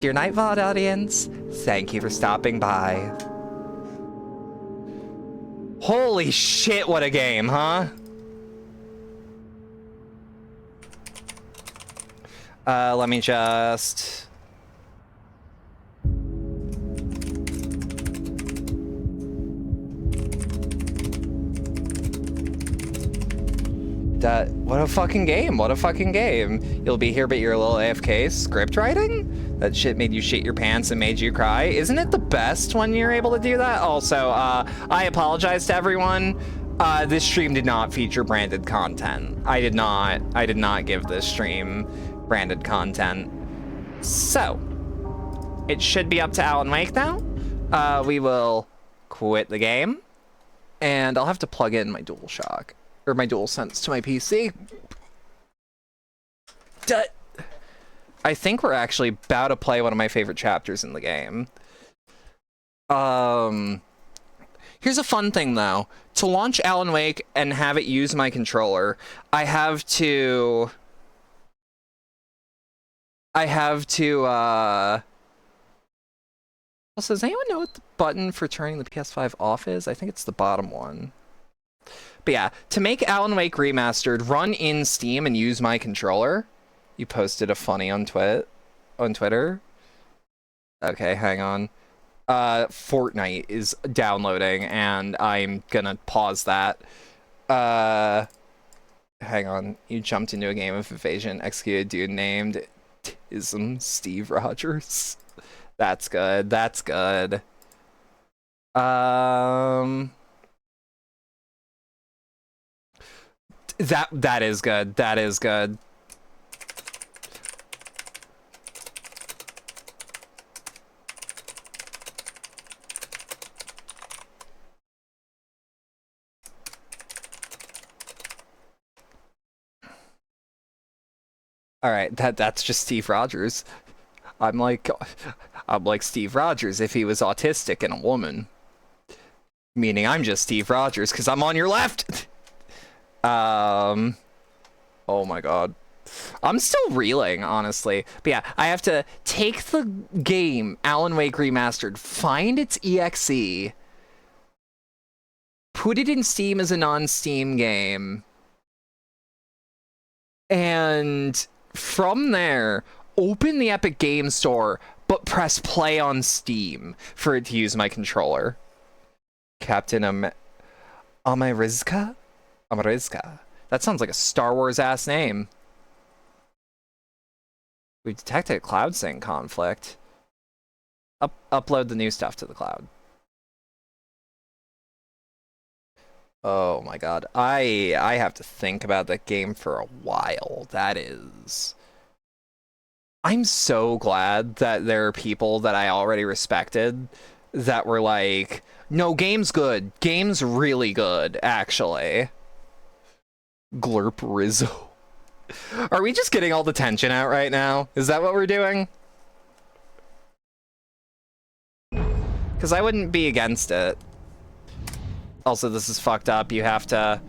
Dear Night VOD audience, thank you for stopping by. Holy shit, what a game, huh? Let me just... What a fucking game, what a fucking game. You'll be here but you're a little AFK script writing? That shit made you shit your pants and made you cry? Isn't it the best when you're able to do that? Also, I apologize to everyone. This stream did not feature branded content. I did not give this stream branded content. So, it should be up to Alan Wake now. We will quit the game. And I'll have to plug in my DualShock. Or my DualSense to my PC. I think we're actually about to play one of my favorite chapters in the game. Here's a fun thing though. To launch Alan Wake and have it use my controller, I have to also, does anyone know what the button for turning the PS5 off is? I think it's the bottom one. But yeah, to make Alan Wake Remastered run in Steam and use my controller, you posted a funny on Twitter. Okay, hang on. Fortnite is downloading, and I'm gonna pause that. Hang on. You jumped into a game of evasion, executed a dude named Steve Rogers. That's good. That's good. That is good. That is good. All right, that's just Steve Rogers. I'm like Steve Rogers if he was autistic and a woman. Meaning I'm just Steve Rogers because I'm on your left. Oh my god. I'm still reeling, honestly. But yeah, I have to take the game, Alan Wake Remastered, find its EXE, put it in Steam as a non-Steam game, and from there, open the Epic Game Store, but press play on Steam for it to use my controller. Captain Amerizka? Amarizka. That sounds like a Star Wars ass name. We've detected a cloud sync conflict. Upload the new stuff to the cloud. Oh my god. I have to think about that game for a while. That is... I'm so glad that there are people that I already respected that were like, no, game's good. Game's really good, actually. Glurp Rizzo. Are we just getting all the tension out right now? Is that what we're doing? Because I wouldn't be against it. Also, this is fucked up. You have to...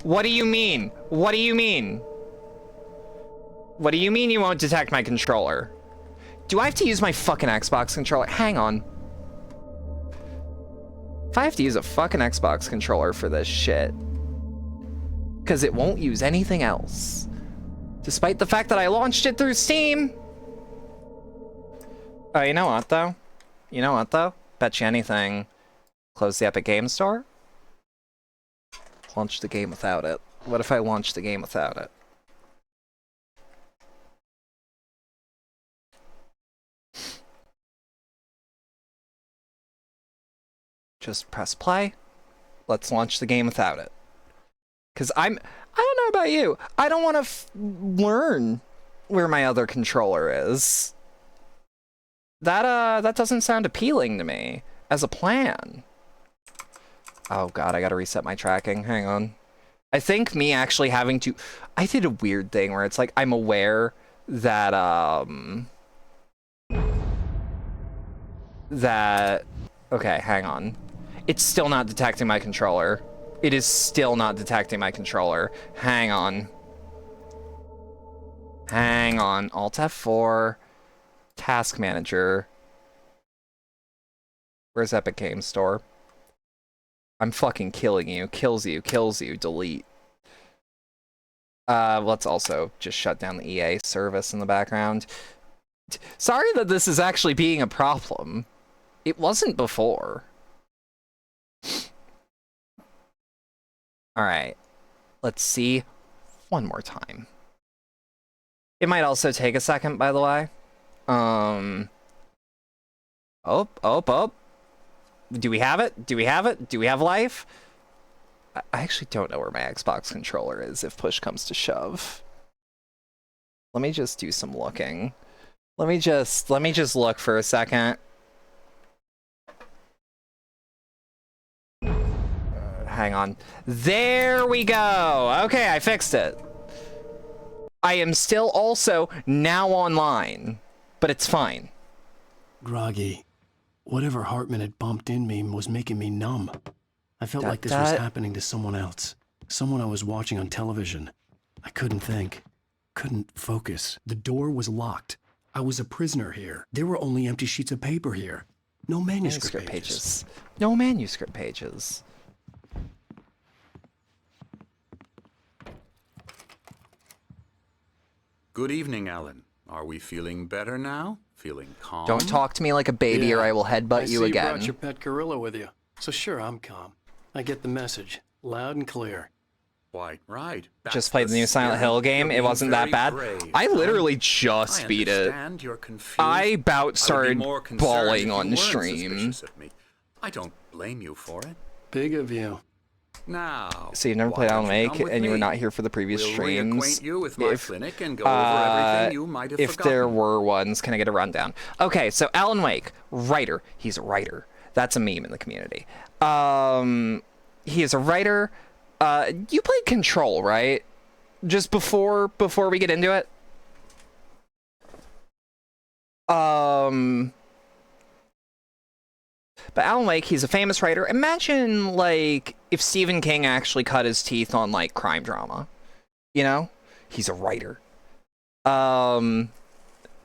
What do you mean? What do you mean? What do you mean you won't detect my controller? Do I have to use my fucking Xbox controller? Hang on. If I have to use a fucking Xbox controller for this shit... because it won't use anything else. Despite the fact that I launched it through Steam. Oh, you know what, though? You know what, though? Bet you anything. Close the Epic Game Store. Launch the game without it. What if I launch the game without it? Just press play. Let's launch the game without it. Because I don't know about you. I don't want to learn where my other controller is. That doesn't sound appealing to me as a plan. Oh god, I gotta reset my tracking. Hang on. I think me actually having to... I did a weird thing where it's like, I'm aware that, okay, hang on. It's still not detecting my controller. It is still not detecting my controller. Hang on. Hang on. Alt F4. Task Manager. Where's Epic Games Store? I'm fucking killing you. Kills you. Kills you. Delete. Let's also just shut down the EA service in the background. Sorry that this is actually being a problem. It wasn't before. Alright. Let's see one more time. It might also take a second, by the way. Oh. Do we have it? Do we have it? Do we have life? I actually don't know where my Xbox controller is if push comes to shove. Let me just do some looking. Let me just look for a second. Hang on. There we go. Okay, I fixed it. I am still also now online, but it's fine. Groggy. Whatever Hartman had bumped in me was making me numb. I felt like this was happening to someone else. Someone I was watching on television. I couldn't think. Couldn't focus. The door was locked. I was a prisoner here. There were only empty sheets of paper here. No manuscript pages. No manuscript pages. Good evening, Alan. Are we feeling better now? Feeling calm? Don't talk to me like a baby or I will headbutt you again. You brought your pet gorilla with you. So sure, I'm calm. I get the message. Loud and clear. Quite right. That's just played the new Silent Hill game. It wasn't that bad. Brave. I literally just beat it. You're confused. I about started bawling on stream. I don't blame you for it. Big of you. Now, so you've never played Alan Wake and you were not here for the previous streams. You with my clinic and go over everything you might have forgotten. There were ones, can I get a rundown? Okay, so Alan Wake, writer. He's a writer. That's a meme in the community. He is a writer. You played Control, right? Just before we get into it. But Alan Wake, he's a famous writer. Imagine, like, if Stephen King actually cut his teeth on, like, crime drama. You know? He's a writer. My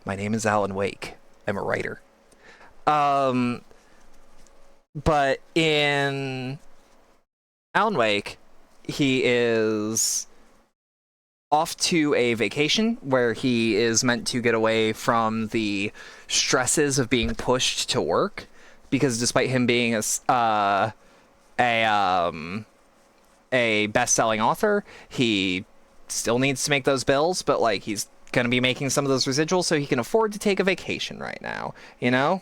name is Alan Wake. I'm a writer. But in Alan Wake, he is off to a vacation where he is meant to get away from the stresses of being pushed to work. Because despite him being a best-selling author, he still needs to make those bills, but like he's gonna be making some of those residuals so he can afford to take a vacation right now, you know?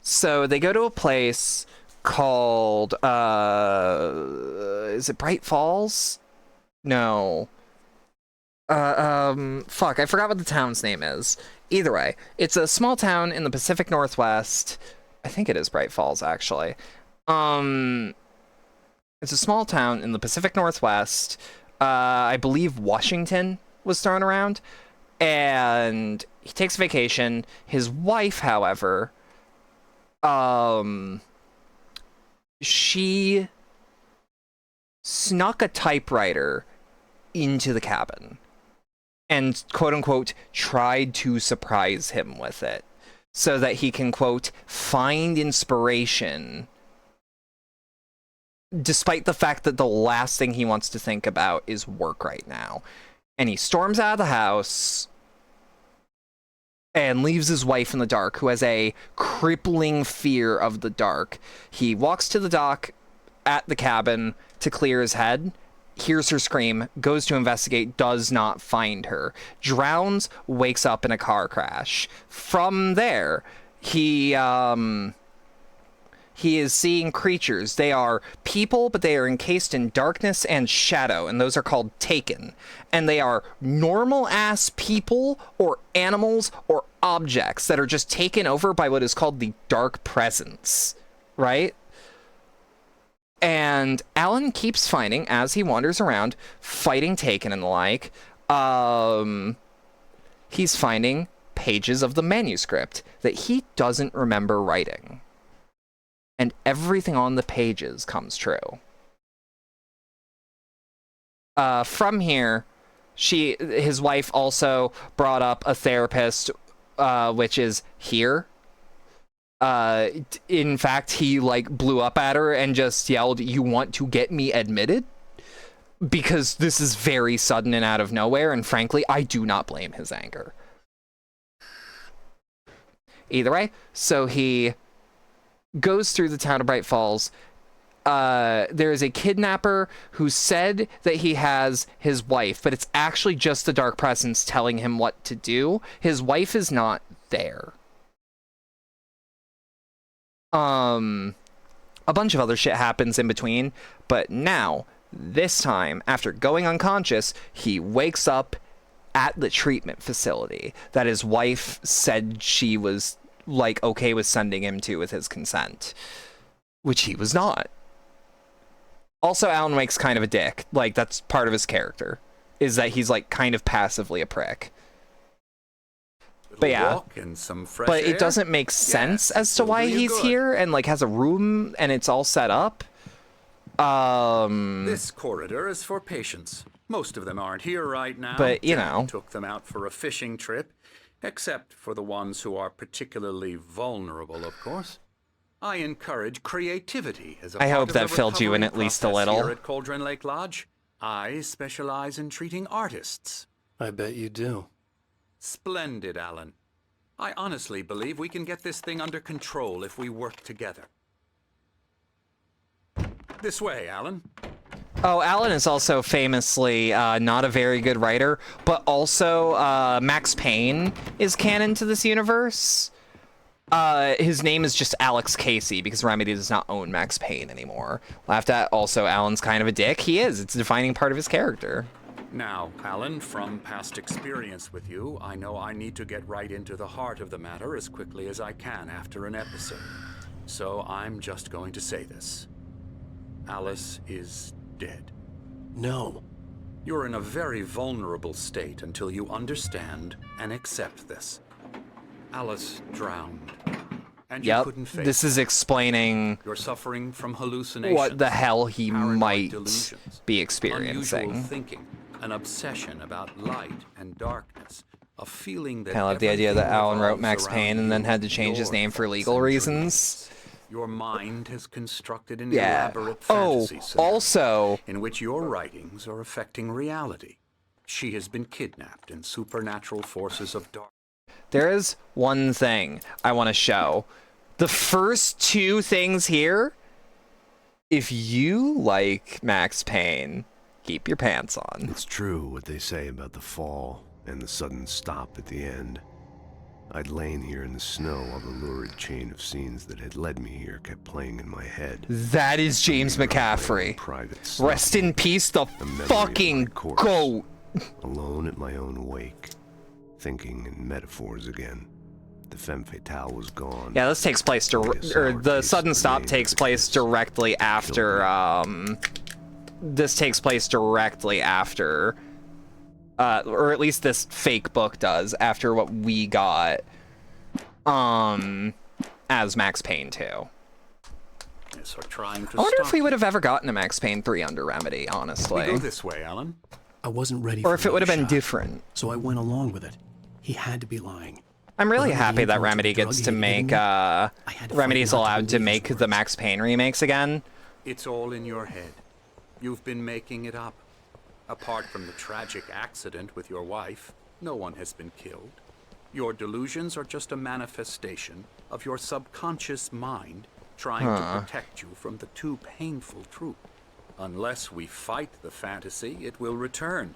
So they go to a place called is it Bright Falls? No. Fuck, I forgot what the town's name is. Either way, it's a small town in the Pacific Northwest. I think it is Bright Falls, actually. It's a small town in the Pacific Northwest. I believe Washington was thrown around. And he takes vacation. His wife, however, she snuck a typewriter into the cabin. And, quote-unquote, tried to surprise him with it. So that he can, quote, find inspiration. Despite the fact that the last thing he wants to think about is work right now. And he storms out of the house. And leaves his wife in the dark, who has a crippling fear of the dark. He walks to the dock at the cabin to clear his head. Hears her scream, goes to investigate, does not find her. Drowns, wakes up in a car crash. From there, he is seeing creatures. They are people, but they are encased in darkness and shadow, and those are called Taken. And they are normal-ass people or animals or objects that are just taken over by what is called the Dark Presence, right? And Alan keeps finding, as he wanders around, fighting Taken and the like, he's finding pages of the manuscript that he doesn't remember writing. And everything on the pages comes true. From here, his wife also brought up a therapist, which is here. In fact, he like blew up at her and just yelled, "You want to get me admitted?" Because this is very sudden and out of nowhere, and frankly, I do not blame his anger. Either way, so he goes through the town of Bright Falls. There is a kidnapper who said that he has his wife, but it's actually just the Dark Presence telling him what to do. His wife is not there. A bunch of other shit happens in between, but now, this time, after going unconscious, he wakes up at the treatment facility that his wife said she was, like, okay with sending him to with his consent, which he was not. Also, Alan Wake's kind of a dick. Like, that's part of his character, is that he's, like, kind of passively a prick. But yeah, but it doesn't make sense as to why he's here and, like, has a room and it's all set up. This corridor is for patients. Most of them aren't here right now. But, you know. Took them out for a fishing trip, except for the ones who are particularly vulnerable, of course. I encourage creativity as a I part hope of that the filled you in recovery at least a process little. Here at Cauldron Lake Lodge, I specialize in treating artists. I bet you do. Splendid, Alan. I honestly believe we can get this thing under control if we work together. This way, Alan. Oh, Alan is also famously not a very good writer, but also Max Payne is canon to this universe. His name is just Alex Casey because Remedy does not own Max Payne anymore. Laughed at. Also, Alan's kind of a dick. He is. It's a defining part of his character. Now, Alan, from past experience with you, I know I need to get right into the heart of the matter as quickly as I can after an episode. So I'm just going to say this. Alice is dead. No. You're in a very vulnerable state until you understand and accept this. Alice drowned. And you couldn't face this is explaining You're suffering from hallucinations. what the hell he paranoid might delusions, be unusual experiencing. thinking, an obsession about light and darkness, a feeling that I love the idea that everything Alan wrote revolves Max around Payne and you, then had to change his your name for thoughts legal and reasons. dreams. Your mind has constructed an Yeah. elaborate Oh, fantasy scenario also, in which your writings are affecting reality. She has been kidnapped and supernatural forces of dark. there is one thing I want to show. The first two things here, if you like Max Payne, keep your pants on. It's true what they say about the fall and the sudden stop at the end. I'd lain here in the snow while the lurid chain of scenes that had led me here kept playing in my head. That is James McCaffrey. Private Rest in peace, the fucking goat. Alone at my own wake, thinking in metaphors again. The femme fatale was gone. Yeah, this takes place, the sudden stop takes place directly after, this takes place directly after, or at least this fake book does, after what we got, as Max Payne 2. Yes, are trying to I wonder if stop we would have ever gotten a Max Payne 3 under Remedy, We honestly. go this way, Alan. I wasn't ready Or for if it would have another been shot, different. so I went along with it. He had to be lying. I'm really Whatever the happy that influence of Remedy drug gets he to had make, given me, I had to fight Remedy's not to allowed to believe his make the words. Max Payne remakes again. It's all in your head. You've been making it up. Apart from the tragic accident with your wife, no one has been killed. Your delusions are just a manifestation of your subconscious mind trying to protect you from the too painful truth. Unless we fight the fantasy, it will return.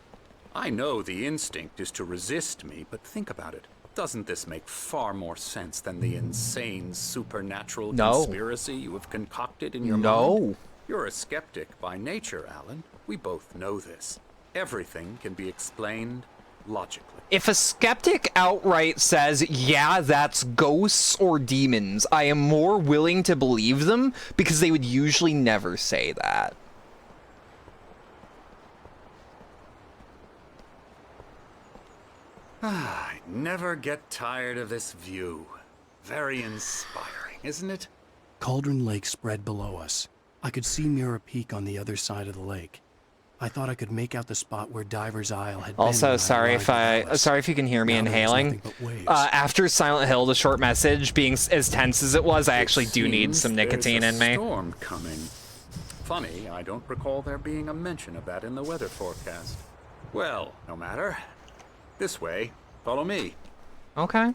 I know the instinct is to resist me, but think about it. Doesn't this make far more sense than the insane supernatural conspiracy you have concocted in your mind? You're a skeptic by nature, Alan. We both know this. Everything can be explained logically. If a skeptic outright says, yeah, that's ghosts or demons, I am more willing to believe them because they would usually never say that. I never get tired of this view. Very inspiring, isn't it? Cauldron Lake spread below us. I could see Mirror Peak on the other side of the lake. I thought I could make out the spot where Diver's Isle had Also, been. sorry if you can hear me Now there was inhaling. nothing but waves. After Silent Hill, the short message being as tense as it was, I actually do need Seems some nicotine there's in a me. storm coming. Funny, I don't recall there being a mention of that in the weather forecast. Well, no matter. This way. Follow me. Okay.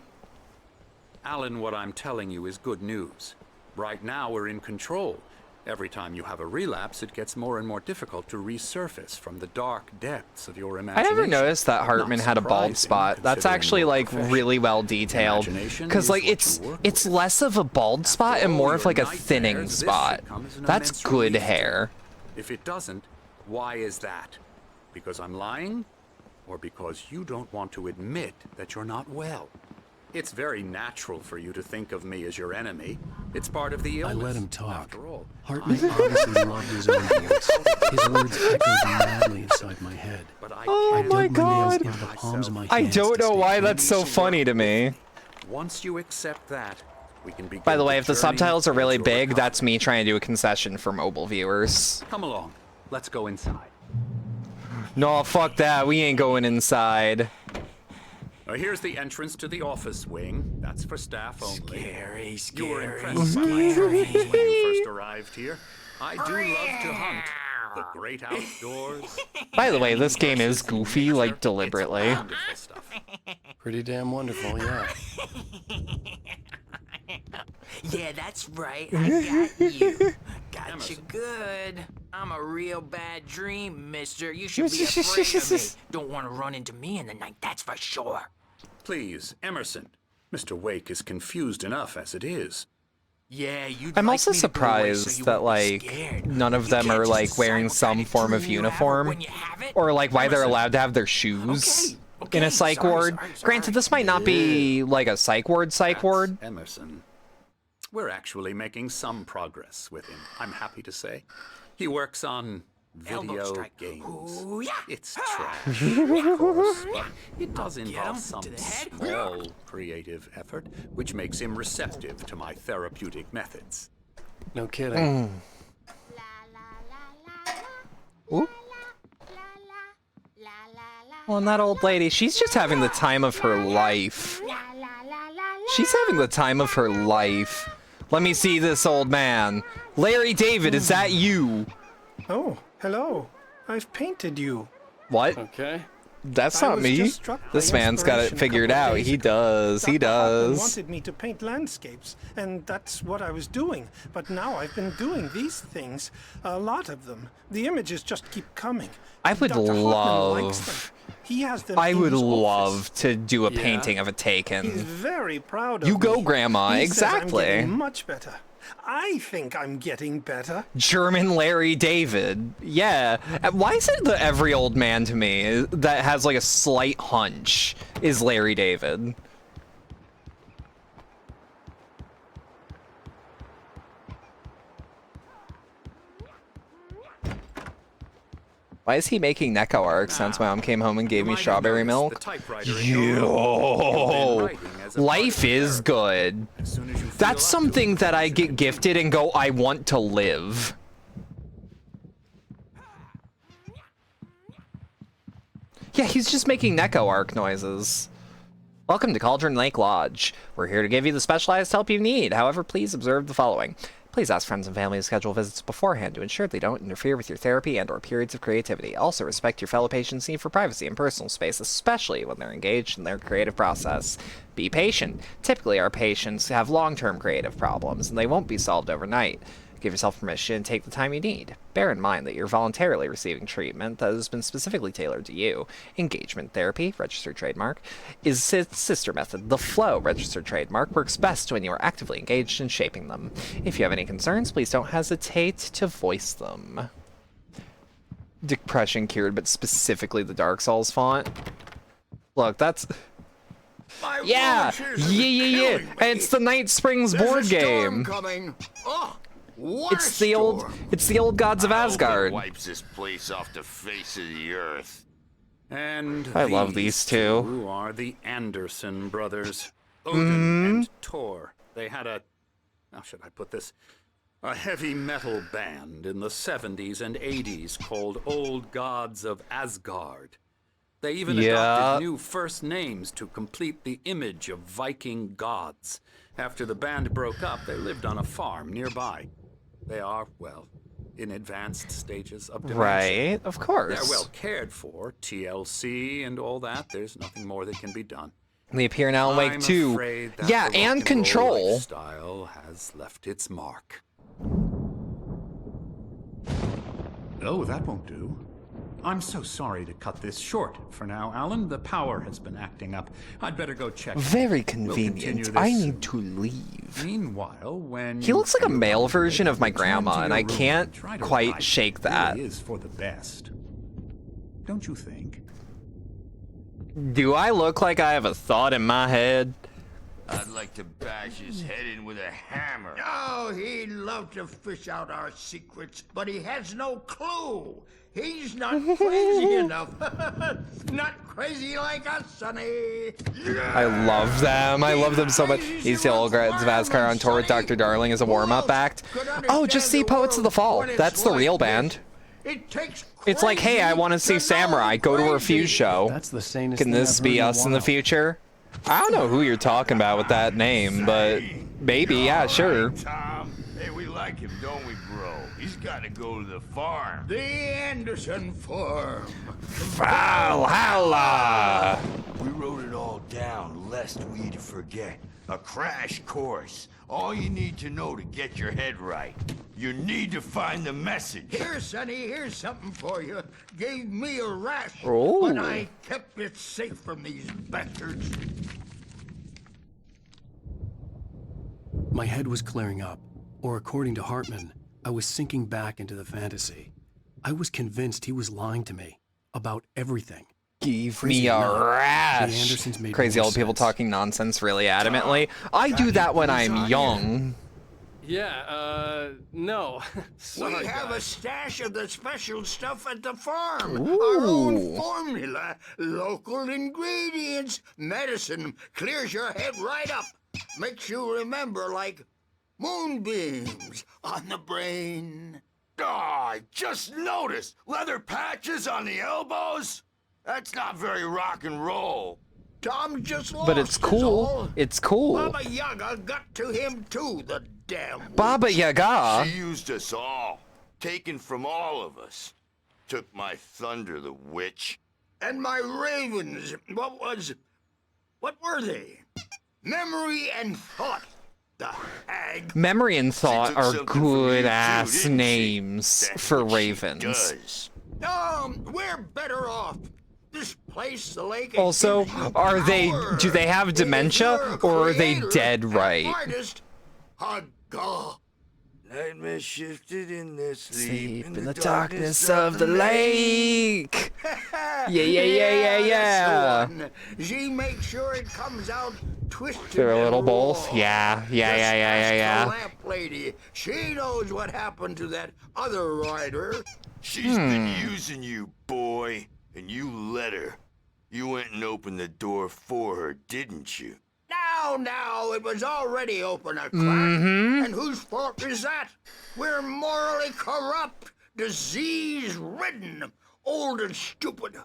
Alan, what I'm telling you is good news. Right now, we're in control. Every time you have a relapse, it gets more and more difficult to resurface from the dark depths of your I imagination. never noticed that Hartman had a bald spot. That's actually like really well detailed. Because like it's less of a bald spot and more of like a thinning spot. That's good hair. If it doesn't, why is that? Because I'm lying? Or because you don't want to admit that you're not well? It's very natural for you to think of me as your enemy. It's part of the illness. I let him talk. After all, Hartman obviously loved his own voice. His words echoed madly inside my head. but I Oh can't my dug my nails god. into the palms of my I hands don't to know stay why focused. that's so funny to me. Once you accept that, we can begin. By the way, if the journey subtitles are really towards your big, that's recovery. me trying to do a concession for mobile viewers. Come along. Let's go inside. No, fuck that. We ain't going inside. Here's the entrance to the office wing. That's for staff only. Scary, You were scary, impressed by my travels when you first arrived here. I do love to hunt. The great outdoors. By the way, this game is goofy, like It's deliberately. wonderful stuff. Pretty damn wonderful, yeah. Yeah, that's right. I got you. Got you good. I'm a real bad dream, mister. You should be afraid of me. Don't want to run into me in the night, that's for sure. Please, Emerson. Mr. Wake is confused enough as it is. Yeah, you'd I'm like also me to go away so surprised you that won't be like scared. none of You them can't are just like decide wearing what some kind of form of dream you have uniform, when you have it. or like why they're Emerson. allowed to have their shoes Okay, in a okay, psych sorry, ward. sorry. Granted, this might not be like a psych ward. That's Emerson. We're actually making some progress with him, I'm happy to say. He works on Elbow video strike. games. Ooh, yeah. It's trash, of course, but it does Get involve him some to the head. small creative effort, which makes him receptive to my therapeutic methods. No kidding. Ooh. Well, and that old lady, she's just having the time of her life. She's having the time of her life. Let me see this old man. Larry David, is that you? Oh, hello. I've painted you. What? Okay. That's I not was me. just struck by This man's got it inspiration a figured couple of out. days He ago. does. He Dr. Hartman does. wanted me to paint landscapes, and that's what I was doing. But now I've been doing these things, a lot of them. The images just keep coming. I would Dr. Hartman likes them. love. He has them I in would his love office. to do a Yeah. painting of a He's Taken. very proud of You me. go, Grandma. He says I'm Exactly. getting much better. I think I'm getting better. German Larry David. Yeah. Why is it that every old man to me that has like a slight hunch is Larry David? Why is he making Neko arc since my mom came home and gave me You might have strawberry noticed milk? the typewriter in your room. You've been Yo, writing as a part life of the is therapy. good. As soon as you feel That's up to something it, that I you get can gifted and go, I want to live. Yeah, he's just making Neko arc noises. Welcome to Cauldron Lake Lodge. We're here to give you the specialized help you need. However, please observe the following. Please ask friends and family to schedule visits beforehand to ensure they don't interfere with your therapy and/or periods of creativity. Also, respect your fellow patients' need for privacy and personal space, especially when they're engaged in their creative process. Be patient. Typically, our patients have long-term creative problems, and they won't be solved overnight. Give yourself permission and take the time you need. Bear in mind that you're voluntarily receiving treatment that has been specifically tailored to you. Engagement therapy, registered trademark, is its sister method. The flow, registered trademark, works best when you are actively engaged in shaping them. If you have any concerns, please don't hesitate to voice them. Depression cured, but specifically the Dark Souls font. Look, that's... Yeah! Yeah! And it's the Night Springs board game. Coming. Oh, It's the old gods of Asgard. Wipes this place off the face of the earth. And I love these two. Who are the Anderson brothers? Odin and Thor. They had a... How should I put this? A heavy metal band in the 70s and 80s called Old Gods of Asgard. They even adopted new first names to complete the image of Viking gods. After the band broke up, they lived on a farm nearby. They are, well, in advanced stages of dementia. Right, of course. They're well cared for, TLC and all that. There's nothing more that can be done. They appear in Alan Wake 2. Afraid that Yeah, the and rock and roll Control. lifestyle has left its mark. Oh, that won't do. I'm so sorry to cut this short for now, Alan. The power has been acting up. I'd better go check. Very We'll continue convenient. this I soon. need to leave. Meanwhile, when He looks like a you male return version of my to grandma, your and I room can't try to quite write. shake It that. really is for the best. Don't you think? Do I look like I have a thought in my head? I'd like to bash his head in with a hammer. Oh, he'd love to fish out our secrets, but he has no clue. He's not crazy enough. Not crazy like us, Sonny. I love them. I love them so much. These Holograms of Asgard on tour with Dr. Darling as a warm-up act. Oh, just see Poets of the Fall. That's the real band. It's like, hey, I want to see Samurai. Go to a Refuse show. That's the sanest Can thing this I've be heard us a in the while. future? I don't know who you're talking about with that name, but maybe, yeah, sure. Tom, hey, we like him, don't we, bro? He's got to go to the farm. The Anderson Farm. Valhalla! We wrote it all down, lest we forget. A crash course. All you need to know to get your head right. You need to find the message. Here, Sonny, here's something for you. Gave me a rash, Oh. but I kept it safe from these bastards. My head was clearing up, or according to Hartman, I was sinking back into the fantasy. I was convinced he was lying to me about everything. Give Crazy me a enough, the rash. Andersons made Crazy more old people sense. talking nonsense really adamantly. I do that when I'm young. Yeah, no. Sorry, We have a guys. stash of the special stuff at the farm. Ooh. Our own formula, local ingredients, medicine. Clears your head right up. Makes you remember like moonbeams on the brain. Oh, I just noticed. Leather patches on the elbows? That's not very rock and roll. Tom just lost. But it's is cool. all. It's cool. Baba Yaga got to him too, the damn witch. Baba Yaga. She used us all. Taken from all of us. Took my thunder, the witch. And my ravens, what were they? Memory and thought. The hag. Memory and Thought took are something from you good too, ass didn't she? names That's for what she ravens. does. We're better off. This place, the lake. it Also, gives you are they? power. Do they have If dementia, you're a or are they creator dead and right? Artist, Haga. Nightmare shifted in their sleep. Sleep in the darkness of the lake. Yeah. That's the one. She makes sure it comes out twisted. They're a and little both. raw. Yeah. Just ask the Yeah. lamp lady. She knows what happened to that other rider. She's been using you, boy, and you let her. You went and opened the door for her, didn't you? Now, it was already open a crack. Mm-hmm. And whose fault is that? We're morally corrupt, disease-ridden, old and stupid.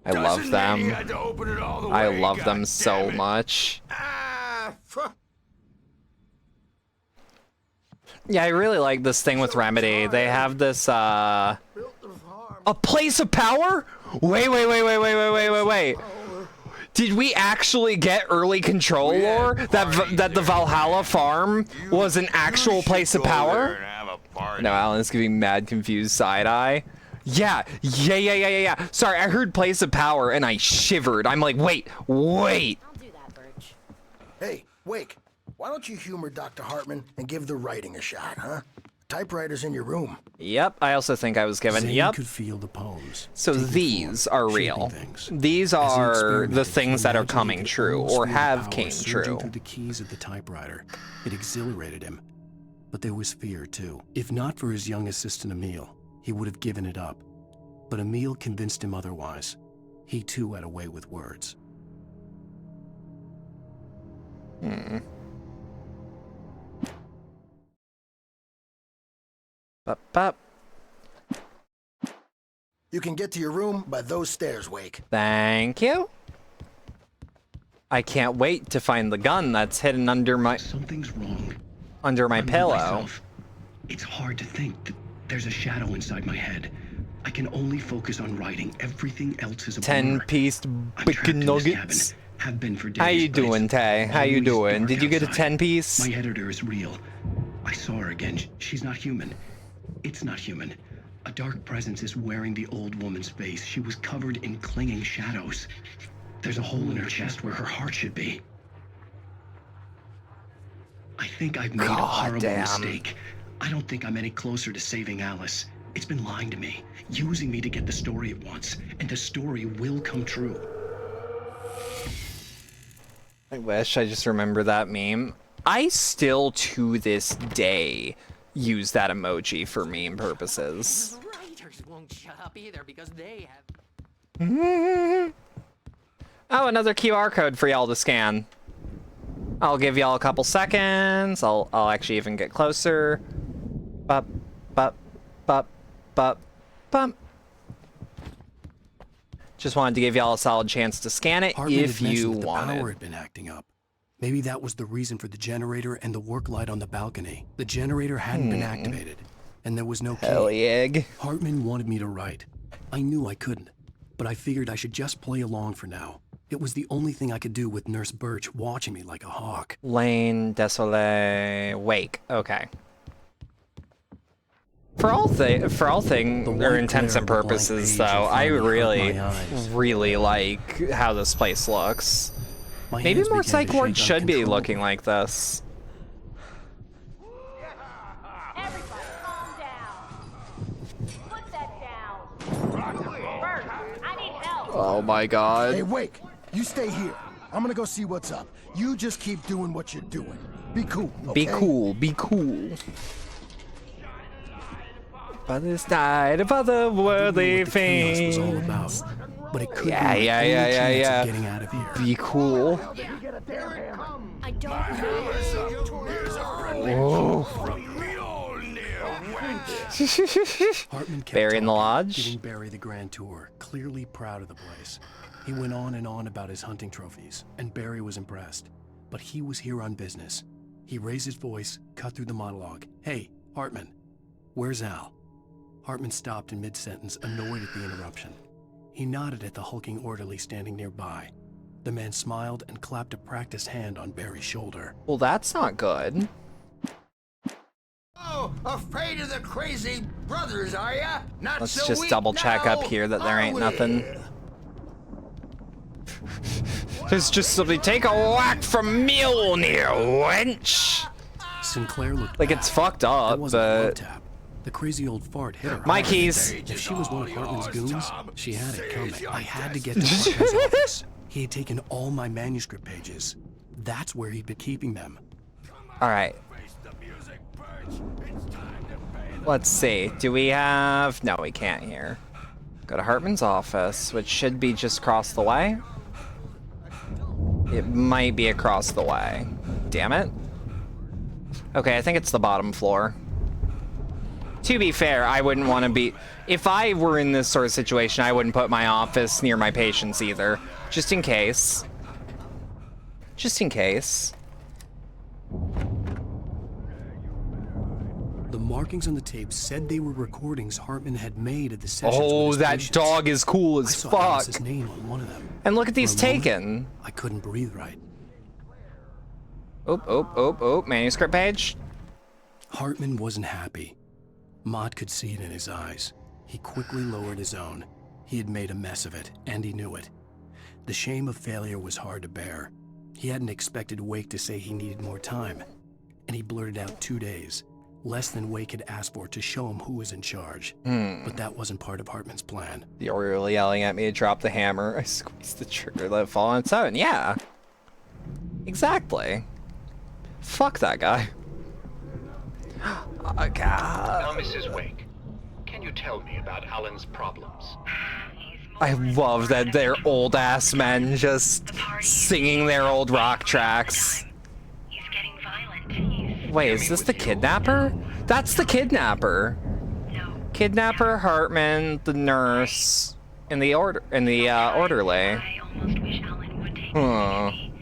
I love Doesn't mean you them. had to open it all the I way, love them so goddammit. much. Ah, Yeah, I really like this thing with Remedy. They have this, built the farm. a place of power? Wait. Did we actually get early control lore? That the Valhalla farm was an actual You place should of go there power? and have a party. No, Alan's giving mad confused side eye. Yeah. Sorry, I heard place of power and I shivered. I'm like, wait. I'll do that, Birch. Hey, Wake, why don't you humor Dr. Hartman and give the writing a shot, huh? Typewriter's in your room. Yep, I also think I was given. Zane Yep. could feel the poems. So taking these form, are shaping real. things. These As he are the experimented, things that are imagining coming the true almost or feel have power came surging true. through the keys of the typewriter. It exhilarated him. But there was fear, too. If not for his young assistant Emil, he would have given it up. But Emil convinced him otherwise. He, too, had a way with words. Bup, bup. You can get to your room by those stairs, Wake. Thank you. I can't wait to find the gun that's hidden under my... Something's wrong. Under my I'm with pillow. myself. It's hard to think that there's a shadow inside my head. I can only focus on writing. Everything else is a blur. 10-piece chicken nuggets. Have been for days. How you doing, Tay? How you doing? Did you get a 10-piece? My editor is real. I saw her again. She's not human. It's not human. A dark presence is wearing the old woman's face. She was covered in clinging shadows. There's a hole in her chest where her heart should be. I think I've made a horrible mistake. I don't think I'm any closer to saving Alice. It's been lying to me, using me to get the story it wants, and the story will come true. I wish I just remember that meme. I still, to this day, use that emoji for meme purposes. The writers won't shut up either because they have... Oh, another QR code for y'all to scan. I'll give y'all a couple seconds. I'll actually even get closer. Bup, bup, bup, bup, bump. Just wanted to give y'all a solid chance to scan it if you want it. The power had been acting up. Maybe that was the reason for the generator and the work light on the balcony. The generator hadn't been activated, and there was no key. Hell yeah. Hartman wanted me to write. I knew I couldn't, but I figured I should just play along for now. It was the only thing I could do with Nurse Birch watching me like a hawk. Lane, Desolé, Wake. Okay. For all intents and purposes, though, I really like how this place looks. Maybe more psych wards should be looking like this. Everybody calm down. Put that down. Bert, I need help. Oh my god. Hey, Wake, you stay here. I'm gonna go see what's up. You just keep doing what you're doing. Be cool, okay? Be cool, be cool. By this night of otherworldly fame. Was all about, but it could Yeah. getting out of here. Be cool. I don't Whoa. Hartman kept Barry in the talking, lodge. giving Barry the grand tour, clearly proud of the place. He went on and on about his hunting trophies, and Barry was impressed. But he was here on business. He raised his voice, cut through the monologue. Hey, Hartman, where's Al? Hartman stopped in mid-sentence, annoyed at the interruption. He nodded at the hulking orderly standing nearby. The man smiled and clapped a practiced hand on Barry's shoulder. Well, that's not good. Oh, afraid of the crazy brothers, are ya? Not Let's so just weak double check now, up here that there are ain't we? nothing. There's just something. Take a whack from Mjolnir, wench. Sinclair looked Like back. it's fucked That up, wasn't a but blood tap. The crazy old fart hit her. my hard. keys. If she was one of Hartman's goons, she had it coming. I had to get to Hartman's office. He had taken all my manuscript pages. That's where he'd been keeping them. All right. Let's see. Do we have? No, we can't here. Go to Hartman's office, which should be just across the way. It might be across the way. Damn it. Okay, I think it's the bottom floor. To be fair, I wouldn't want to be... If I were in this sort of situation, I wouldn't put my office near my patients either. Just in case. Just in case. The markings on the tape said they were recordings Hartman had made at the sessions Oh, with his that patients. dog is cool as I saw fuck. Alice's name on one of them. And look at these For a moment, taken. I couldn't breathe right. Oh, manuscript page. Hartman wasn't happy. Mott could see it in his eyes. He quickly lowered his own. He had made a mess of it, and he knew it. The shame of failure was hard to bear. He hadn't expected Wake to say he needed more time, and he blurted out 2 days, less than Wake had asked for, to show him who was in charge. But that wasn't part of Hartman's plan. You're really yelling at me to drop the hammer. I squeezed the trigger, let it fall on its own. Yeah. Exactly. Fuck that guy. Oh, God. Now, Mrs. Wake, can you tell me about Alan's problems? I love that they're old ass men just singing their old rock tracks. He's getting violent. Wait, is this the kidnapper? That's the kidnapper. Kidnapper, Hartman, the nurse, and the orderly. I almost wish Alan would take Huh. this to me,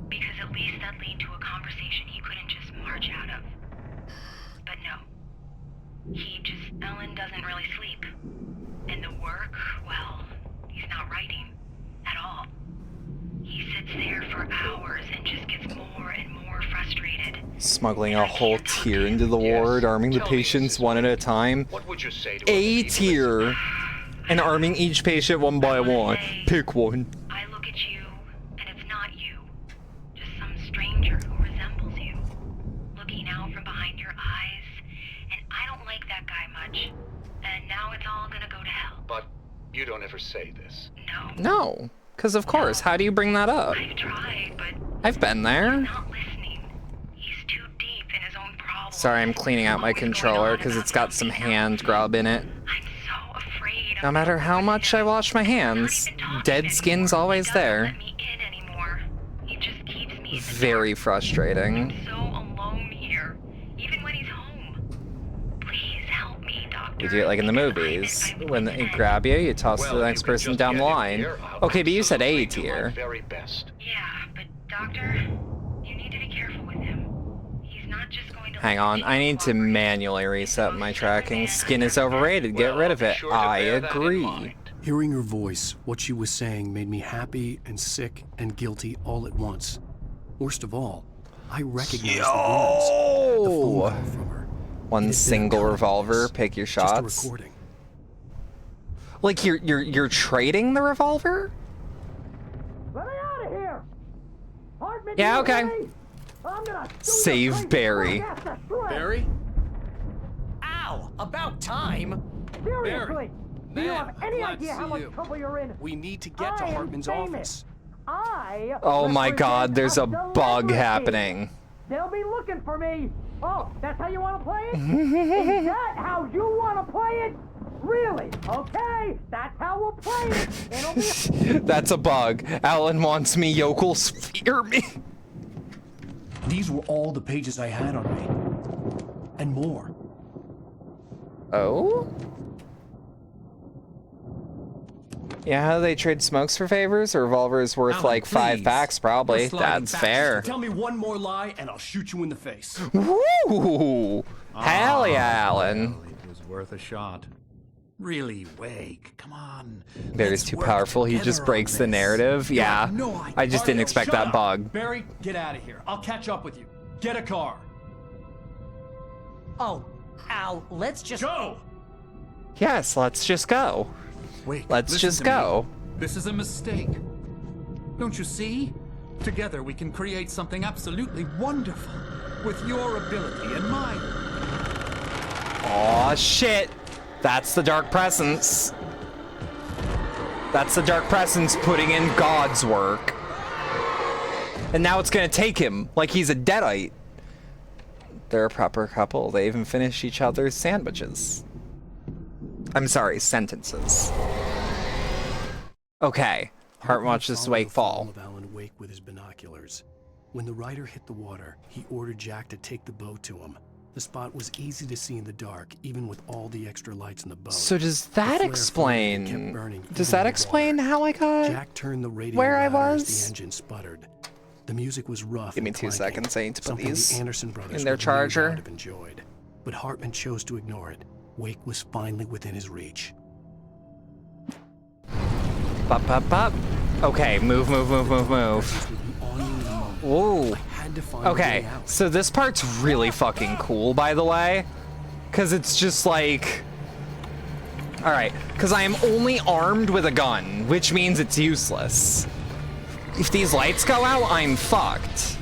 because at least that lead to a conversation he couldn't just march out of. But no. Alan doesn't really sleep. And the work, well, he's not writing at all. He sits there for hours and just gets more and more frustrated. Smuggling a whole tier into the ward, arming the patients one at a time. What would you say to A tier. And arming each patient one by one. Pick one. I look at you, and it's not you. Just some stranger who resembles you. Looking out from behind your eyes, and I don't like that guy much. And now it's all gonna go to hell. But you don't ever say this. No. No. Because of course, how do you bring that up? I've tried, but I've been there. not listening. He's too deep in his own problems. Sorry, I'm cleaning out my controller because it's got some hand grub in it. I'm so afraid. No matter how much I wash my hands, dead skin's always there. Let me in anymore. He just keeps me in the Very frustrating. dark. So alone here, even when he's home. Please help me, doctor. You do it like in the movies. When they grab you, you toss to the next person down the line. Okay, but you said A tier. Very best. Yeah, but doctor, you need to be careful with him. He's not just going to. Hang on, I need to manually reset my tracking. Skin is overrated, get rid of it. I agree. Hearing her voice, what she was saying made me happy and sick and guilty all at once. Worst of all, I recognized the words. The phone call from her. One single revolver, pick your Just a shots. recording. Like you're trading the revolver? Let me out of here! Hartman, Yeah, you okay. away? I'm gonna Save Barry. Barry? Ow! About time! Seriously! Do you have any idea how much trouble you're in? We need to get to I am Hartman's famous. office. I Oh my god, represent there's a bug celebrity. happening. They'll be looking for me. Oh, that's how you want to play it? Is that how you want to play it? Really? Okay, that's how we'll play it. It'll be. That's a bug. Alan wants me, yokels fear me. These were all the pages I had on me. And more. Oh? Yeah, how do they trade smokes for favors? A revolver is worth Alan, like 5 please. packs, probably. We're sliding That's back. fair. Tell me one more lie and I'll shoot you in the face. Woo! Hell yeah, Alan. Well, it was worth a shot. Really, Wake, come on. Barry's too powerful. He just breaks the narrative. Yeah. I just didn't expect Shut that up. bug. Barry, get out of here. I'll catch up with you. Get a car. Oh, Al, let's just go. Yes, let's just go. Wake, Let's listen just to go. me. This is a mistake. Don't you see? Together we can create something absolutely wonderful. With your ability and mine. Aw, shit. That's the Dark Presence. That's the Dark Presence putting in God's work. And now it's gonna take him like he's a deadite. They're a proper couple. They even finish each other's sandwiches. I'm sorry, sentences. Okay. Hart watches Wake fall. Of Alan Wake with his binoculars. When the rider hit the water, he ordered Jack to take the boat to him. The spot was easy to see in the dark, even with all the extra lights in the boat. So does The that flare explain? kept burning Does even that in the explain water. how I got Jack turned the radio where I louder as was? the engine sputtered. The music was rough. Give me and 2 clanking, seconds. I need to put something these the Anderson brothers in their would no charger. doubt have enjoyed. But Hartman chose to ignore it. Wake was finally within his reach. Bop, bop, bop. Okay, move. Whoa. Okay, so this part's really fucking cool, by the way. Because it's just like... Alright, because I am only armed with a gun, which means it's useless. If these lights go out, I'm fucked.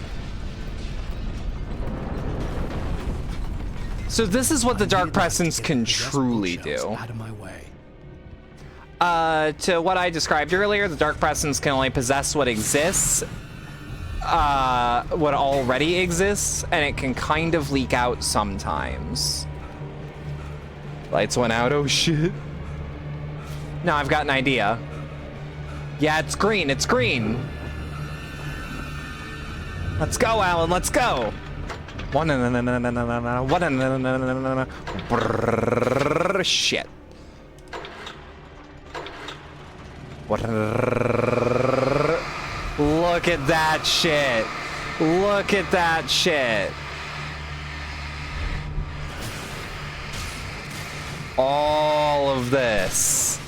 So this is what the Dark Presence can truly do. Out of my way. To what I described earlier, the Dark Presence can only possess what exists, what already exists, and it can kind of leak out sometimes. Lights went out, oh shit. No, I've got an idea. Yeah, it's green, it's green. Let's go, Alan, let's go. of shit. What? Look at that shit. Look at that shit. All of this.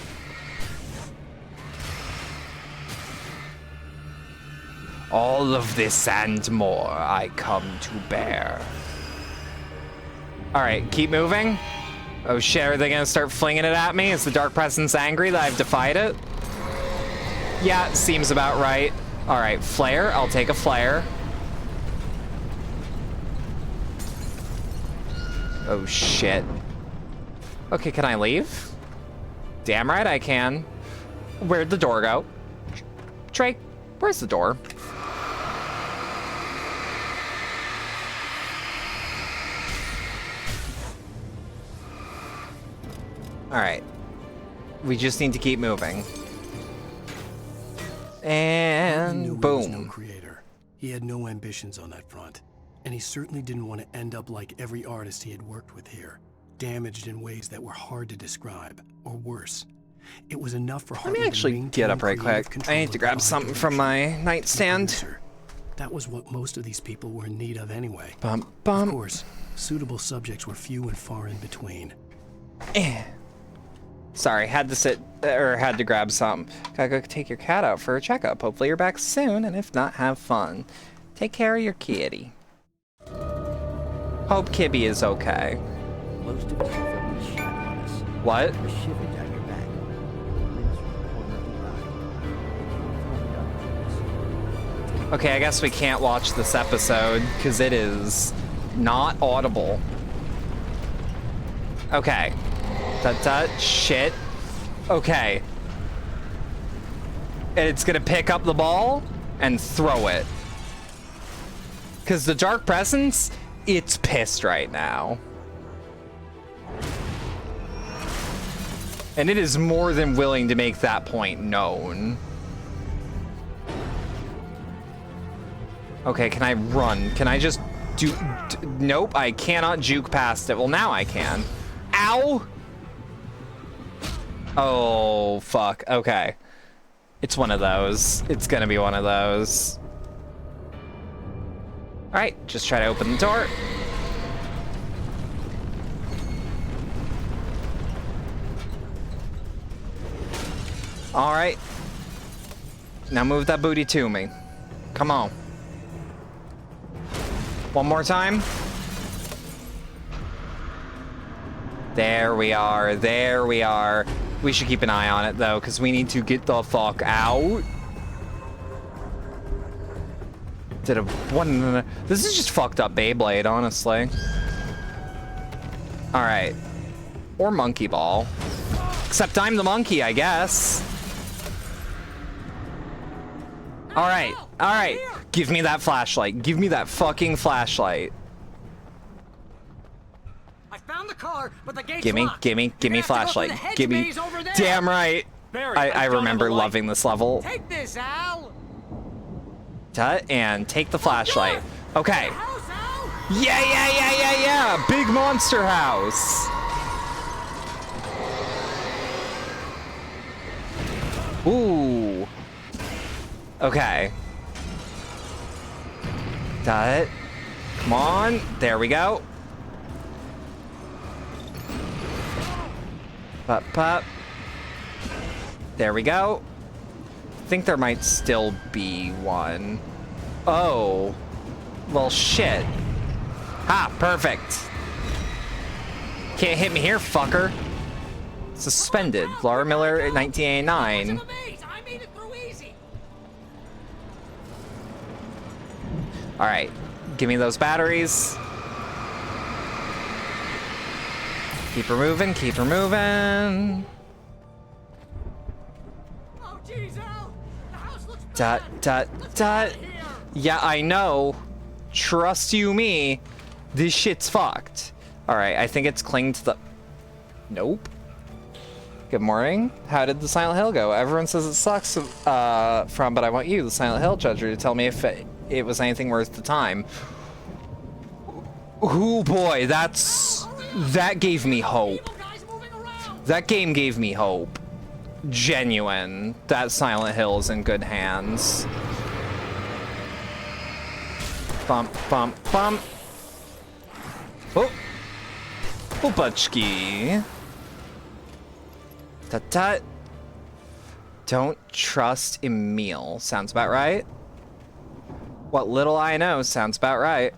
All of this and more I come to bear. All right, keep moving. Oh shit, are they gonna start flinging it at me? Is the Dark Presence angry that I've defied it? Yeah, seems about right. All right, flare, I'll take a flare. Oh shit. Okay, can I leave? Damn right I can. Where'd the door go? Trey, where's the door? All right. We just need to keep moving. And boom. He was no creator. He had no ambitions on that front. And he certainly didn't want to end up like every artist he had worked with here, damaged in ways that were hard to describe, or worse. It was enough for Hartman. Let me actually get up right quick. I need to grab something from my nightstand. That was what most of these people were in need of anyway. Bum, bum. Of course, suitable subjects were few and far in between. Sorry, had to grab something. Gotta go take your cat out for a checkup. Hopefully you're back soon, and if not, have fun. Take care of your kitty. Hope Kibby is okay. Most of us have been shot on us. What? A shiver down your back. Okay, I guess we can't watch this episode because it is not audible. Okay. Shit. Okay. And it's gonna pick up the ball and throw it. Because the Dark Presence, it's pissed right now. And it is more than willing to make that point known. Okay, can I run? Can I just do... Nope, I cannot juke past it. Well, now I can. Ow! Oh, fuck. Okay. It's one of those. It's gonna be one of those. Alright, just try to open the door. Alright. Now move that booty to me. Come on. One more time. There we are. There we are. We should keep an eye on it, though, because we need to get the fuck out. Did a one. This is just fucked up Beyblade, honestly. All right. Or monkey ball. Except I'm the monkey, I guess. All right. All right. Give me that flashlight. Give me that fucking flashlight. I found the car, but the gate's Gimme, locked. gimme flashlight. Gimme. Damn right. I remember loving this level. Take this, Al. And take the flashlight. Okay. Yeah. Big monster house. Ooh. Okay. Got it. Come on. There we go. Pop. There we go. I think there might still be one. Oh. Well, shit. Ha, perfect. Can't hit me here, fucker. Suspended. Laura Miller, 1989. All right. Give me those batteries. Keep her moving, keep her moving. Oh, geez, Al. The house looks bad. Dot. Yeah, I know. Trust you me. This shit's fucked. All right, I think it's clinged to the... Nope. Good morning. How did the Silent Hill go? Everyone says it sucks but I want you, the Silent Hill judger, to tell me if it was anything worth the time. Ooh, boy, that gave me hope. That game gave me hope. Genuine. That Silent Hill is in good hands. Bump, bump, bump. Oh. Opachki. Tut-tut. Don't trust Emil. Sounds about right. What little I know sounds about right.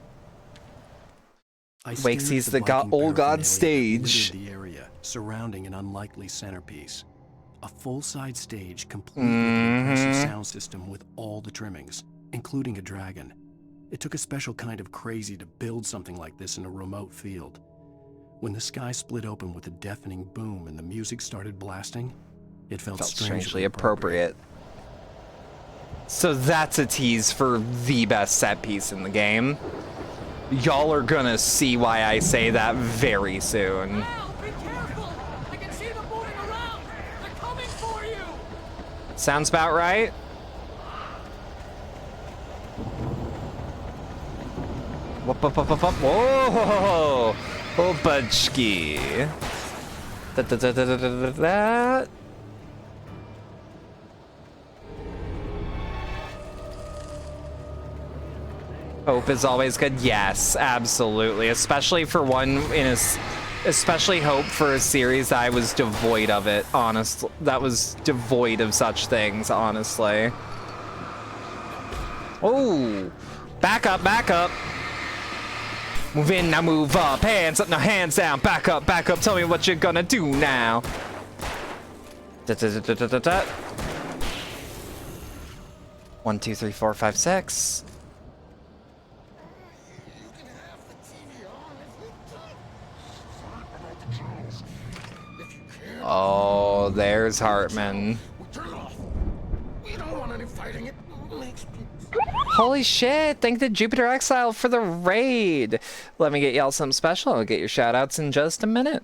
Wake sees the old god stage. The area surrounding an unlikely centerpiece. A full-size stage complete with an impressive sound system with all the trimmings, including a dragon. It took a special kind of crazy to build something like this in a remote field. When the sky split open with a deafening boom and the music started blasting, it felt strangely appropriate. So that's a tease for the best set piece in the game. Y'all are gonna see why I say that very soon. Be careful! I can see them moving around! They're coming for you! Sounds about right. Whoa! Opachki. That. Hope is always good. Yes, absolutely. Especially for one in a, especially hope for a series that I was devoid of it. Honestly, that was devoid of such things. Honestly. Oh, back up, back up. Move in, now move up. Hands up, now hands down. Back up, back up. Tell me what you're gonna do now. Da, da, da, da, da, da, da. 1, 2, 3, 4, 5, 6. Oh, there's Hartman. We don't want any fighting. It makes me... Holy shit, thank the Jupiter Exile for the raid. Let me get y'all something special. I'll get your shout outs in just a minute.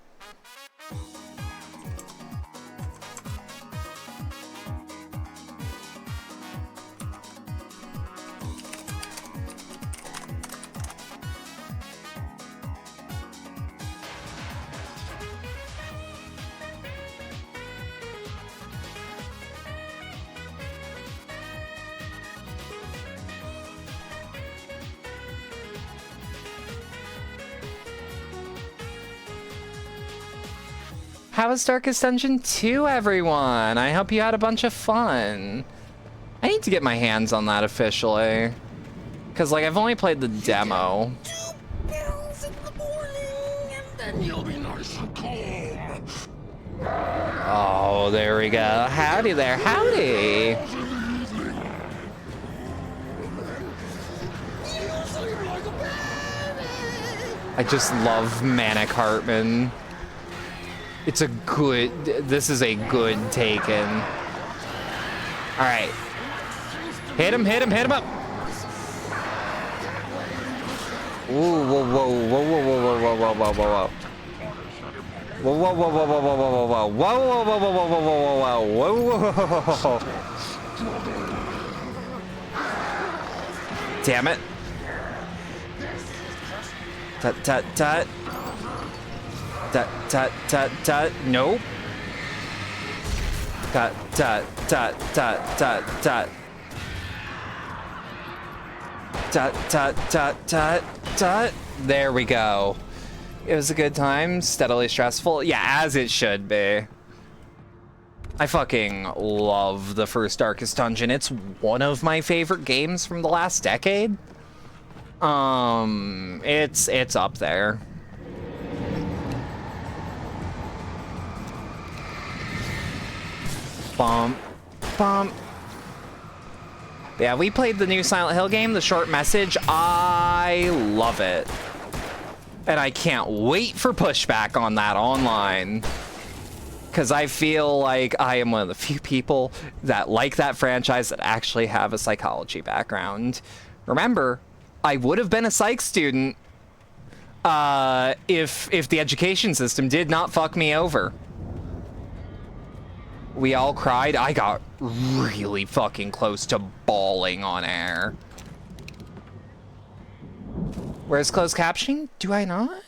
How was Darkest Dungeon 2, everyone? I hope you had a bunch of fun. I need to get my hands on that officially. Because, like, I've only played the demo. Then you'll be nice and calm. Oh, there we go. Howdy there, howdy. I just love Manic Hartman. It's a good, this is a good Taken. All right. Hit him, hit him, hit him up. Ooh, whoa, whoa, whoa, whoa, whoa, whoa, whoa, whoa, whoa, whoa, whoa. Whoa, whoa, whoa, whoa, whoa, whoa, whoa, whoa, whoa, whoa, whoa, whoa, whoa, whoa, whoa, whoa, whoa, whoa. Damn it. Tut, tut, tut. Tut, tut, tut, tut. Nope. Tut, tut, tut, tut, tut, tut. Tut, tut, tut, tut, tut. There we go. It was a good time, steadily stressful. Yeah, as it should be. I fucking love the first Darkest Dungeon. It's one of my favorite games from the last decade. It's up there. Bump, bump. Yeah, we played the new Silent Hill game, The Short Message. I love it. And I can't wait for pushback on that online. Because I feel like I am one of the few people that like that franchise that actually have a psychology background. Remember, I would have been a psych student if the education system did not fuck me over. We all cried. I got really fucking close to bawling on air. Where's closed captioning? Do I not?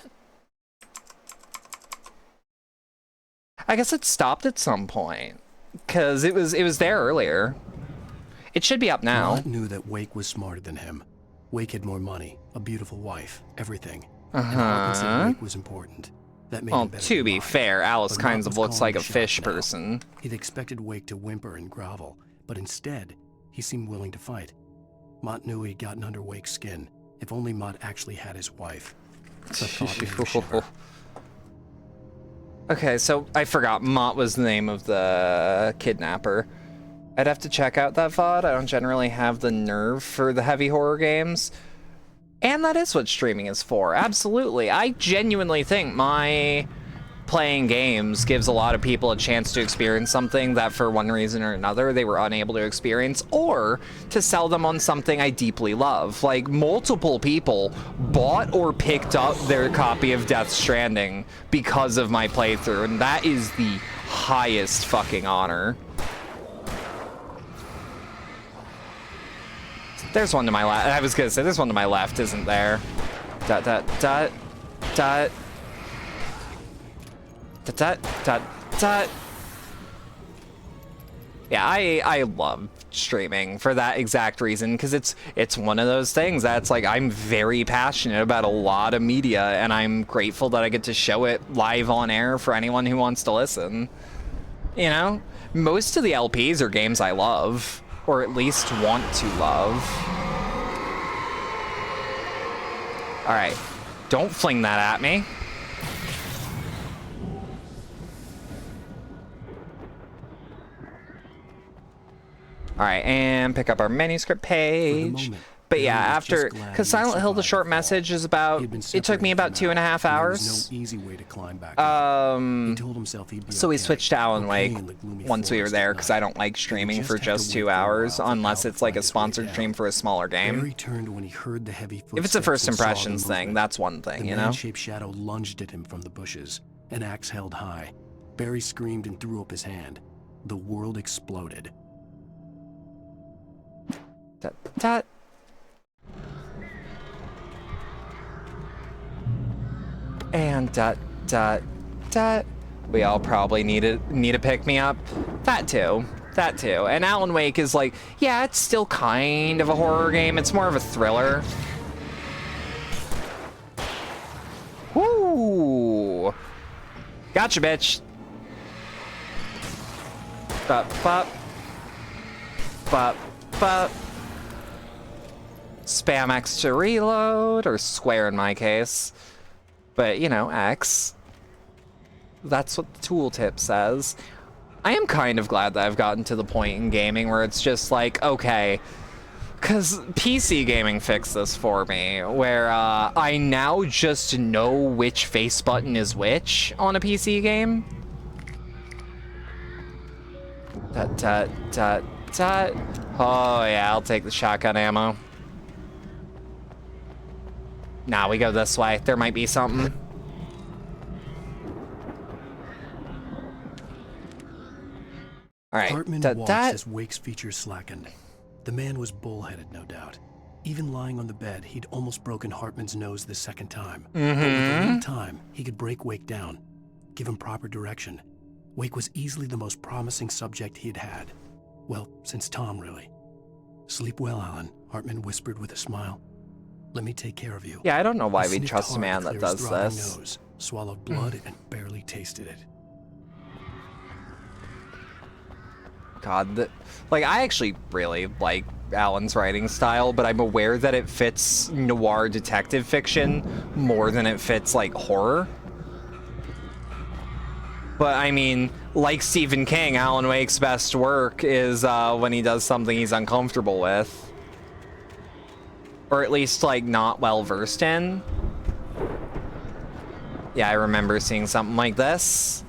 I guess it stopped at some point, because it was there earlier. It should be up now. Mott knew that Wake was smarter than him. Wake had more money, a beautiful wife, everything. And Hartman said Wake was important. That made him better to than be Mott. fair, Alice But Mott kind of was looks calling like a the shots fish now. person. He'd expected Wake to whimper and grovel, but instead, he seemed willing to fight. Mott knew he'd gotten under Wake's skin. If only Mott actually had his wife. The thought made him shiver. Okay, so I forgot Mott was the name of the kidnapper. I'd have to check out that VOD. I don't generally have the nerve for the heavy horror games. And that is what streaming is for. Absolutely. I genuinely think my playing games gives a lot of people a chance to experience something that for one reason or another they were unable to experience, or to sell them on something I deeply love. Like, multiple people bought or picked up their copy of Death Stranding because of my playthrough, and that is the highest fucking honor. There's one to my left. I was gonna say, there's one to my left, isn't there? Dot, dot, dot, dot. Dot, dot, dot, dot. Yeah, I love streaming for that exact reason, because it's one of those things that's like, I'm very passionate about a lot of media, and I'm grateful that I get to show it live on air for anyone who wants to listen. You know? Most of the LPs are games I love, or at least want to love. Alright, don't fling that at me. Alright, and pick up our manuscript page. But yeah, after, because Silent Hill, the short message is about, it took me about 2.5 hours. No easy way to climb back. He told himself he'd be so we okay. switched to Alan Wake in the gloomy once we were forest there, at because I don't like streaming for just 2 hours, unless it's like a sponsored stream for a smaller game. Barry turned when he heard the heavy If it's a footsteps first and saw the impressions thing, movement. that's one thing, The you know? man-shaped shadow lunged at him from the bushes, an axe held high. Barry screamed and threw up his hand. The world exploded. Dot, dot. And dot, dot, dot. We all probably need a pick-me-up. That too. That too. And Alan Wake is like, yeah, it's still kind of a horror game. It's more of a thriller. Woo! Gotcha, bitch. Bop, bop. Bop, bop. Spam X to reload, or square in my case. But, you know, X. That's what the tooltip says. I am kind of glad that I've gotten to the point in gaming where it's just like, okay, because PC gaming fixed this for me, where I now just know which face button is which on a PC game. Tut, tut, tut, tut. Oh yeah, I'll take the shotgun ammo. Nah, we go this way. There might be something. All right. Hartman watched as Wake's features slackened. The man was bullheaded, no doubt. Even lying on the bed, he'd almost broken Hartman's nose the second time. But with a little time, he could break Wake down, give him proper direction. Wake was easily the most promising subject he'd had. Well, since Tom, really. Sleep well, Alan, Hartman whispered with a smile. Let me take care of you. Yeah, I don't know why He we sniffed trust a hard man to that clear his does throbbing this. Nose, swallowed blood and barely tasted it. God, like, I actually really like Alan's writing style, but I'm aware that it fits noir detective fiction more than it fits, like, horror. But, I mean, like Stephen King, Alan Wake's best work is when he does something he's uncomfortable with. Or at least, like, not well-versed in. Yeah, I remember seeing something like this.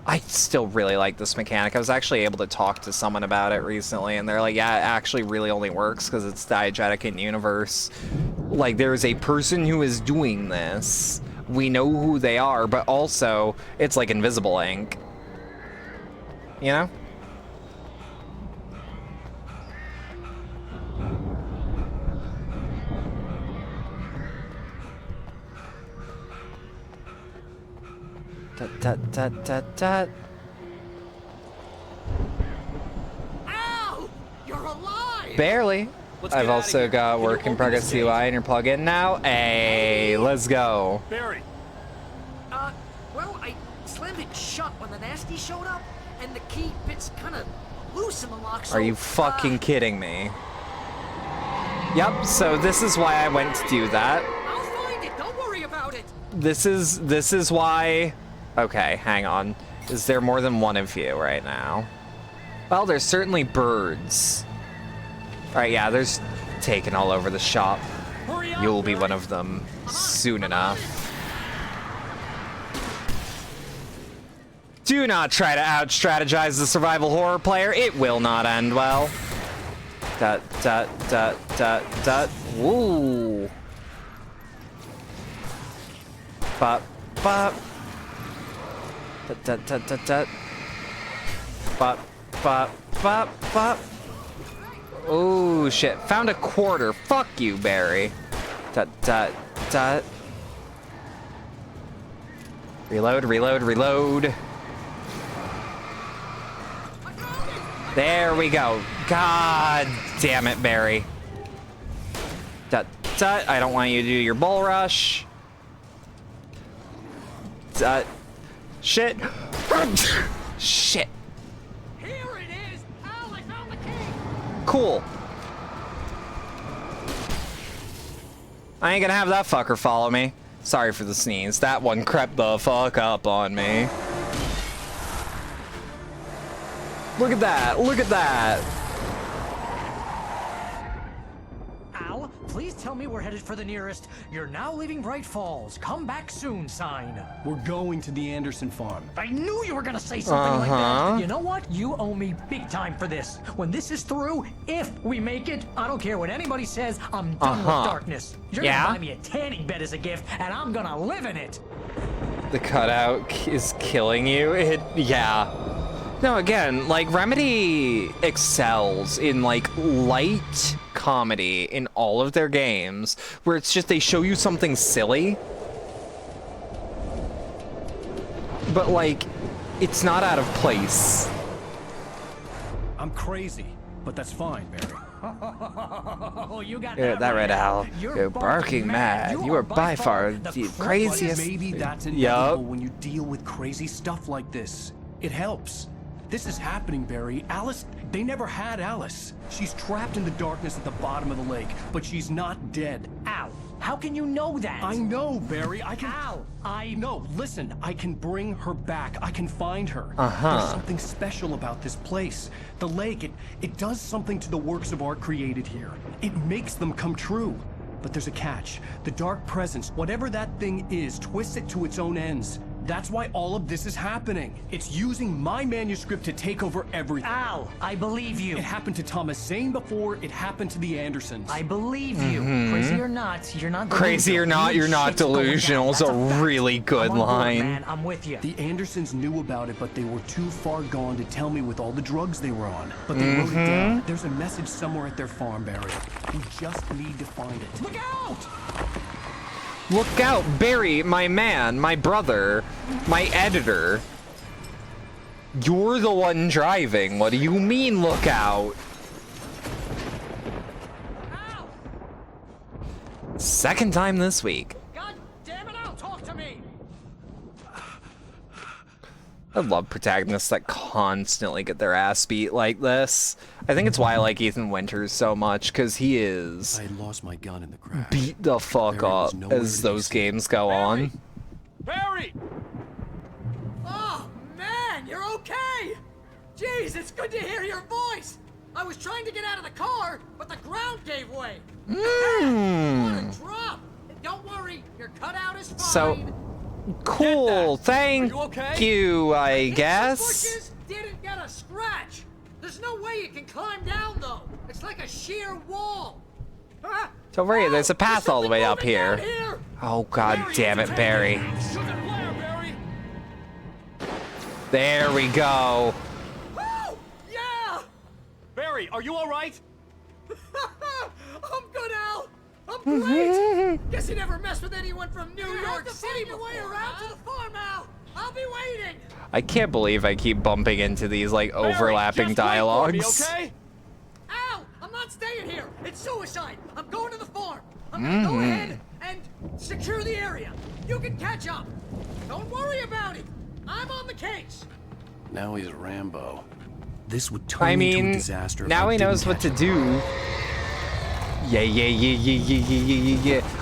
I still really like this mechanic. I was actually able to talk to someone about it recently, and they're like, yeah, it actually really only works because it's diegetic in universe. Like, there's a person who is doing this. We know who they are, but also, it's like invisible ink. You know? Dut. Ow! You're alive! Barely. I've also got work in progress UI in your plugin now. Hey, let's go. Barry! Well, I slammed it shut when the nasty showed up, and the key fits kind of loose in the lock, so, Are you fucking kidding me? Yep, so this is why I went to do that. I'll find it, don't worry about it! This is why... Okay, hang on. Is there more than one of you right now? Well, there's certainly birds. Alright, yeah, there's taken all over the shop. You'll be one of them soon enough. Do not try to out-strategize the survival horror player. It will not end well. Dut. Woo. Bop. Dut. Bop. Oh shit! Found a quarter. Fuck you, Barry. Dut. Reload. There we go. God damn it, Barry. Dut. I don't want you to do your bull rush. Dut. Shit. Shit. Here it is! Al, I found the key! Cool. I ain't gonna have that fucker follow me. Sorry for the sneeze. That one crept the fuck up on me. Look at that. Al, please tell me we're headed for the nearest "You're now leaving Bright Falls. Come back soon" sign. We're going to the Anderson farm. I knew you were gonna say something like that. You know what? You owe me big time for this. When this is through, if we make it, I don't care what anybody says, I'm done with darkness. You're gonna buy me a tanning bed as a gift, and I'm gonna live in it. The cutout is killing you. Yeah. No, again, like, Remedy excels in, like, light comedy in all of their games, where it's just they show you something silly, but, like, it's not out of place. I'm crazy, but that's fine, Barry. You got that right, Al. You're barking mad. You are by far the craziest. Maybe that's inevitable when you deal with crazy stuff like this. It helps. This is happening, Barry. Alice, they never had Alice. She's trapped in the darkness at the bottom of the lake, but she's not dead. Al, how can you know that? I know, Barry. I can... Al, No, listen. I can bring her back. I can find her. There's something special about this place. The lake, it does something to the works of art created here. It makes them come true. But there's a catch. The dark presence, whatever that thing is, twists it to its own ends. That's why all of this is happening. It's using my manuscript to take over everything. Al, I believe you. It happened to Thomas Zane before it happened to the Andersons. I believe you. Crazy or not, you're not delusional. Crazy or not, you're not delusional is a really good line. Man, I'm with you. The Andersons knew about it, but they were too far gone to tell me with all the drugs they were on. But they wrote it down. There's a message somewhere at their farm, Barry. We just need to find it. Look out! Look out, Barry, my man, my brother, my editor. You're the one driving. What do you mean, look out? Al! Second time this week. God damn it, Al, talk to me! I love protagonists that constantly get their ass beat like this. I think it's why I like Ethan Winters so much, because he is I had lost my gun in the crash. beat the fuck up as those games go on. Barry! Oh, man, you're okay! Jeez, it's good to hear your voice! I was trying to get out of the car, but the ground gave way. What a drop! Don't worry, your cutout is fine. So, cool, thank you, I guess. Bushes didn't get a scratch. There's no way you can climb down, though. It's like a sheer wall. Don't worry, there's a path all the way up here. Oh, god damn it, Barry. There we go. Oh, yeah! Barry, are you all right? I'm good, Al. I'm great. Guess you never messed with anyone from New York City before, way around to the farm, Al. I'll be waiting. I can't believe I keep bumping into these like overlapping dialogues. Okay? Ow! I'm not staying here. It's suicide. I'm going to the farm. I'm gonna go ahead and secure the area. You can catch up. Don't worry about it. I'm on the case. Now he's Rambo. This would turn into a disaster. Now he knows what to do. Yeah.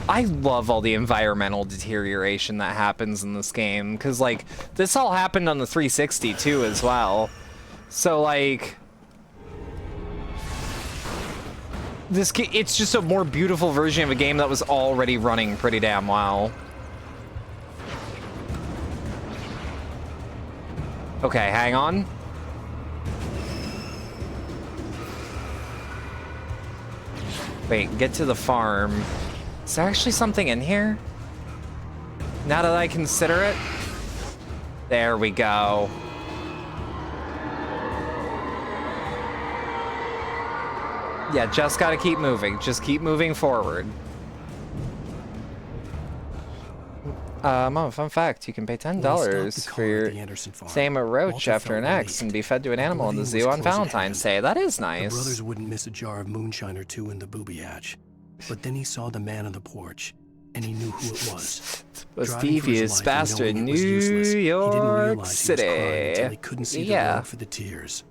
I love all the environmental deterioration that happens in this game, because, like, this all happened on the 360, too, as well. So, like... it's just a more beautiful version of a game that was already running pretty damn well. Okay, hang on. Wait, get to the farm. Is there actually something in here? Now that I consider it? There we go. Yeah, just gotta keep moving. Just keep moving forward. Fun fact, you can pay $10 for your same a roach after an X and be fed to an animal in the zoo on Valentine's Day. That is nice. The brothers wouldn't miss a jar of moonshine or two in the booby hatch. But then he saw the man on the porch, and he knew who it was. Was devious bastard in New York City. He couldn't see the road for the tears.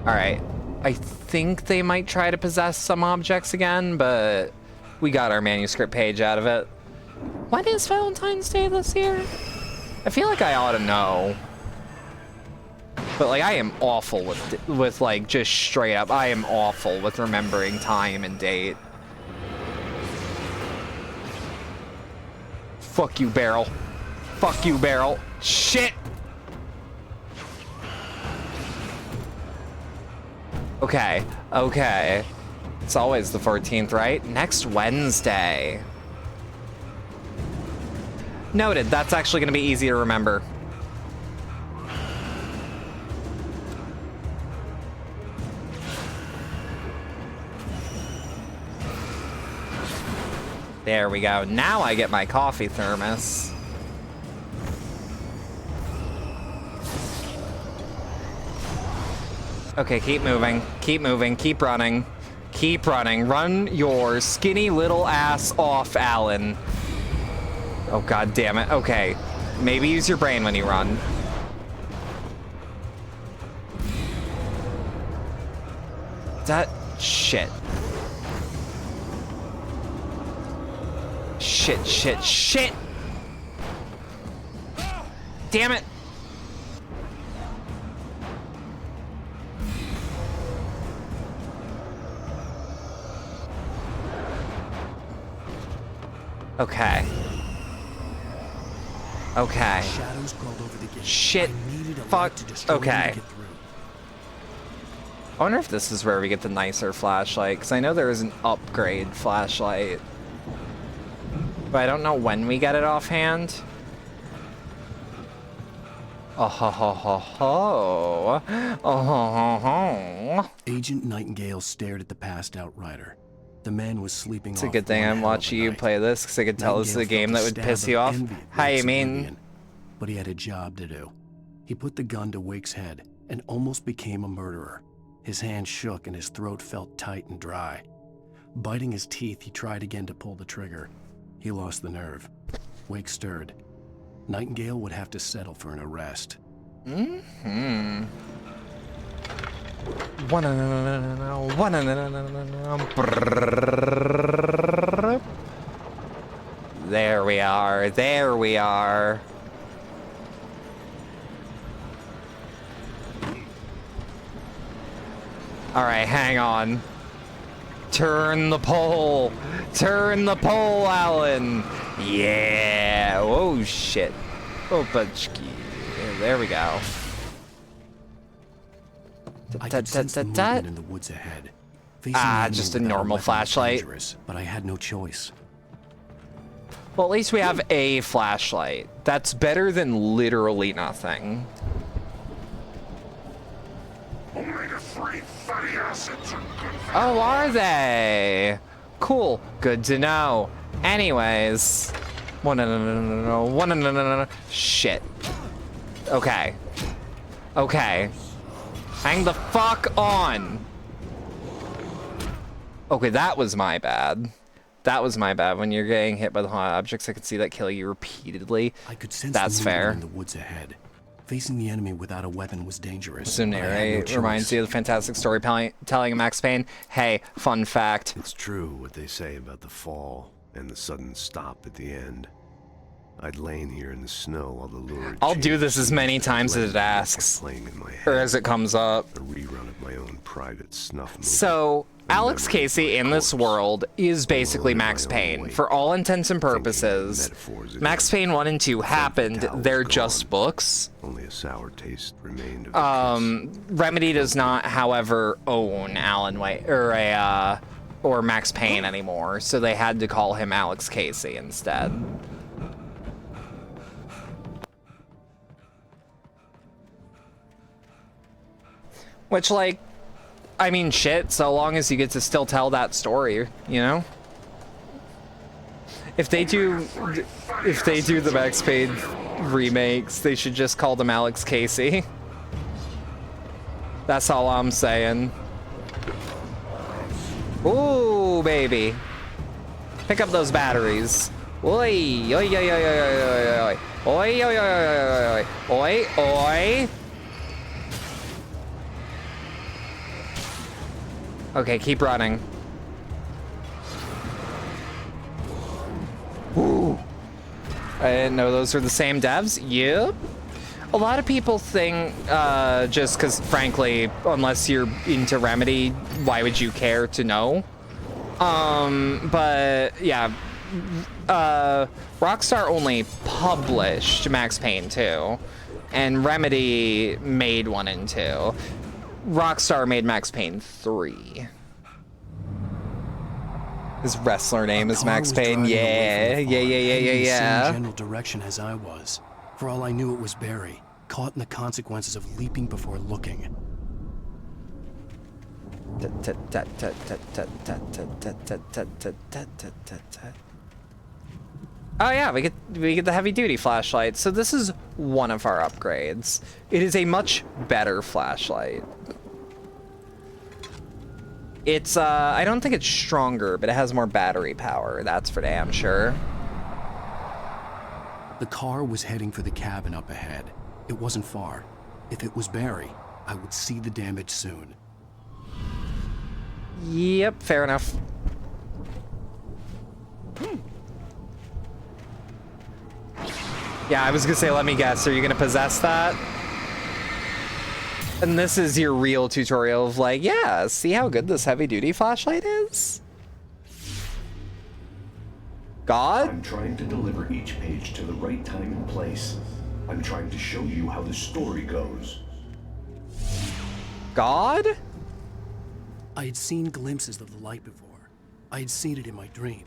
Alright. I think they might try to possess some objects again, but we got our manuscript page out of it. When is Valentine's Day this year? I feel like I ought to know. But, like, I am awful with like, just straight up, I am awful with remembering time and date. Fuck you, Barrel. Fuck you, Barrel. Shit! Okay, okay. It's always the 14th, right? Next Wednesday. Noted, that's actually gonna be easy to remember. There we go. Now I get my coffee thermos. Okay, keep moving, keep running. Keep running. Run your skinny little ass off, Alan. Oh, god damn it. Okay. Maybe use your brain when you run. That... shit. Shit. Damn it. Okay. Okay. Shit. Fuck. Okay. I wonder if this is where we get the nicer flashlight, because I know there is an upgrade flashlight. But I don't know when we get it offhand. Oh ho ho ho ho. Oh ho ho ho. Agent Nightingale stared at the passed out rider. The man was sleeping. It's a good thing I'm watching you play this, because I could tell this is a game that would piss you off. How you mean? But he had a job to do. He put the gun to Wake's head and almost became a murderer. His hand shook and his throat felt tight and dry. Biting his teeth, he tried again to pull the trigger. He lost the nerve. Wake stirred. Nightingale would have to settle for an arrest. There we are. There we are. All right, hang on. Turn the pole. Turn the pole, Alan. Yeah. Oh, shit. Oh, Butchki. There we go. I could sense the movement in the woods ahead. Just a normal flashlight. But I had no choice. Well, at least we have a flashlight. That's better than literally nothing. Omega-3 fatty acids are good for Oh, are they? Cool. Good to know. Anyways. Shit. Okay. Okay. Hang the fuck on. Okay, that was my bad. That was my bad. When you're getting hit by the haunted objects, I could see that kill you repeatedly. I could sense That's the movement fair. in the woods ahead. Facing the enemy without a weapon was dangerous. So narrate reminds you of the fantastic storytelling of Max Payne. Hey, fun fact. It's true what they say about the fall and the sudden stop at the end. I'd lain here in the snow while the lurid I'll do this as many times as it asks, or as it comes up. A rerun of my own private snuff movie. So, Alex Casey in this world is basically Max Payne. For all intents and purposes, Max Payne 1 and 2 happened. They're just books. Only a sour taste remained of Remedy does not, however, own Alan Wake or Max Payne anymore, so they had to call him Alex Casey instead. Which, like, I mean, shit, so long as you get to still tell that story, you know? If they do the Max Payne remakes, they should just call them Alex Casey. That's all I'm saying. Ooh, baby. Pick up those batteries. Oi, oi, oi, oi, oi, oi, oi, oi, oi, oi, oi, oi, oi. Okay, keep running. Ooh. I didn't know those were the same devs. Yep. A lot of people think, just because, frankly, unless you're into Remedy, why would you care to know? But, yeah. Rockstar only published Max Payne 2, and Remedy made 1 and 2. Rockstar made Max Payne 3. His wrestler name is Max Payne. Yeah, yeah. Same general direction as I was. For all I knew, it was Barry, caught in the consequences of leaping before looking. Oh yeah, we get the heavy duty flashlight. So this is one of our upgrades. It is a much better flashlight. It's I don't think it's stronger, but it has more battery power. That's for damn sure. The car was heading for the cabin up ahead. It wasn't far. If it was Barry, I would see the damage soon. Yep, fair enough. Yeah, I was gonna say, let me guess, are you gonna possess that? And this is your real tutorial of like, yeah, see how good this heavy duty flashlight is? God? I'm trying to deliver each page to the right time and place. I'm trying to show you how the story goes. God? I had seen glimpses of the light before. I had seen it in my dream.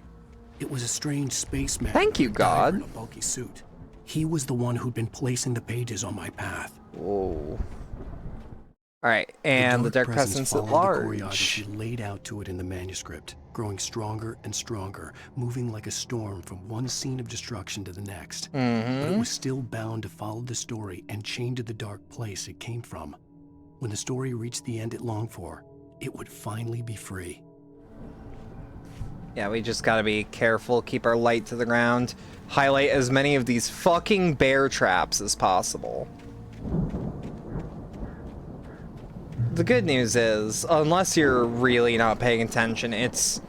It was a strange spaceman. Thank you, God. In a bulky suit. He was the one who'd been placing the pages on my path. Whoa. All right, and the dark presence at large. The choreography laid out to it in the manuscript, growing stronger and stronger, moving like a storm from one scene of destruction to the next. But it was still bound to follow the story and chain to the dark place it came from. When the story reached the end it longed for, it would finally be free. Yeah, we just gotta be careful, keep our light to the ground, highlight as many of these fucking bear traps as possible. The good news is, unless you're really not paying attention, it's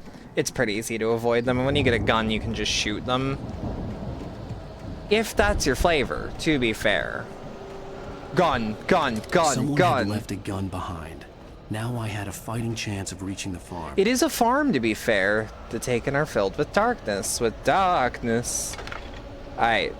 pretty easy to avoid them. And when you get a gun, you can just shoot them. If that's your flavor, to be fair. Gun. Someone had left a gun behind. Now I had a fighting chance of reaching the farm. It is a farm, to be fair. The Taken are filled with darkness. Alright.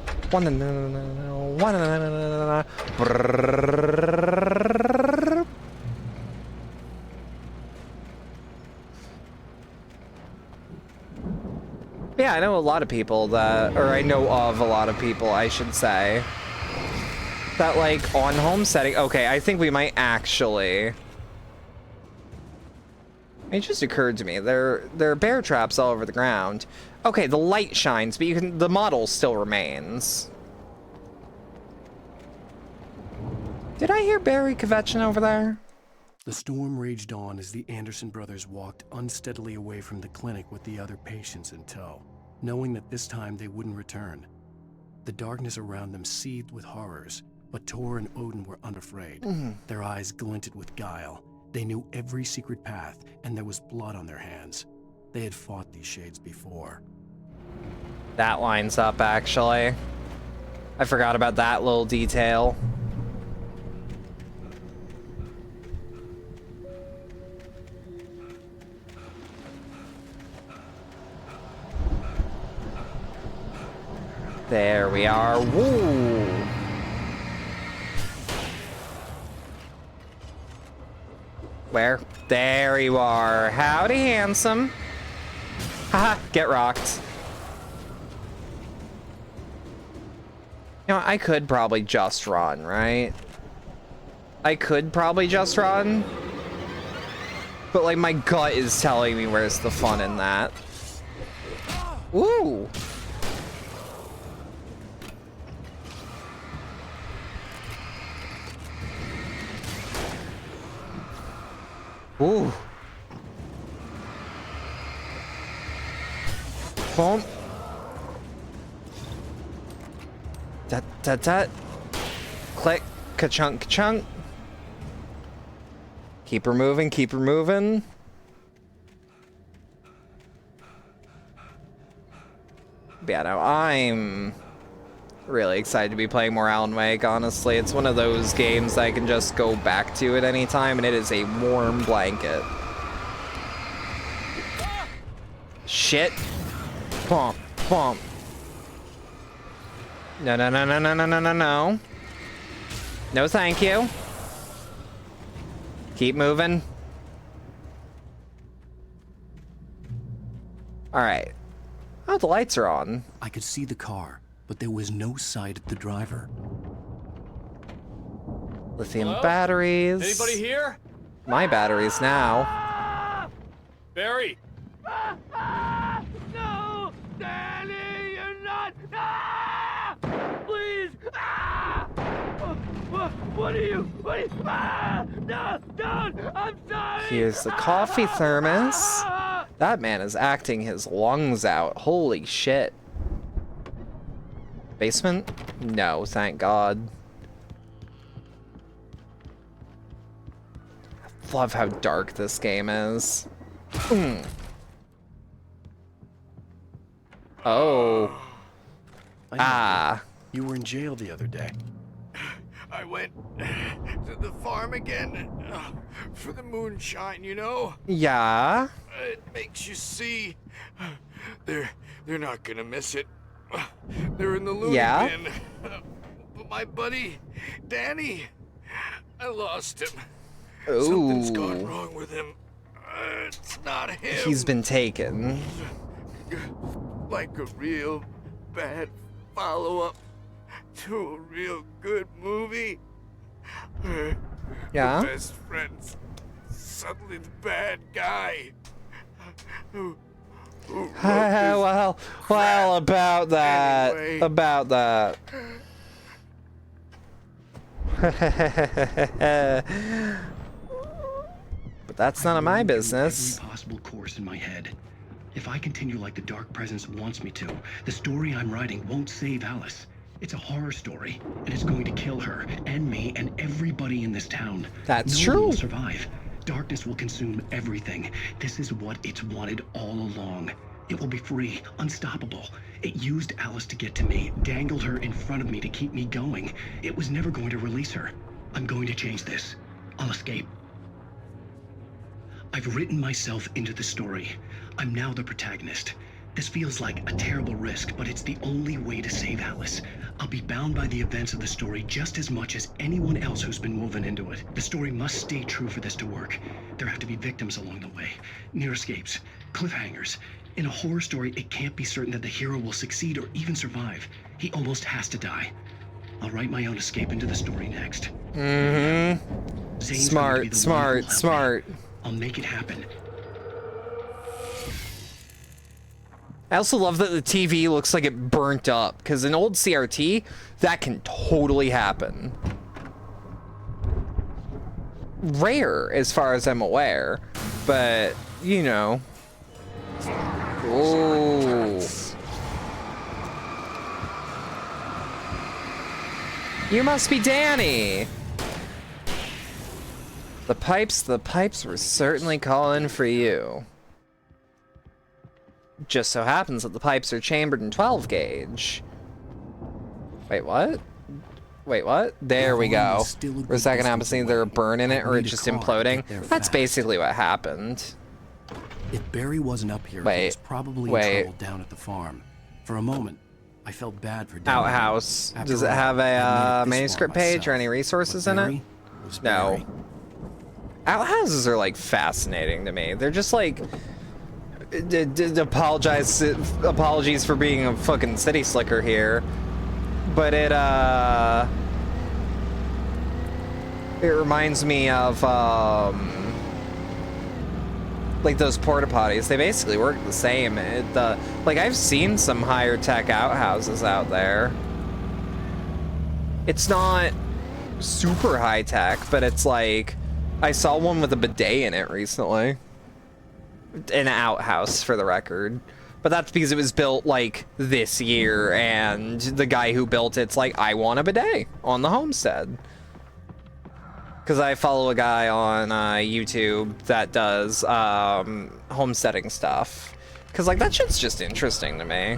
Yeah, I know a lot of people that, or I know of a lot of people, I should say, that like on homesteading. Okay, I think we might actually. It just occurred to me there are bear traps all over the ground. Okay, the light shines, but the model still remains. Did I hear Barry Kvetchin over there? The storm raged on as the Anderson brothers walked unsteadily away from the clinic with the other patients in tow, knowing that this time they wouldn't return. The darkness around them seethed with horrors, but Tor and Odin were unafraid. Their eyes glinted with guile. They knew every secret path, and there was blood on their hands. They had fought these shades before. That lines up, actually. I forgot about that little detail. There we are. Woo! Where? There you are. Howdy, handsome. Haha, get rocked. You know, I could probably just run, right? I could probably just run. But, like, my gut is telling me where's the fun in that. Woo! Ooh. Boom. Tut tut tut. Click. Ka-chunk ka-chunk. Keep her moving, keep her moving. But yeah, no, I'm really excited to be playing more Alan Wake, honestly. It's one of those games that I can just go back to at any time, and it is a warm blanket. Shit. Bump, bump. No, no, no, no, no, no, no, no, no. No, thank you. Keep moving. Alright. Oh, the lights are on. I could see the car, but there was no sight of the driver. Lithium Hello? batteries. Anybody here? My batteries now. Barry! No! Danny, you're not! Ah! Please! Ah! What are you? No! Don't! I'm sorry! Here's the coffee thermos. That man is acting his lungs out. Holy shit. Basement? No, thank God. I love how dark this game is. Oh. Ah. You were in jail the other day. I went to the farm again for the moonshine, you know? Yeah. It makes you see. They're not gonna miss it. They're in the loony bin. But my buddy, Danny, I lost him. Ooh. Something's gone wrong with him. It's not him. He's been taken. Like a real bad follow-up to a real good movie. Yeah? The best friend's suddenly the bad guy. Who wrote this well, about that. anyway? About that. But that's none of my business. Every possible course in my head. If I continue like the Dark Presence wants me to, the story I'm writing won't save Alice. It's a horror story, and it's going to kill her, and me, and everybody in this town. That's No one true. will survive. Darkness will consume everything. This is what it's wanted all along. It will be free, unstoppable. It used Alice to get to me, dangled her in front of me to keep me going. It was never going to release her. I'm going to change this. I'll escape. I've written myself into the story. I'm now the protagonist. This feels like a terrible risk, but it's the only way to save Alice. I'll be bound by the events of the story just as much as anyone else who's been woven into it. The story must stay true for this to work. There have to be victims along the way, near escapes, cliffhangers. In a horror story, it can't be certain that the hero will succeed or even survive. He almost has to die. I'll write my own escape into the story next. Mm-hmm. Zane's going to be the one who will Smart, help smart. me. I'll make it happen. I also love that the TV looks like it burnt up, because in old CRT, that can totally happen. Rare, as far as I'm aware, but, you know. Oh. You must be Danny! The pipes were certainly calling for you. Just so happens that the pipes are chambered in 12 gauge. Wait, what? Wait, what? There we go. For a second, I'm seeing there a burn in it, or it just imploding. That's basically what happened. If Barry wasn't up here, he was probably in trouble down at the farm. For a moment, I felt bad for Danny. Outhouse. Does it have a manuscript page or any resources in it? No. Outhouses are like fascinating to me. They're just like apologies for being a fucking city slicker here, but it reminds me of like those porta potties. They basically work the same. Like I've seen some higher tech outhouses out there. It's not super high tech, but it's like I saw one with a bidet in it recently. An outhouse, for the record. But that's because it was built, like, this year, and the guy who built it's like, I want a bidet on the homestead. Because I follow a guy on YouTube that does homesteading stuff. Because, like, that shit's just interesting to me.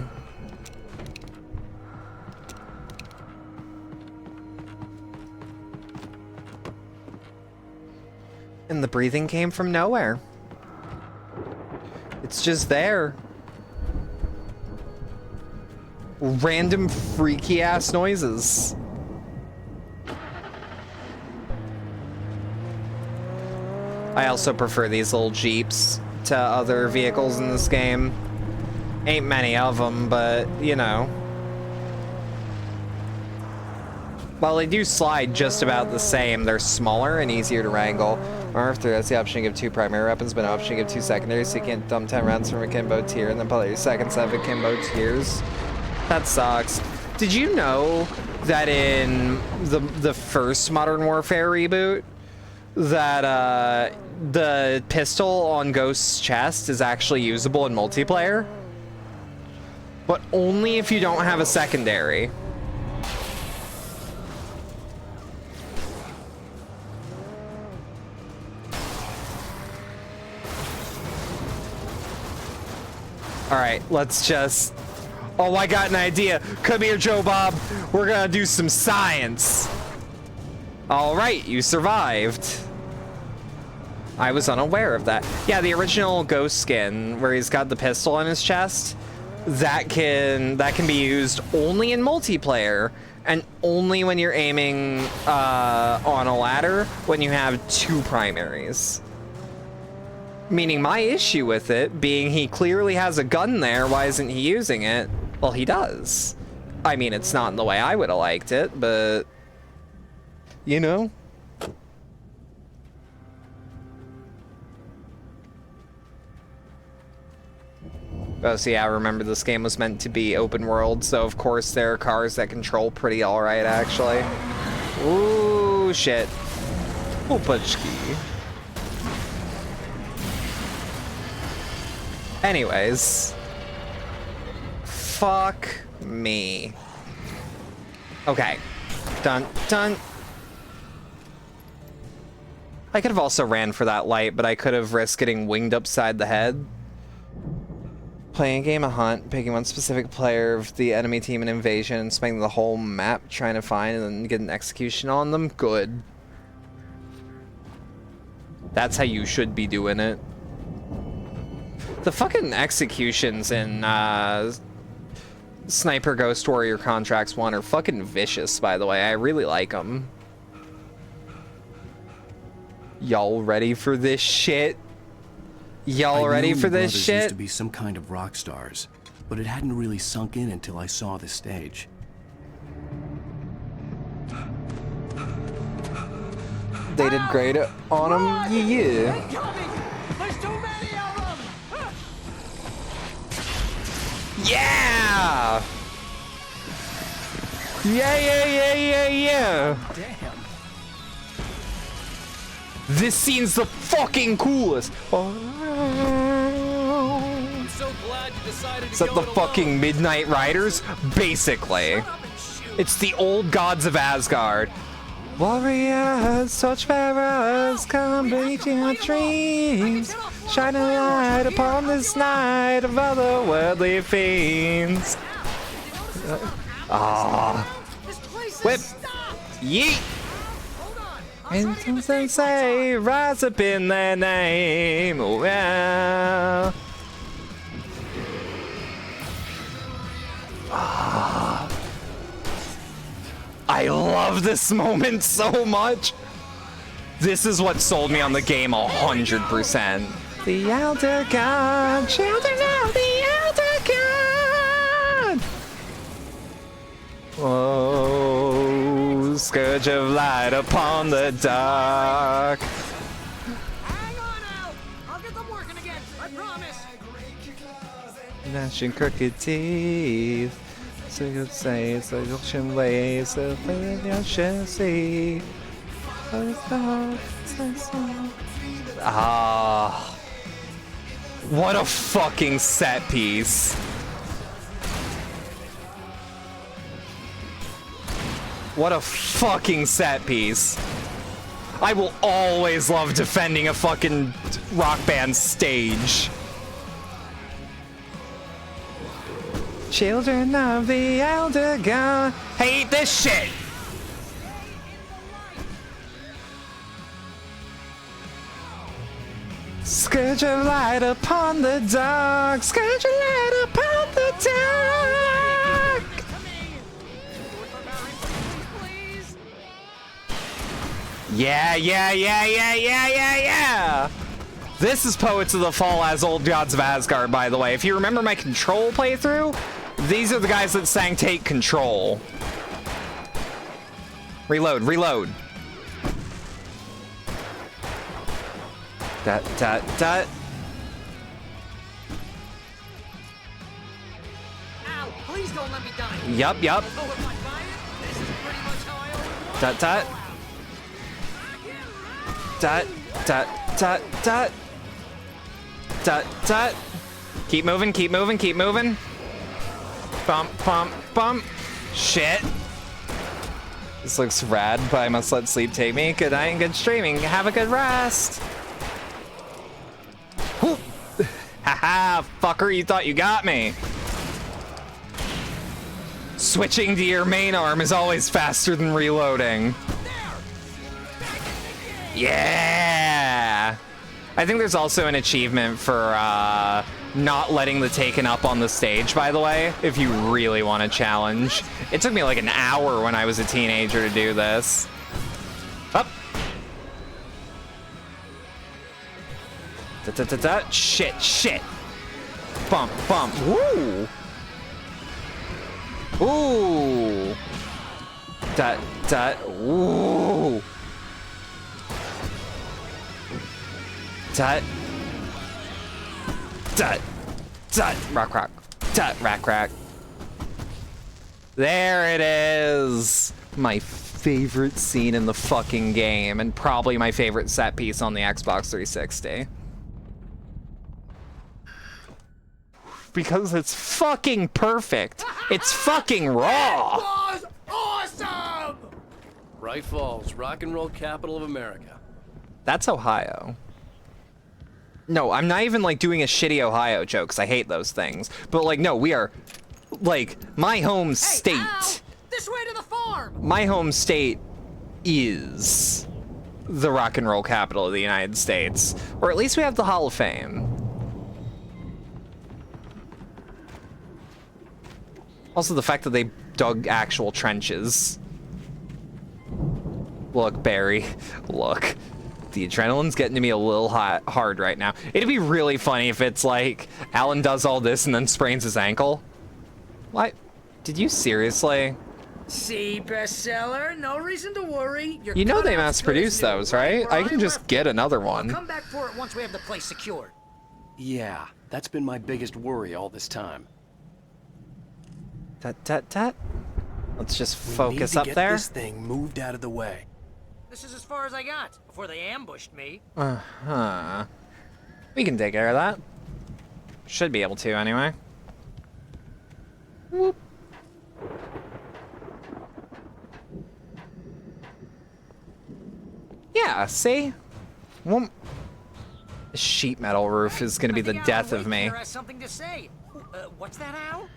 And the breathing came from nowhere. It's just there. Random freaky ass noises. I also prefer these little Jeeps to other vehicles in this game. Ain't many of them, but you know. While they do slide just about the same, they're smaller and easier to wrangle. Or if there is the option to give 2 primary weapons, but no option to give 2 secondaries, so you can't dump 10 rounds from a Kimbo tier and then pull out your second set of Kimbo tiers. That sucks. Did you know that in the first Modern Warfare reboot, that the pistol on Ghost's chest is actually usable in multiplayer? But only if you don't have a secondary. All right, let's just... Oh, I got an idea. Come here, Joe Bob. We're gonna do some science. All right, you survived. I was unaware of that. Yeah, the original Ghost skin, where he's got the pistol on his chest, that can be used only in multiplayer, and only when you're aiming on a ladder when you have 2 primaries. Meaning my issue with it being he clearly has a gun there, why isn't he using it? Well, he does. I mean, it's not in the way I would have liked it, but... You know? Oh, so yeah, I remember this game was meant to be open world, so of course there are cars that control pretty alright, actually. Ooh, shit. Opachki. Anyways. Fuck me. Okay. Dun, dun. I could have also ran for that light, but I could have risked getting winged upside the head. Playing a game of hunt, picking one specific player of the enemy team in invasion, and spending the whole map trying to find and then get an execution on them? Good. That's how you should be doing it. The fucking executions in Sniper Ghost Warrior Contracts 1 are fucking vicious, by the way. I really like them. Y'all ready for this shit? Y'all ready for this shit? Used to be some kind of rock stars, but it hadn't really sunk in until I saw the stage. They did great on them. Yeah. There's too many of them! Yeah! Yeah. Damn. This scene's the fucking coolest. I'm so glad you decided to Is that go the it alone. fucking Midnight Riders? Basically. It's the old gods of Asgard. Warriors, torchbearers, come beneath your dreams. Shine a light upon this night of otherworldly fiends. Whip. Yeet. And some say, rise up in their name. Well. I love this moment so much. This is what sold me on the game 100%. The Elder God, children of the Elder God. Oh, scourge of light upon the dark. Hang on, Al. I'll get them working again. I promise. Gnashing crooked teeth. So you say it's the ocean waves, so the ocean sea. Ah, what a fucking set piece. What a fucking set piece. I will always love defending a fucking rock band stage. Children of the Elder God. Hey, eat this shit! Scourge of light upon the dark. Scourge of light upon the dark. Yeah. This is Poets of the Fall as Old Gods of Asgard, by the way. If you remember my Control playthrough, these are the guys that sang Take Control. Reload. Dot. Al, please don't let me die. Yup. Although if I buy it, this is pretty much how I always want. Dot. Keep moving. Bump. Shit. This looks rad, but I must let sleep take me. Good night and good streaming. Have a good rest. Haha, fucker, you thought you got me. Switching to your main arm is always faster than reloading. Yeah! I think there's also an achievement for not letting the Taken up on the stage, by the way, if you really want a challenge. It took me like an hour when I was a teenager to do this. Up. Shit. Bump. Woo! Ooh. Dot. Ooh. Dot. Rock. Rack. There it is. My favorite scene in the fucking game, and probably my favorite set piece on the Xbox 360. Because it's fucking perfect. It's fucking raw. Was awesome! Bright Falls, rock and roll capital of America. That's Ohio. No, I'm not even like doing a shitty Ohio joke, 'cause I hate those things. But like, no, we are like my home state. Al, this way to the farm. My home state is the rock and roll capital of the United States, or at least we have the Hall of Fame. Also, the fact that they dug actual trenches. Look, Barry, look. The adrenaline's getting to me a little hard right now. It'd be really funny if it's like Alan does all this and then sprains his ankle. What? Did you seriously? See, bestseller. No reason to worry. You know they mass produce those, right? I can just get another one. Come back for it once we have the place secured. Yeah, that's been my biggest worry all this time. Let's just We focus need to up get there. this thing moved out of the way. This is as far as I got before they ambushed me. Uh-huh. We can take care of that. Should be able to, anyway. Whoop. Yeah, see? The sheet metal roof is gonna be the death of me. Has something to say. What's that, Al?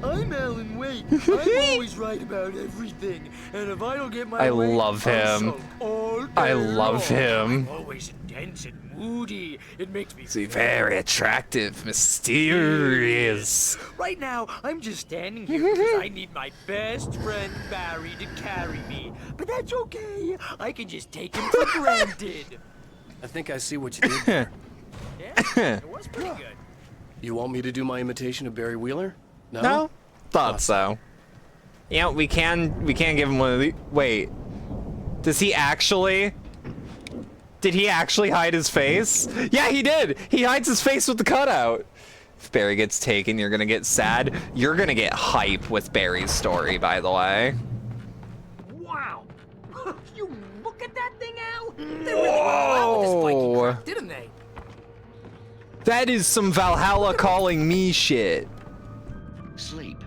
I'm Alan Wake. I'm always right about everything, and if I don't get my I way, love I'll him. sulk all I day love long. him. I'm always intense and moody. It makes me He's very attractive, mysterious. Right now, I'm just standing here because I need my best friend Barry to carry me. But that's okay. I can just take him for granted. I think I see what you did there. Yeah, it was pretty good. You want me to do my imitation of Barry Wheeler? No? No? Thought so. Yeah, we can give him one of the. Wait. Does he actually? Did he actually hide his face? Yeah, he did! He hides his face with the cutout. If Barry gets taken, you're gonna get sad. You're gonna get hype with Barry's story, by the way. Wow. You look at that thing, Al. They really went all out with this Viking crap, didn't they? That is some Valhalla calling me shit. Sleep.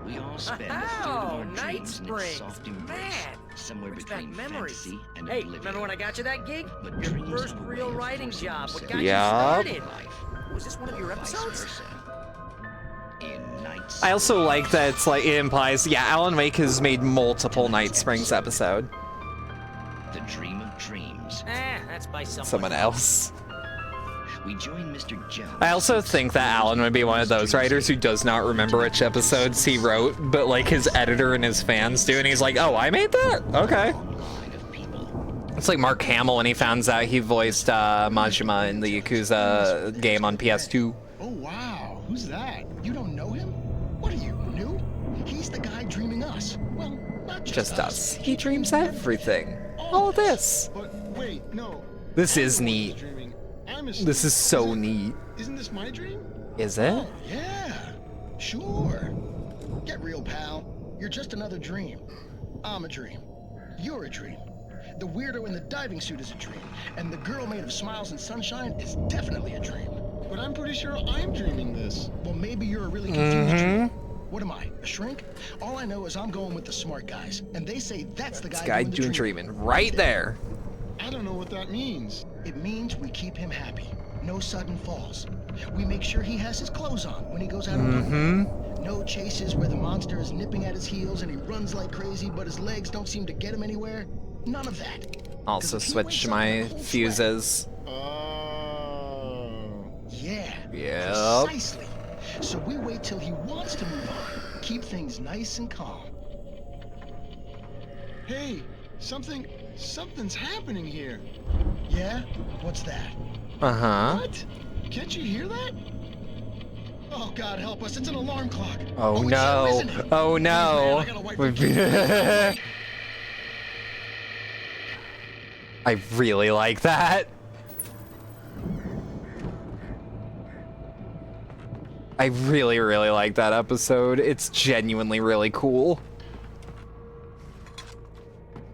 We all spend a third of our Night dreams in Springs. its soft embrace, Man, somewhere brings back between memories. fantasy and Hey, oblivion. remember when I got you that gig? But Your dreams first have a way real of writing forcing job. What got themselves you Yup. started? Was this one of your episodes? I also like that it's like it implies, yeah, Alan Wake has made multiple Night Springs episode. The dream of dreams. That's by Someone else. We join Mr. Jones. I also think that Alan would be one of those writers who does not remember which episodes he wrote, but like his editor and his fans do, and he's like, oh, I made that? Okay. It's like Mark Hamill when he found out he voiced Majima in the Yakuza game on PS2. Oh, wow. Who's that? You don't know him? What are you, new? He's the guy dreaming us. Well, not Just us. He dreams everything. All of this. But wait, no. This is neat. This is so neat. Isn't this my dream? Is it? Yeah, sure. Get real, pal. You're just another dream. I'm a dream. You're a dream. The weirdo in the diving suit is a dream. And the girl made of smiles and sunshine is definitely a dream. But I'm pretty sure I'm dreaming this. Well, maybe you're a really confused dream. What am I, a shrink? All I know is I'm going with the smart guys. And they say that's the guy, doing dreaming. Right there. I don't know what that means. It means we keep him happy. No sudden falls. We make sure he has his clothes on when he goes out on public. No chases where the monster is nipping at his heels and he runs like crazy, but his legs don't seem to get him anywhere. None of that. Also switch my fuses. Yeah. Yep. Precisely. So we wait till he wants to move on. Keep things nice and calm. Hey, something's happening here. Yeah? What's that? Uh-huh. What? Can't you hear that? Oh, God help us. It's an alarm clock. Oh, no. Oh, no. I really like that. I really, really like that episode. It's genuinely really cool.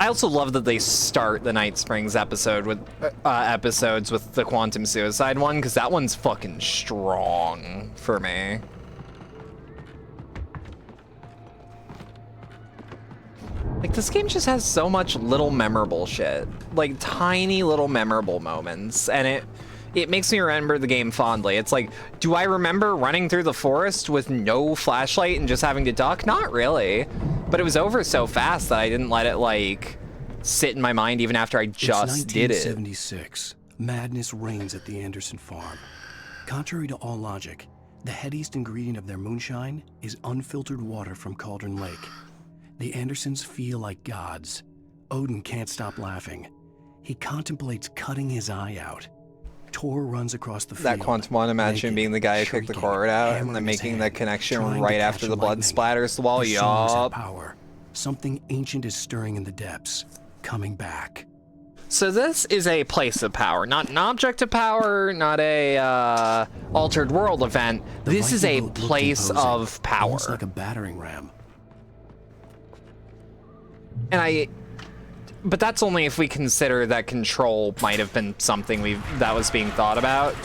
I also love that they start the Night Springs episode with episodes with the Quantum Suicide one, because that one's fucking strong for me. Like, this game just has so much little memorable shit. Like, tiny little memorable moments, and it makes me remember the game fondly. It's like, do I remember running through the forest with no flashlight and just having to duck? Not really. But it was over so fast that I didn't let it, like, sit in my mind even after I just did it. It's 1976. Madness reigns at the Anderson farm. Contrary to all logic, the headiest ingredient of their moonshine is unfiltered water from Cauldron Lake. The Andersons feel like gods. Odin can't stop laughing. He contemplates cutting his eye out. Tor runs across the field. That Quantum one, imagine being the guy who kicked the cord out and then making that connection right after the blood splatters the wall. Yup. Power. Something ancient is stirring in the depths, coming back. So this is a place of power, not an object of power, not a altered world event. This is a place of power. Almost like a battering ram. And but that's only if we consider that control might have been something that was being thought about.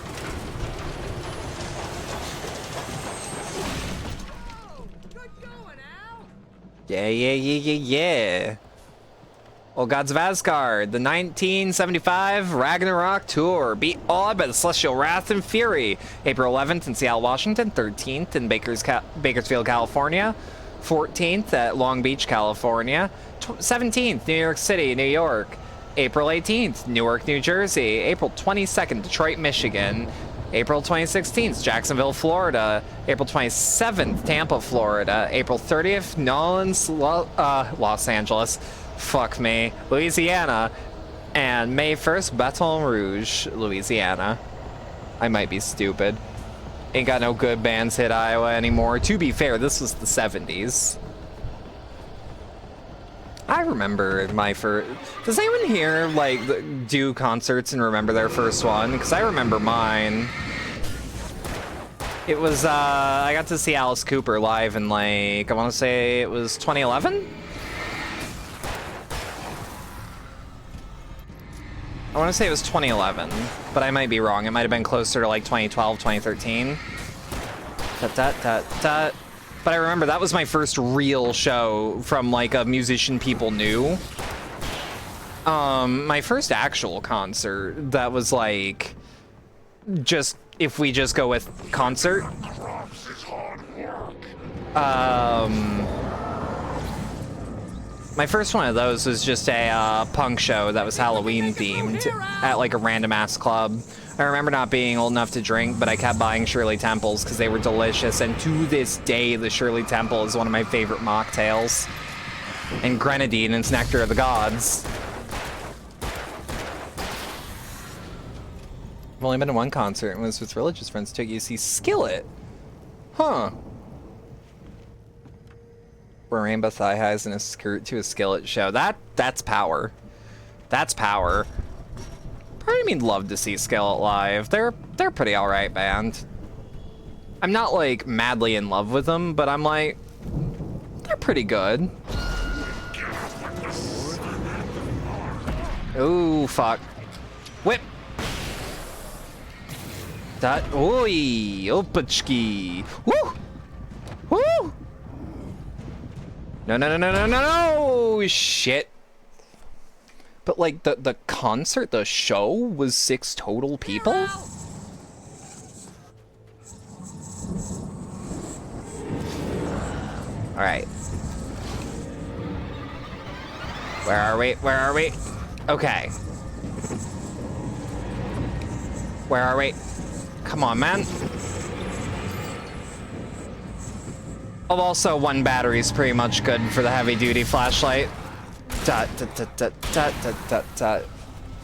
Yeah. Old Gods of Asgard, the 1975 Ragnarok Tour. Beat awed by the celestial wrath and fury. April 11th in Seattle, Washington. 13th in Bakersfield, California. 14th at Long Beach, California. 17th, New York City, New York. April 18th, Newark, New Jersey. April 22nd, Detroit, Michigan. April 2016, Jacksonville, Florida. April 27th, Tampa, Florida. April 30th, Nolens, Los Angeles. Fuck me, Louisiana. And May 1st, Baton Rouge, Louisiana. I might be stupid. Ain't got no good bands hit Iowa anymore. To be fair, this was the 70s. I remember my first... Does anyone here, like, do concerts and remember their first one? Because I remember mine. It was, I got to see Alice Cooper live in, like, I want to say it was 2011? I want to say it was 2011, but I might be wrong. It might have been closer to, like, 2012, 2013. But I remember that was my first real show from, like, a musician people knew. My first actual concert that was, like, just, if we just go with concert. My first one of those was just a punk show that was Halloween themed at, like, a random ass club. I remember not being old enough to drink, but I kept buying Shirley Temples because they were delicious, and to this day, the Shirley Temple is one of my favorite mocktails. And grenadine, it's nectar of the gods. I've only been to one concert, and it was with religious friends. Took you to see Skillet. Huh. Wearing rainbow thigh highs and a skirt to a Skillet show. That's power. That's power. Part of me'd love to see Skillet live. They're pretty alright band. I'm not, like, madly in love with them, but I'm like, they're pretty good. Ooh, fuck. Whip! That, oi, opachki. Woo! Woo! No, shit. But, like, the concert, the show was 6 total people? Alright. Where are we? Where are we? Okay. Where are we? Come on, man. Oh, also, 1 battery is pretty much good for the heavy-duty flashlight. I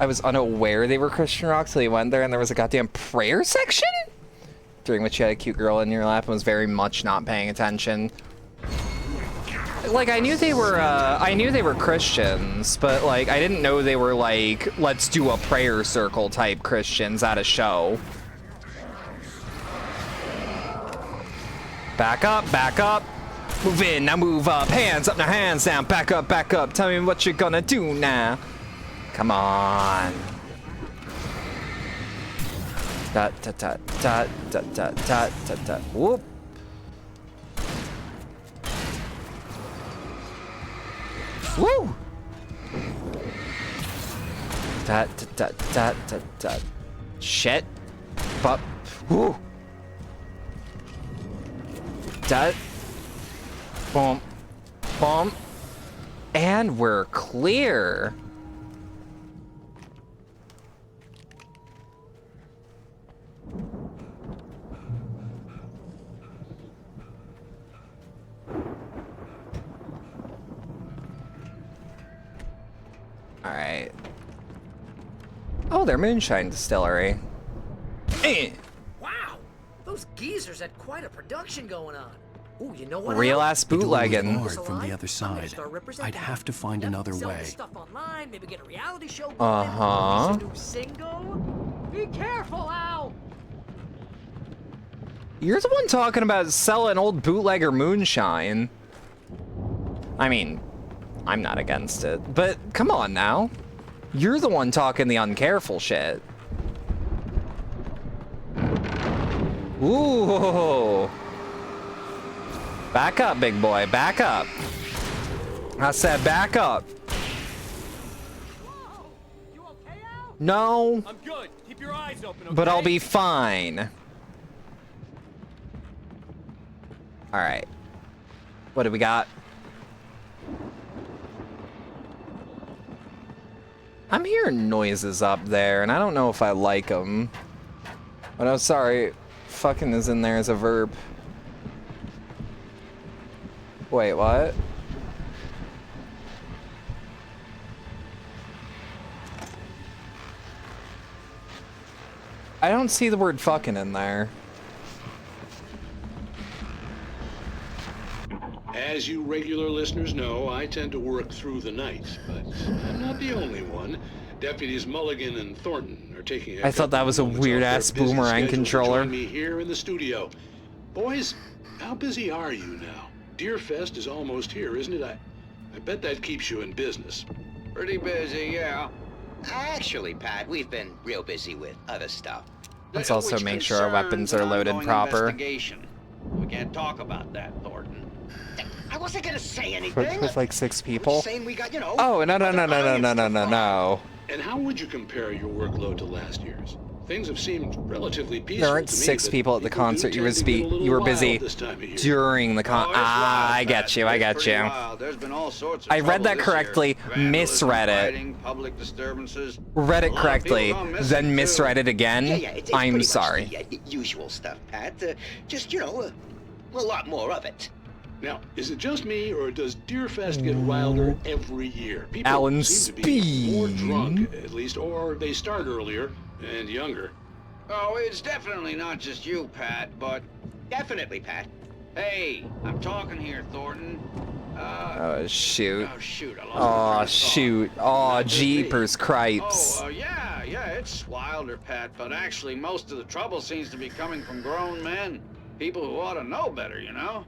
was unaware they were Christian rock till you went there and there was a goddamn prayer section? During which you had a cute girl in your lap and was very much not paying attention. Like, I knew they were Christians, but, like, I didn't know they were, like, let's do a prayer circle type Christians at a show. Back up, back up. Move in, now move up. Hands up, now hands down. Back up, back up. Tell me what you're gonna do now. Come on. Dot, dot, dot, dot, dot, dot, dot, dot, dot. Whoop. Woo! Dot, dot, dot, dot, dot, dot. Shit. But, woo. Dot. Boom. Boom. And we're clear. All right. Oh, their moonshine distillery. Wow, those geezers had quite a production going on. Ooh, you know what? Real ass bootlegging. Hard from the other side. I'd have to find another way. Stuff online, maybe get a reality show. Uh-huh. New single. Be careful, Al. You're the one talking about selling old bootlegger moonshine. I mean, I'm not against it, but come on now. You're the one talking the uncareful shit. Ooh. Back up, big boy, back up. I said back up. Whoa. You okay, Al? No. I'm good. Keep your eyes open, okay? But I'll be fine. All right. What do we got? I'm hearing noises up there, and I don't know if I like them. But I'm sorry. Fucking is in there as a verb. Wait, what? I don't see the word fucking in there. As you regular listeners know, I tend to work through the night, but I'm not the only one. Deputies Mulligan and Thornton are taking. I thought that was a weird-ass boomerang controller. Join me here in the studio. Boys, how busy are you now? Deerfest is almost here, isn't it? I bet that keeps you in business. Pretty busy, yeah. Actually, Pat, we've been real busy with other stuff. Let's also make sure our weapons are loaded proper. We can't talk about that, Thornton. I wasn't gonna say anything. With like 6 people. Saying we got, you know, oh no. And how would you compare your workload to last year's? Things have seemed relatively peaceful. There aren't to me, 6 people at the concert. You were busy during the con. Ah, I get you. There's been all sorts of I read that correctly, misread it. Public disturbances. Read it correctly, then misread it again. It's I'm sorry. The usual stuff, Pat. Just, you know, a lot more of it. Now, is it just me, or does Deerfest get wilder every year? People Alan seem to be more drunk, at least, or they start earlier and younger. Oh, it's definitely not just you, Pat, but... Definitely, Pat. Hey, I'm talking here, Thornton. Oh, shoot. Oh, shoot. Oh, shoot. Oh, jeepers cripes. Oh, yeah, it's wilder, Pat, but actually most of the trouble seems to be coming from grown men. People who ought to know better, you know?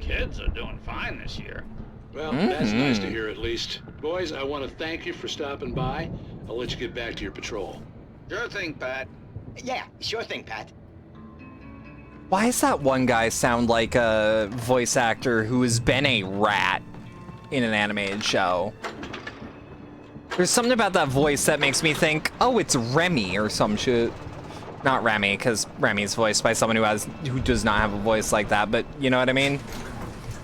Kids are doing fine this year. Well, that's nice to hear at least. Boys, I want to thank you for stopping by. I'll let you get back to your patrol. Sure thing, Pat. Yeah, sure thing, Pat. Why does that one guy sound like a voice actor who has been a rat in an animated show? There's something about that voice that makes me think, oh, it's Remy or some shit. Not Remy, because Remy's voiced by someone who does not have a voice like that, but you know what I mean?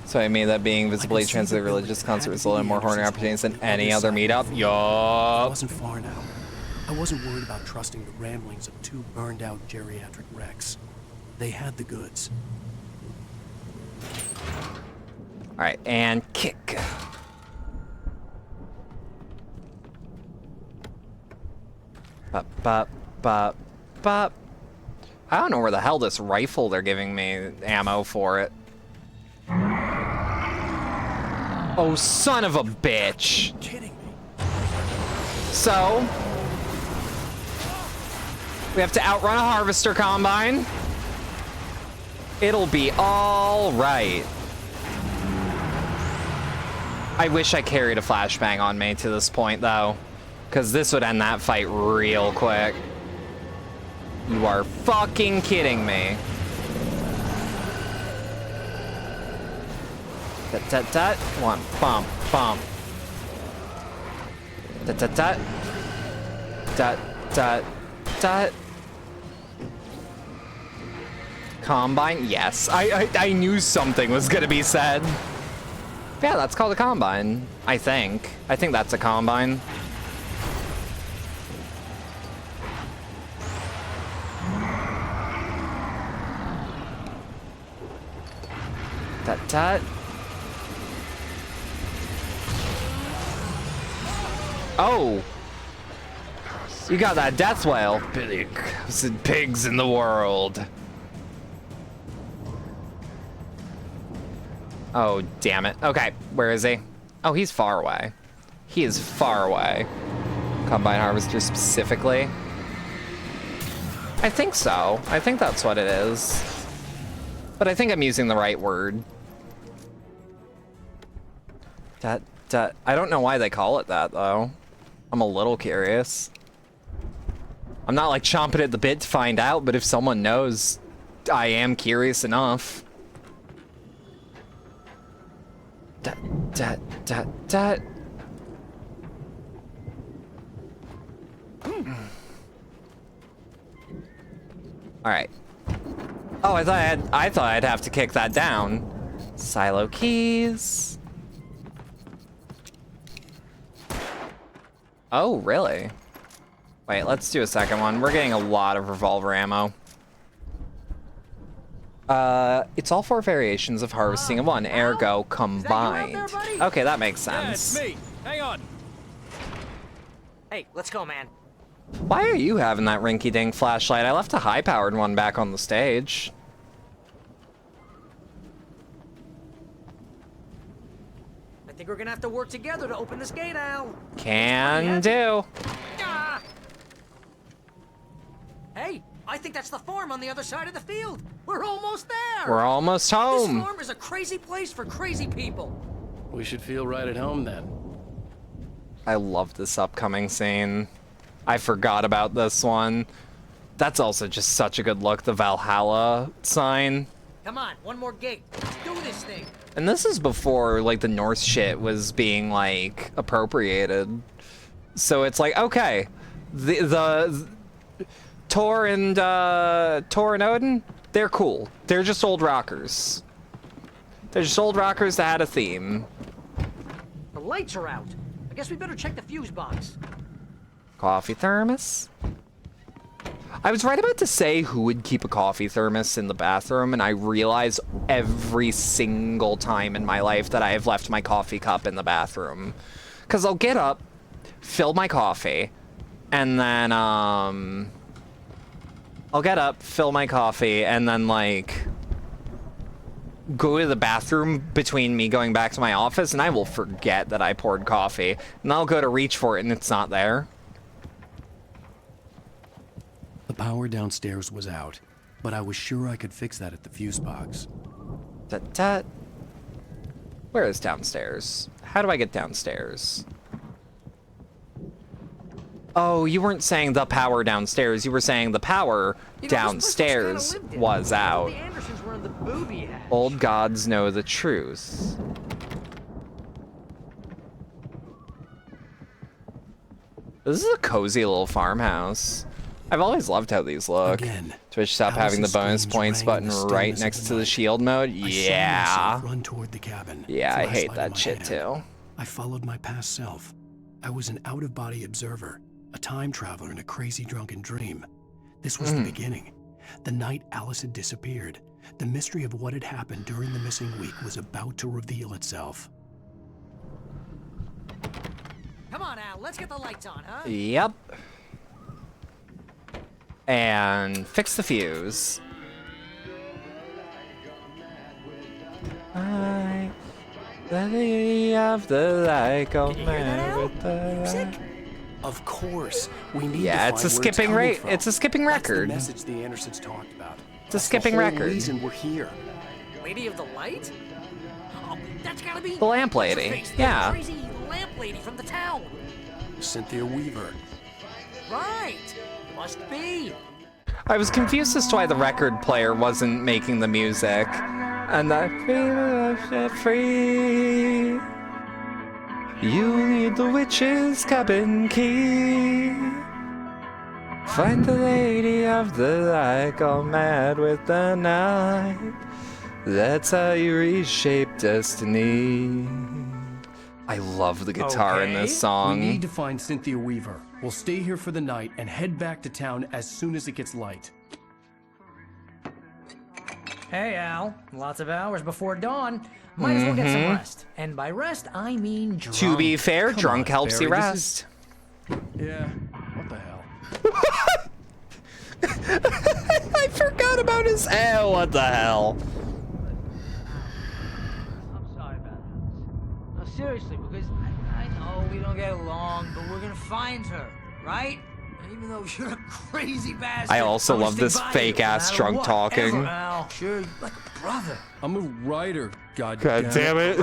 So I mean that being visibly translated religious concert resulted in more horny opportunities than any other meetup. I wasn't far now. I wasn't worried about trusting the ramblings of 2 burned-out geriatric wrecks. They had the goods. All right, and kick. Bop, bop, bop, bop. I don't know where the hell this rifle they're giving me ammo for it. Oh, son of a bitch. You're kidding me. So, we have to outrun a harvester combine. It'll be all right. I wish I carried a flashbang on me to this point, though, because this would end that fight real quick. You are fucking kidding me. Tut. One, bump. Tut. Combine? Yes. I knew something was gonna be said. Yeah, that's called a combine. I think that's a combine. Tut. Oh! You got that death whale. Billy pigs in the world. Oh, damn it. Okay, where is he? Oh, he's far away. He is far away. Combine Harvester specifically. I think so. I think that's what it is. But I think I'm using the right word. I don't know why they call it that, though. I'm a little curious. I'm not, like, chomping at the bit to find out, but if someone knows, I am curious enough. Alright. Oh, I thought I'd have to kick that down. Silo keys. Oh, really? Wait, let's do a second one. We're getting a lot of revolver ammo. It's all 4 variations of harvesting in one, ergo combined. Okay, that makes sense. Yeah, it's me. Hang on. Hey, let's go, man. Why are you having that rinky-dink flashlight? I left a high-powered one back on the stage. I think we're gonna have to work together to open this gate, Al. Can do. Ah! Hey, I think that's the farm on the other side of the field. We're almost there. We're almost home. This farm is a crazy place for crazy people. We should feel right at home then. I love this upcoming scene. I forgot about this one. That's also just such a good look, the Valhalla sign. Come on, one more gate. Let's do this thing. And this is before, like, the Norse shit was being, like, appropriated. So it's like, okay, the Thor and Odin, they're cool. They're just old rockers. They're just old rockers that had a theme. The lights are out. I guess we better check the fuse box. Coffee thermos. I was right about to say who would keep a coffee thermos in the bathroom, and I realize every single time in my life that I have left my coffee cup in the bathroom. Because I'll get up, fill my coffee, and then, I'll get up, fill my coffee, and then, like, go to the bathroom between me going back to my office, and I will forget that I poured coffee. And I'll go to reach for it, and it's not there. The power downstairs was out, but I was sure I could fix that at the fuse box. Where is downstairs? How do I get downstairs? Oh, you weren't saying the power downstairs. You were saying the power downstairs was out. The Andersons were in the booby hatch. Old gods know the truth. This is a cozy little farmhouse. I've always loved how these look. Twitch stop having the bonus points button right next to the shield mode. Yeah. Run toward the cabin. Yeah, I hate that shit too. I followed my past self. I was an out-of-body observer, a time traveler in a crazy drunken dream. This was the beginning. The night Alice had disappeared. The mystery of what had happened during the missing week was about to reveal itself. Come on, Al, let's get the lights on, huh? Yep. And fix the fuse. The lady of the light, go mad with the music. Of course, we need. Yeah, it's a skipping rate. It's a skipping record. That's the message the Andersons talked about. It's a skipping That's the whole record. reason we're here. Lady of the Light? Oh, that's gotta be The lamp lady. what's her face, Yeah. The crazy lamp lady from the town. Cynthia Weaver. Right. Must be. I was confused as to why the record player wasn't making the music. And I feel set free. You need the witch's cabin key. Find the lady of the light, go mad with the night. That's how you reshape destiny. I love the guitar in this song. We need to find Cynthia Weaver. We'll stay here for the night and head back to town as soon as it gets light. Hey, Al. Lots of hours before dawn. Might as well get some rest. And by rest, I mean drunk. To be fair, Come drunk on, helps you Barry, rest. Yeah, what the hell? I forgot about his. Oh, what the hell? seriously, because I know we don't get along, but we're gonna find her, right? And even though you're a crazy bastard, I also I'm gonna love this stick by you, fake no ass matter drunk what, talking. ever, Al. Sure, like a brother. I'm a writer, God damn it.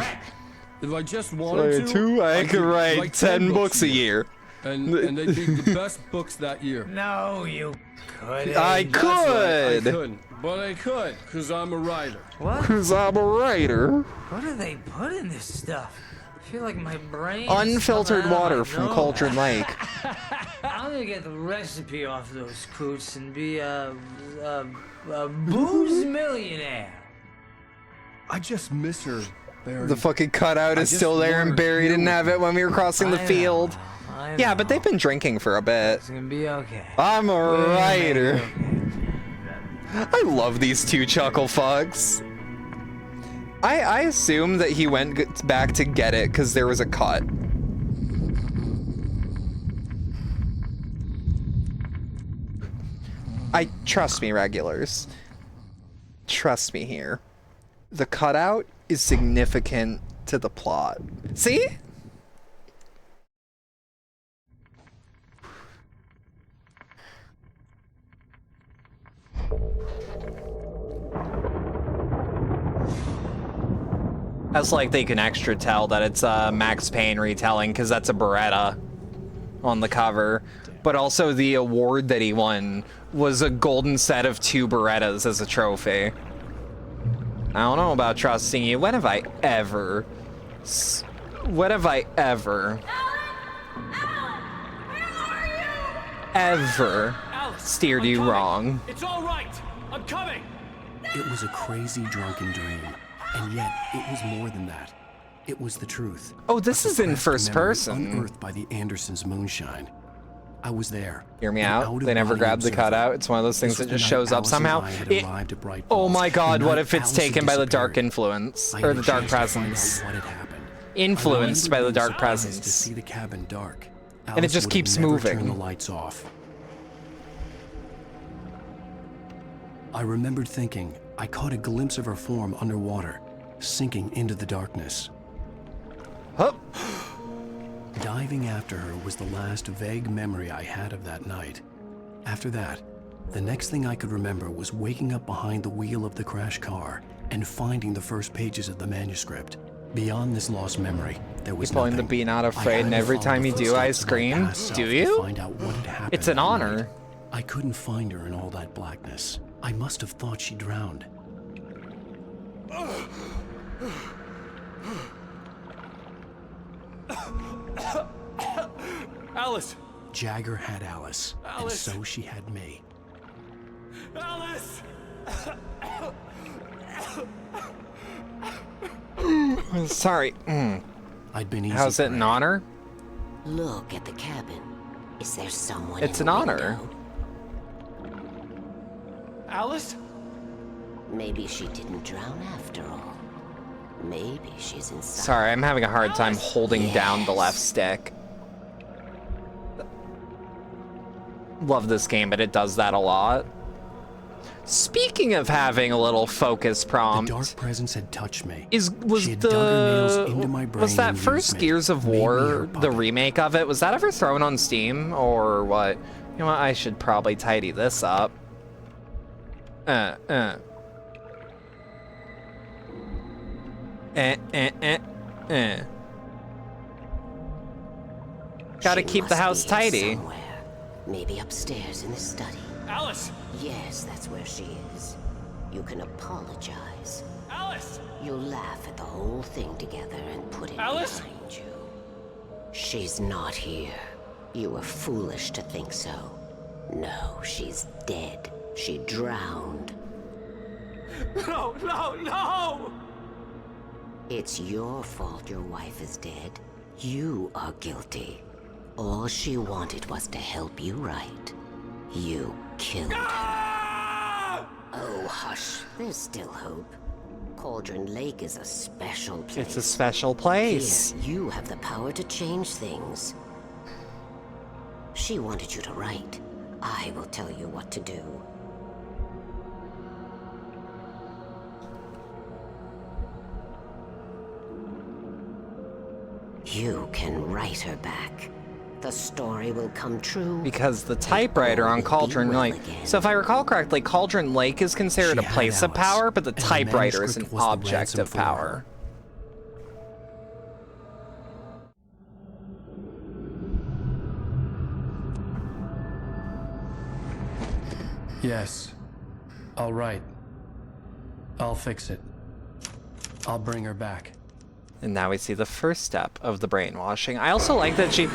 If I just wanted to, I could write 10 books a year. And they'd be the best books that year. No, you couldn't. I That's right, I could. couldn't. But I could, because I'm a writer. What? Because I'm a writer. What do they put in this stuff? I feel like my brain. Unfiltered water from Cauldron Lake. I'm gonna get the recipe off those coots and be a booze millionaire. I just miss her, Barry. The fucking cutout is still there and Barry didn't have it when we were crossing the field. Yeah, but they've been drinking for a bit. It's gonna be okay. I'm a writer. I love these two chuckle fucks. I assume that he went back to get it because there was a cut. Trust me, regulars. Trust me here. The cutout is significant to the plot. See? That's like they can extra tell that it's a Max Payne retelling because that's a Beretta on the cover. But also the award that he won was a golden set of 2 Berettas as a trophy. I don't know about trusting you. When have I ever... ever steered you wrong? It's all right. I'm coming. It was a crazy drunken dream, and yet it was more than that. It was the truth. Oh, this is in first person. Unearthed by the Andersons' moonshine. I was there. Hear me out. They never grabbed the cutout. It's one of those things that just shows up somehow. Oh my god, what if it's taken by the dark influence? Or the dark presence? Influenced by the dark presence. To see the cabin dark. And it just keeps moving. Turn the lights off. I remembered thinking I caught a glimpse of her form underwater, sinking into the darkness. Hup. Diving after her was the last vague memory I had of that night. After that, the next thing I could remember was waking up behind the wheel of the crash car and finding the first pages of the manuscript. Beyond this lost memory, there was pulling the Be Not Afraid, and every time you do, I scream. Do you? It's an honor. I couldn't find her in all that blackness. I must have thought she drowned. Alice! Jagger had Alice, and so she had me. Alice! Sorry. I'd been easy. How's it an honor? Look at the cabin. Is there someone? It's an honor. Alice? Maybe she didn't drown after all. Maybe she's inside. Sorry, I'm having a hard time holding down the left stick. Love this game, but it does that a lot. Speaking of having a little focus prompt, the dark presence had touched me. Was that first Gears of War, the remake of it, was that ever thrown on Steam or what? You know what? I should probably tidy this up. Gotta keep the house tidy. Somewhere. Maybe upstairs in the study. Alice! Yes, that's where she is. You can apologize. Alice! You'll laugh at the whole thing together and put it Alice? behind you. She's not here. You were foolish to think so. No, she's dead. She drowned. No, no, no! It's your fault your wife is dead. You are guilty. All she wanted was to help you right. You killed her. Oh, hush. There's still hope. Cauldron Lake is a special place. It's a special place. Here, you have the power to change things. She wanted you to write. I will tell you what to do. You can write her back. The story will come true. Because the typewriter on Cauldron Lake. So if I recall correctly, Cauldron Lake is considered a place of power, but the typewriter is an object of power. Yes. All right. I'll fix it. I'll bring her back. And now we see the first step of the brainwashing. I also like that she,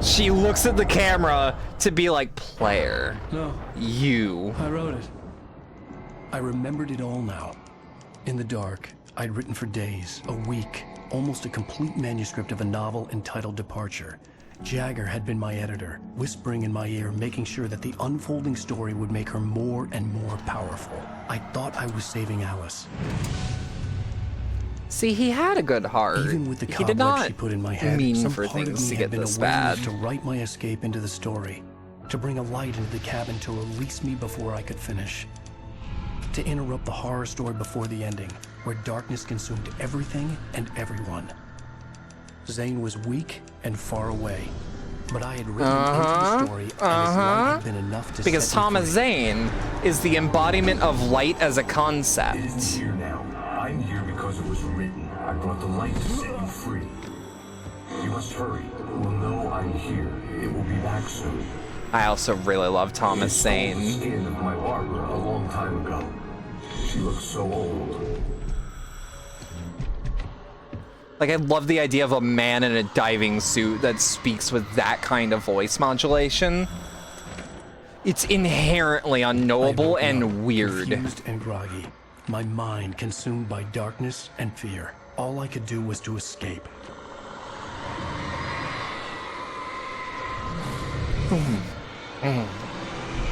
she looks at the camera to be like, player. No. You. I wrote it. I remembered it all now. In the dark, I'd written for days, a week, almost a complete manuscript of a novel entitled Departure. Jagger had been my editor, whispering in my ear, making sure that the unfolding story would make her more and more powerful. I thought I was saving Alice. See, he had a good heart. Even with the he did cobwebs not she put in my head, mean some for part of things me to had get been this aware bad. enough to write my escape into the story, to bring a light into the cabin to release me before I could finish, to interrupt the horror story before the ending, where darkness consumed everything and everyone. Zane was weak and far away, but I had written him into the story, and his light had been enough to because set me Thomas free. Zane is the embodiment of light as a concept. It isn't here now. I'm here because it was written. I brought the light to set you free. You must hurry. It will know I'm here. It will be back soon. I also really love Thomas It stole the Zane. skin of my barber a long time ago. She looks so old. Like, I love the idea of a man in a diving suit that speaks with that kind of voice modulation. It's inherently unknowable and weird. Confused and groggy, my mind consumed by darkness and fear. All I could do was to escape.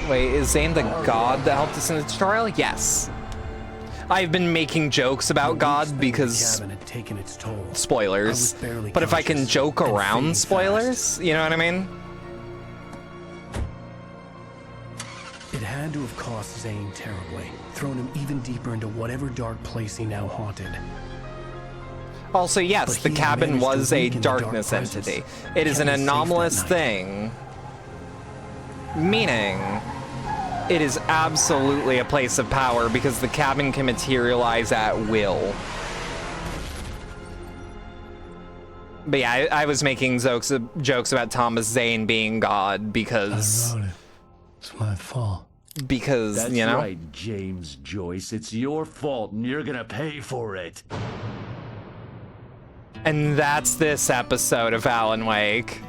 Wait, is Zane the god that helped us in the tutorial? Yes. I've been making jokes about God because spoilers. But if I can joke around spoilers, you know what I mean? It had to have cost Zane terribly, thrown him even deeper into whatever dark place he now haunted. Also, yes, the cabin was a darkness entity. It is an anomalous thing, meaning it is absolutely a place of power because the cabin can materialize at will. But yeah, I was making jokes about Thomas Zane being God because... I wrote it. It's my fault. Because, That's you know? right, James Joyce. It's your fault, and you're gonna pay for it. And that's this episode of Alan Wake.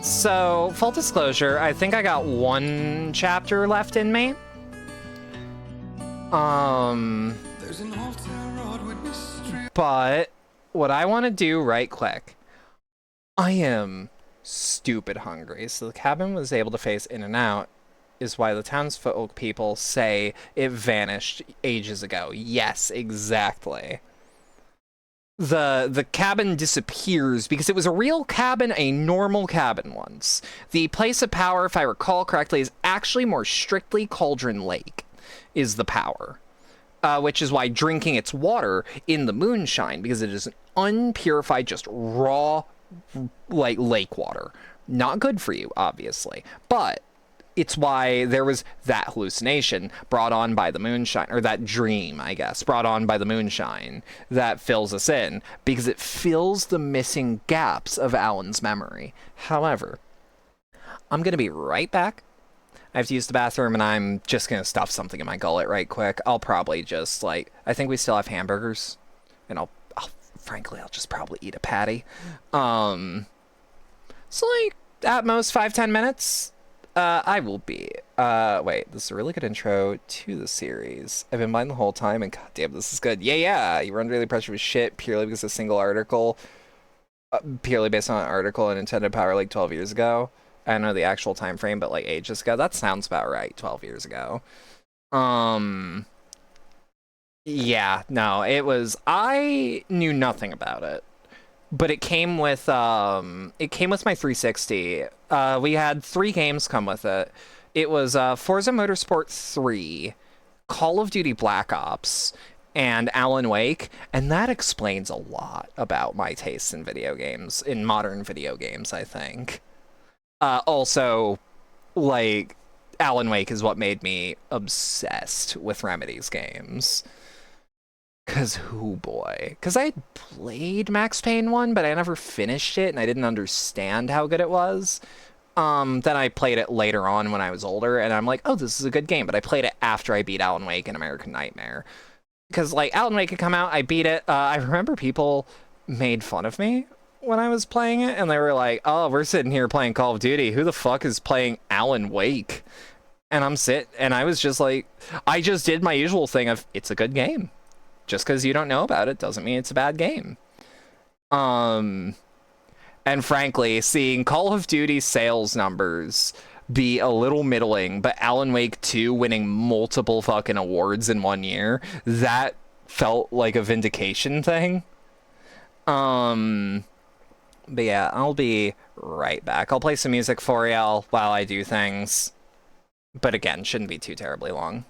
So, full disclosure, I think I got one chapter left in me. But what I want to do right quick, I am stupid hungry. So the cabin was able to face in and out is why the townsfolk people say it vanished ages ago. Yes, exactly. The cabin disappears because it was a real cabin, a normal cabin once. The place of power, if I recall correctly, is actually more strictly Cauldron Lake, is the power. Which is why drinking its water in the moonshine, because it is an unpurified, just raw, like, lake water. Not good for you, obviously. But it's why there was that hallucination brought on by the moonshine, or that dream, I guess, brought on by the moonshine that fills us in, because it fills the missing gaps of Alan's memory. However, I'm going to be right back. I have to use the bathroom, and I'm just going to stuff something in my gullet right quick. I'll probably just, like, I think we still have hamburgers, and frankly, I'll just probably eat a patty. So, like, at most 5-10 minutes, I will be. Wait, this is a really good intro to the series. I've been buying the whole time, and goddamn, this is good. Yeah, you run daily pressure with shit purely because of a single article, purely based on an article in Nintendo Power like 12 years ago. I don't know the actual time frame, but like ages ago. That sounds about right, 12 years ago. Yeah, no, it was, I knew nothing about it. But it came with my 360. We had 3 games come with it. It was Forza Motorsport 3, Call of Duty Black Ops, and Alan Wake, and that explains a lot about my tastes in video games, in modern video games, I think. Also, like, Alan Wake is what made me obsessed with Remedy's games. Cause, oh boy. Cause I had played Max Payne 1, but I never finished it, and I didn't understand how good it was. Then I played it later on when I was older, and I'm like, oh, this is a good game, but I played it after I beat Alan Wake and American Nightmare. Because, like, Alan Wake had come out, I beat it. I remember people made fun of me when I was playing it, and they were like, oh, we're sitting here playing Call of Duty. Who the fuck is playing Alan Wake? And I was just like, I just did my usual thing of, it's a good game. Just because you don't know about it doesn't mean it's a bad game. And frankly, seeing Call of Duty sales numbers be a little middling, but Alan Wake 2 winning multiple fucking awards in 1 year, that felt like a vindication thing. But yeah, I'll be right back. I'll play some music for y'all while I do things. But again, shouldn't be too terribly long.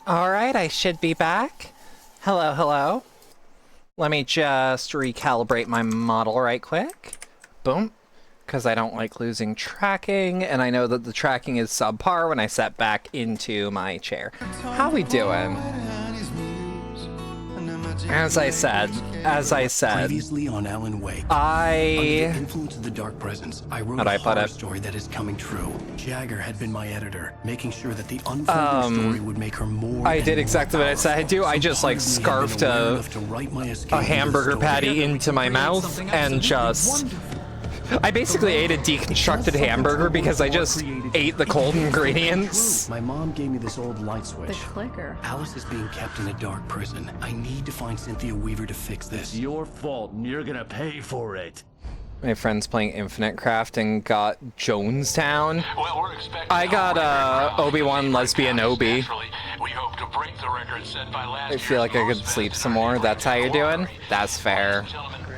Alright, I should be back. Hello, hello. Let me just recalibrate my model right quick. Boom. Because I don't like losing tracking, and I know that the tracking is subpar when I set back into my chair. How we doing? As I said, previously on Alan Wake, under the influence of the dark presence, I wrote a horror story that is coming true. Jagger had been my editor, making sure that the unfolding story would make her more. I did exactly what I said I'd do. I just like scarfed a hamburger patty into my mouth and just. I basically ate a deconstructed hamburger because I just ate the cold ingredients. My mom gave me this old light switch. The clicker. Alice is being kept in a dark prison. I need to find Cynthia Weaver to fix this. It's your fault, and you're gonna pay for it. My friend's playing Infinite Craft and got Jonestown. Well, we're expecting I got Obi-Wan Lesbian Obi. We hope to break the record set by last I feel like I could sleep some more. That's how you're doing? That's fair.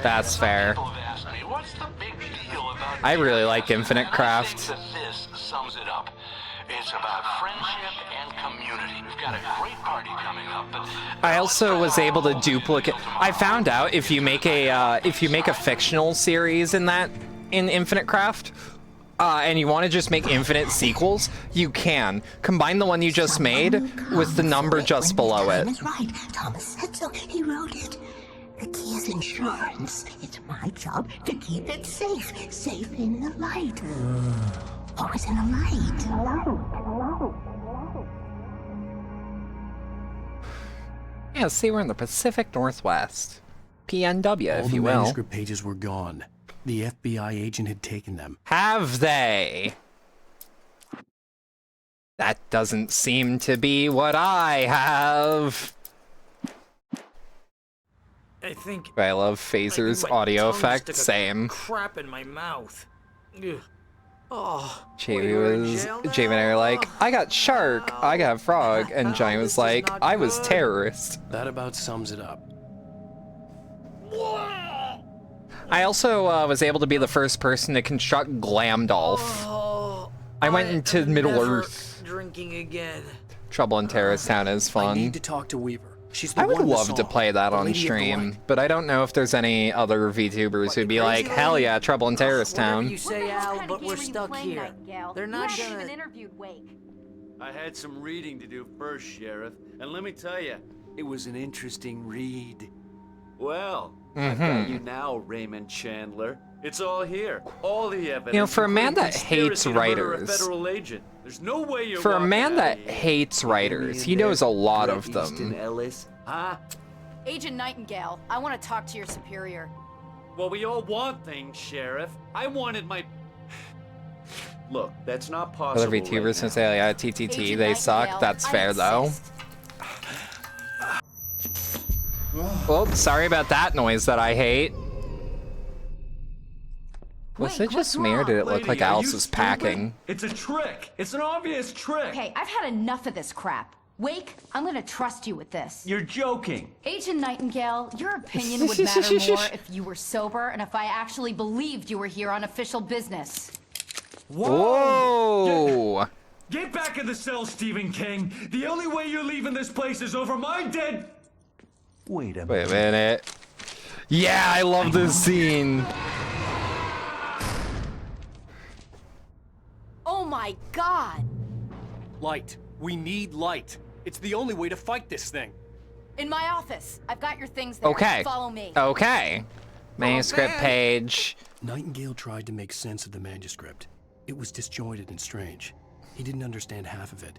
That's fair. I really like Infinite Craft. This sums it up. It's about friendship and community. We've got a great party coming up, but I also was able to duplicate. I found out if you make a fictional series in Infinite Craft, and you want to just make infinite sequels, you can combine the one you just made with the number just below it. That's right. Thomas said so. He wrote it. The key is insurance. It's my job to keep it safe. Safe in the light. Always in the light. Yeah, see, we're in the Pacific Northwest. PNW, if you will. All the manuscript pages were gone. The FBI agent had taken them. Have they? That doesn't seem to be what I have. I love Phaser's audio effect. Same. Crap in my mouth. Ugh. Oh. Jamie and I were like, I got shark, I got frog, and Johnny was like, I was terrorist. That about sums it up. I also was able to be the first person to construct Glamdolf. I went into Middle Earth. Drinking again. Trouble in Terrorist Town is fun. I need to talk to Weaver. I would love to play that on stream, but I don't know if there's any other VTubers who'd be like, hell yeah, Trouble in Terrorist Town. You say, Al, but we're stuck here. They're not you gonna... even interviewed Wake. I had some reading to do first, Sheriff, and let me tell you, it was an interesting read. Well, I've got you now, Raymond Chandler. It's all here. All the evidence. You know, for a man that hates writers, there's no way you're for a man that hates writers, he knows a lot of them. Ellis, huh? Agent Nightingale, I want to talk to your superior. Well, we all want things, Sheriff. I wanted my... Look, that's not possible. Other VTubers can say, yeah, TTT, they suck. That's fair, though. Well, sorry about that noise that I hate. Was it just me, or did it look like Alice was packing? It's a trick. It's an obvious trick. Okay, I've had enough of this crap. Wake, I'm gonna trust you with this. You're joking. Agent Nightingale, your opinion would matter more if you were sober and if I actually believed you were here on official business. Whoa! Get back in the cell, Stephen King. The only way you're leaving this place is over my dead... Wait a minute. Yeah, I love this scene. Oh my god! Light. We need light. It's the only way to fight this thing. In my office. I've got your things there. Okay. Follow me. Okay. Manuscript page. Nightingale tried to make sense of the manuscript. It was disjointed and strange. He didn't understand half of it,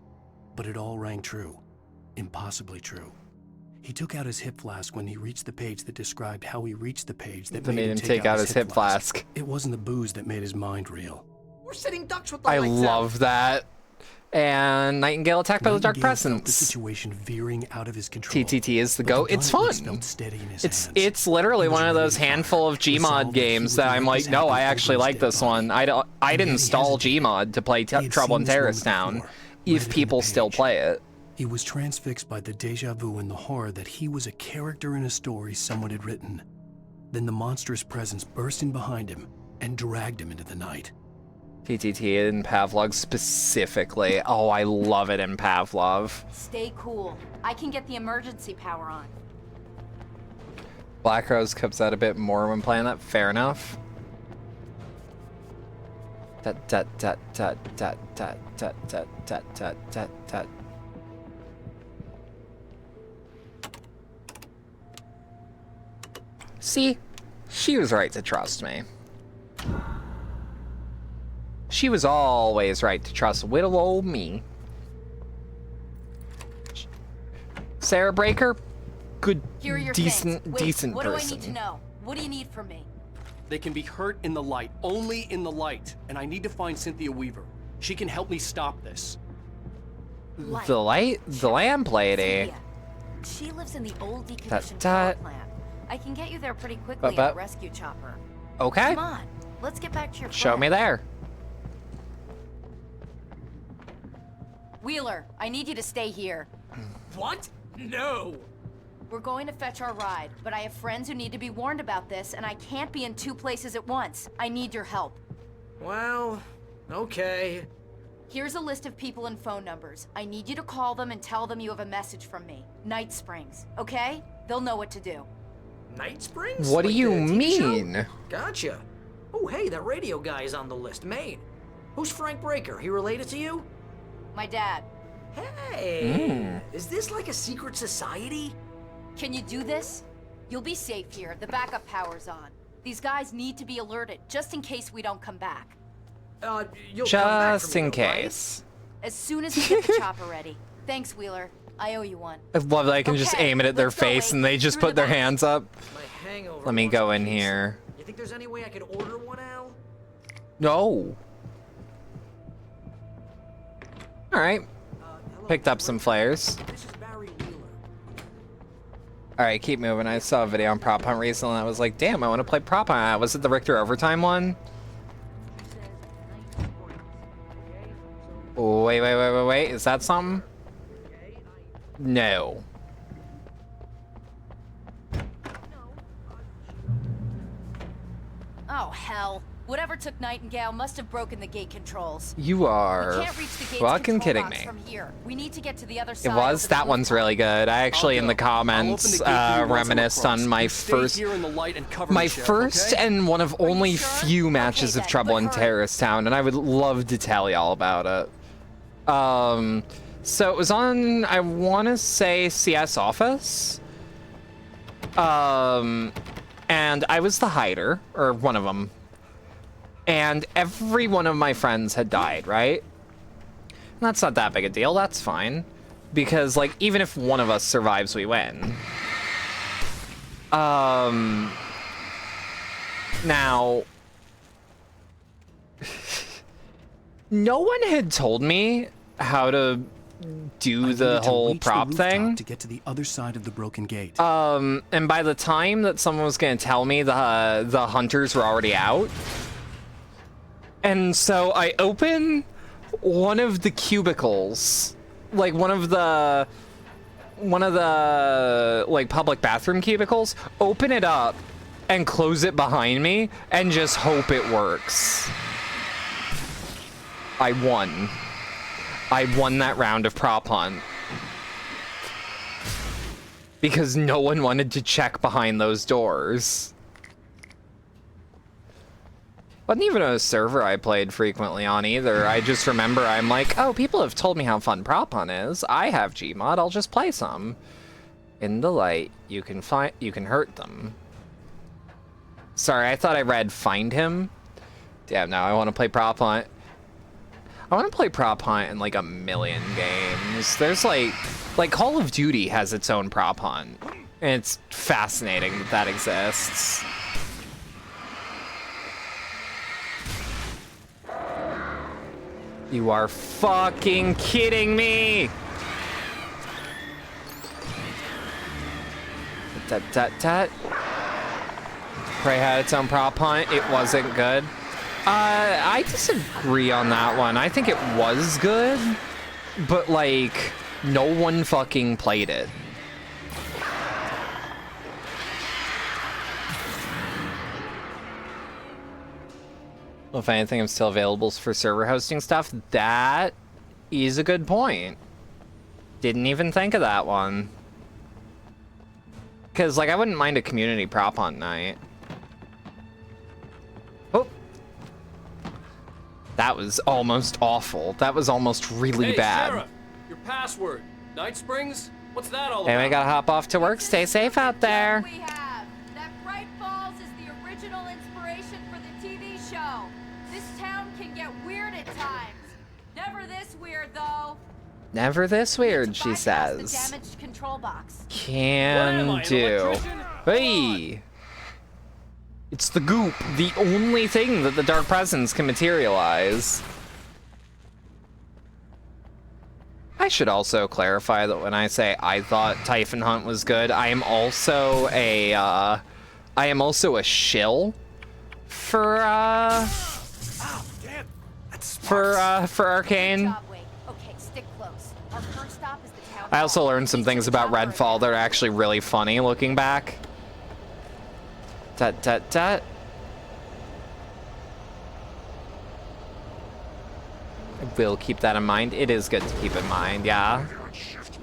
but it all rang true. Impossibly true. He took out his hip flask when he reached the page that described how he reached the page that made him take out his hip flask. It wasn't the booze that made his mind reel. We're sitting ducks with the I lights love out. that. And Nightingale attacked by the Dark Presence. The situation veering out of his control. TTT is the GOAT. It's fun. It's literally one of those handful of Gmod games that I'm like, no, I actually like this one. I'd install Gmod to play Trouble in Terrorist Town if people still play it. He was transfixed by the deja vu and the horror that he was a character in a story someone had written. Then the monstrous presence burst in behind him and dragged him into the night. TTT in Pavlov specifically. Oh, I love it in Pavlov. Stay cool. I can get the emergency power on. Black Rose comes out a bit more when playing that. Fair enough. See? She was right to trust me. She was always right to trust little old me. Sarah Breaker, good, decent person. What do I need to know? What do you need from me? They can be hurt in the light, only in the light. And I need to find Cynthia Weaver. She can help me stop this. The lamp lady. Cynthia. She lives in the old decommissioned power plant. I can get you there pretty quickly in a rescue chopper. Okay. Come on, let's get back to your Show me there. Wheeler, I need you to stay here. What? No! We're going to fetch our ride, but I have friends who need to be warned about this, and I can't be in 2 places at once. I need your help. Well, okay. Here's a list of people and phone numbers. I need you to call them and tell them you have a message from me. Night Springs, okay? They'll know what to do. Night Springs? What do you the TV mean? show? Gotcha. Oh, hey, that radio guy is on the list. Maine. Who's Frank Breaker? He related to you? My dad. Hey, is this like a secret society? Can you do this? You'll be safe here. The backup power's on. These guys need to be alerted, just in case we don't come back. You'll come back Just for me, in though, right? case. As soon as we get the chopper ready. Thanks, Wheeler. I owe you one. I love that I can just aim it at their face and they just put their hands up. My hangover Let me wants go a in piece. here. You think there's any way I could order one, Al? No. All right. Picked up some flares. All right, keep moving. I saw a video on Prop Hunt recently and I was like, damn, I want to play Prop Hunt. Was it the Richter Overtime one? Oh, wait. Is that something? No. Oh, hell. Whatever took Nightingale must have broken the gate controls. You are We can't reach the gate's fucking control kidding box me. from here. We need to get to the other It side. was. over the That one's really good. I actually, in the comments, reminisced on my first, and one of only few matches of Trouble in Terrorist Town, and I would love to tell y'all about it. So it was on, I want to say, CS Office. And I was the hider, or one of them. And every one of my friends had died, right? And that's not that big a deal, that's fine. Because, like, even if one of us survives, we win. Now... no one had told me how to do the whole prop thing to get to the other side of the broken gate. And by the time that someone was going to tell me, the hunters were already out. And so I open one of the cubicles, like one of the like public bathroom cubicles, open it up and close it behind me and just hope it works. I won. I won that round of Prop Hunt. Because no one wanted to check behind those doors. Wasn't even a server I played frequently on either. I just remember I'm like, oh, people have told me how fun Prop Hunt is. I have Gmod, I'll just play some. In the light, you can hurt them. Sorry, I thought I read find him. Damn, now I want to play Prop Hunt. I want to play Prop Hunt in like a million games. There's like Call of Duty has its own Prop Hunt. And it's fascinating that that exists. You are fucking kidding me! Prey had its own Prop Hunt. It wasn't good. I disagree on that one. I think it was good, but like, no one fucking played it. If anything, I'm still available for server hosting stuff. That is a good point. Didn't even think of that one. Because, like, I wouldn't mind a community prop hunt night. Oh. That was almost awful. That was almost really bad. Sheriff, your password. Night Springs? What's that all about? Anyway, gotta hop off to work. Stay safe out there. We have that Bright Falls is the original inspiration for the TV show. This town can get weird at times. Never this weird, though. Never this weird, she says. The damaged control box. Can do. Hey! It's the goop, the only thing that the Dark Presence can materialize. I should also clarify that when I say I thought Typhon Hunt was good, I am also a shill for Arcane. I also learned some things about Redfall that are actually really funny looking back. Tut tut tut. I will keep that in mind. It is good to keep in mind, yeah.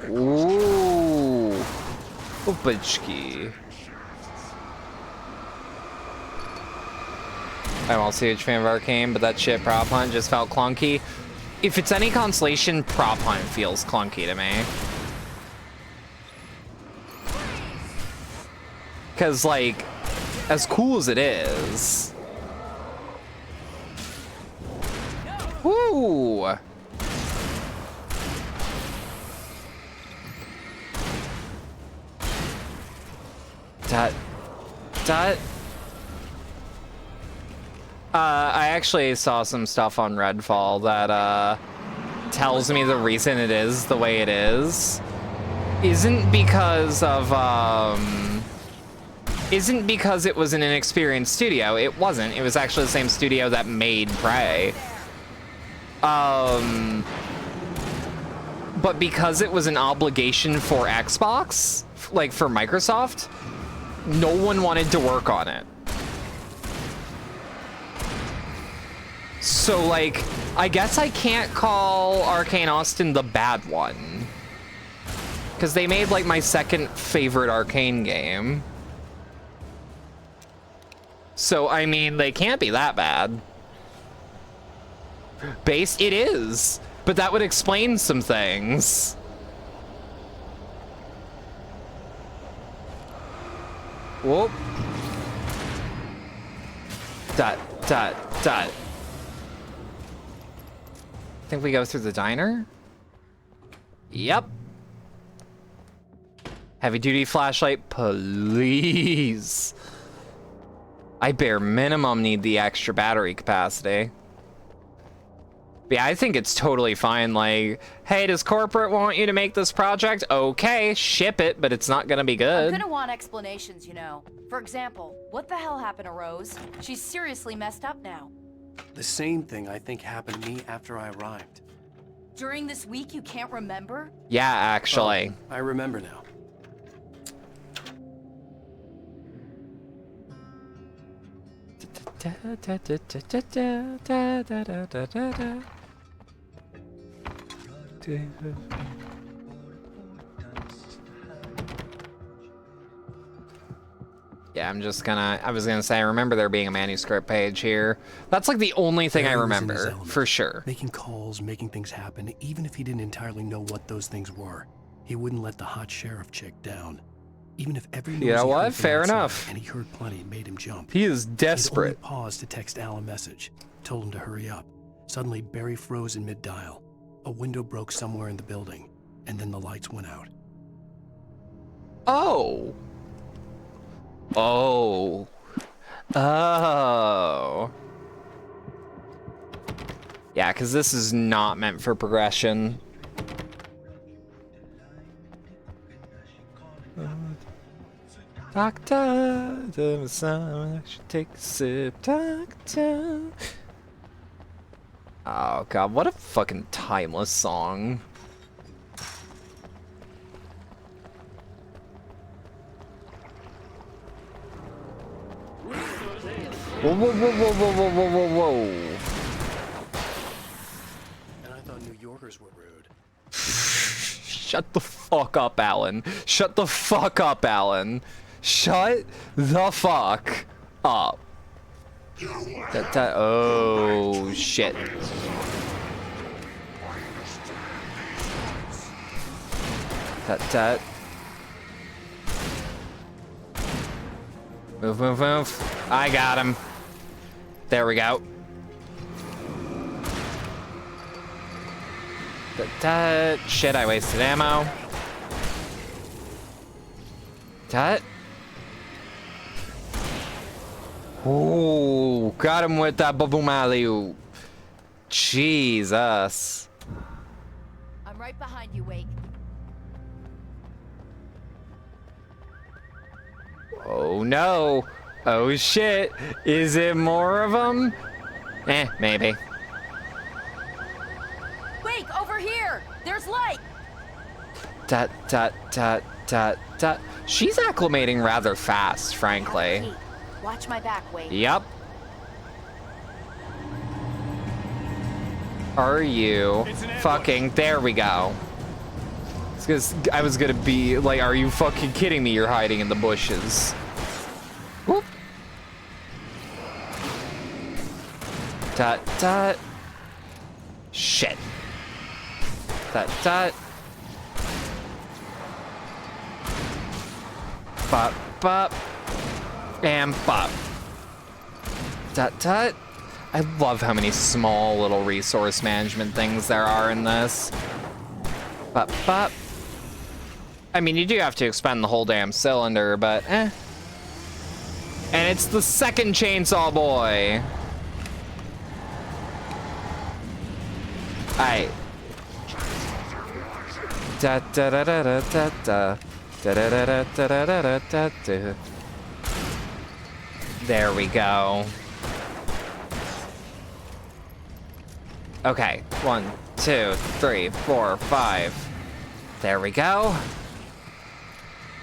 Ooh. Opachki. I'm also a huge fan of Arcane, but that shit prop hunt just felt clunky. If it's any consolation, prop hunt feels clunky to me. Cause like, as cool as it is. Woo! Dot. I actually saw some stuff on Redfall that tells me the reason it is the way it is isn't because it was an inexperienced studio. It wasn't. It was actually the same studio that made Prey. But because it was an obligation for Xbox, like for Microsoft, no one wanted to work on it. So, like, I guess I can't call Arcane Austin the bad one. Because they made, like, my second favorite Arcane game. So, I mean, they can't be that bad. Based, it is. But that would explain some things. Whoop. Dot. Think we go through the diner? Yep. Heavy duty flashlight, please. I bare minimum need the extra battery capacity. But yeah, I think it's totally fine. Like, hey, does corporate want you to make this project? Okay, ship it, but it's not gonna be good. I'm gonna want explanations, you know. For example, what the hell happened to Rose? She's seriously messed up now. The same thing I think happened to me after I arrived. During this week, you can't remember? Yeah, actually. Oh, I remember now. Yeah, I was gonna say, I remember there being a manuscript page here. That's like the only thing I remember, for sure. Making calls, making things happen, even if he didn't entirely know what those things were. He wouldn't let the hot sheriff chick down. Even if every You know what? Fair enough. And he heard plenty, it made him jump. He is desperate. He only paused to text Al a message, told him to hurry up. Suddenly, Barry froze in mid-dial. A window broke somewhere in the building, and then the lights went out. Oh. Oh. Oh. Yeah, because this is not meant for progression. Doctor, the sun should take a sip. Doctor. Oh god, what a fucking timeless song. Whoa, whoa, whoa, whoa, whoa, whoa, whoa, whoa, whoa. And I thought New Yorkers were rude. Shut the fuck up, Alan. Shut the fuck up, Alan. Shut the fuck up. Oh, shit. Move, move, move. I got him. There we go. Shit, I wasted ammo. Tut. Ooh, got him with that baboom alley-oop. Jesus. I'm right behind you, Wake. Oh no. Oh shit. Is it more of them? Maybe. Wake, over here! There's light! Tut, tut, tut, tut, tut. She's acclimating rather fast, frankly. Watch my back, Wake. Yep. Are you fucking... There we go. I was gonna be like, are you fucking kidding me? You're hiding in the bushes. Whoop. Tut, tut. Shit. Tut, tut. Bop, bop. And bop. Tut, tut. I love how many small little resource management things there are in this. Bop, bop. I mean, you do have to expend the whole damn cylinder, but And it's the second chainsaw boy. Aight. Da da da da da da da. Da da da da da da da da da. There we go. Okay, 1, 2, 3, 4, 5. There we go.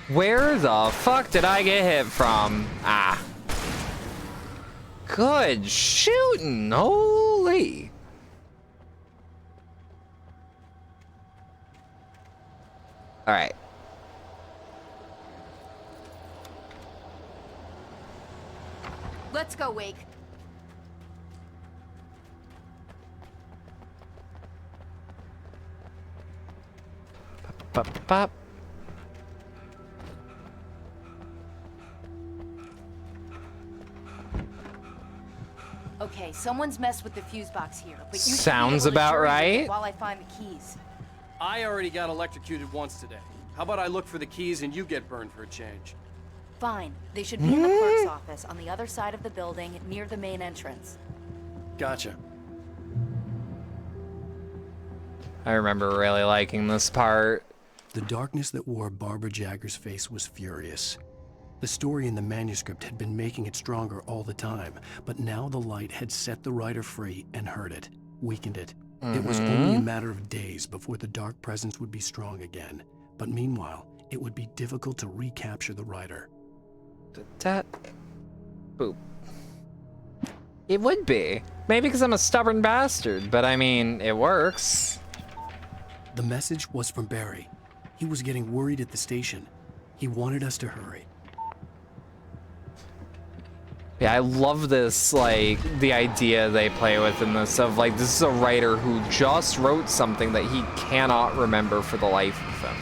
Where the fuck did I get hit from? Ah. Good shooting, holy. All right. Let's go, Wake. Pop, pop. Okay, someone's messed with the fuse box here, but you Sounds about right. While I find the keys. I already got electrocuted once today. How about I look for the keys and you get burned for a change? Fine. They should be in the clerk's office on the other side of the building near the main entrance. Gotcha. I remember really liking this part. The darkness that wore Barbara Jagger's face was furious. The story in the manuscript had been making it stronger all the time, but now the light had set the writer free and hurt it, weakened it. It was only a matter of days before the dark presence would be strong again. But meanwhile, it would be difficult to recapture the writer. That. Boop. It would be. Maybe because I'm a stubborn bastard, but I mean, it works. The message was from Barry. He was getting worried at the station. He wanted us to hurry. Yeah, I love this, like, the idea they play with in this of, like, this is a writer who just wrote something that he cannot remember for the life of him.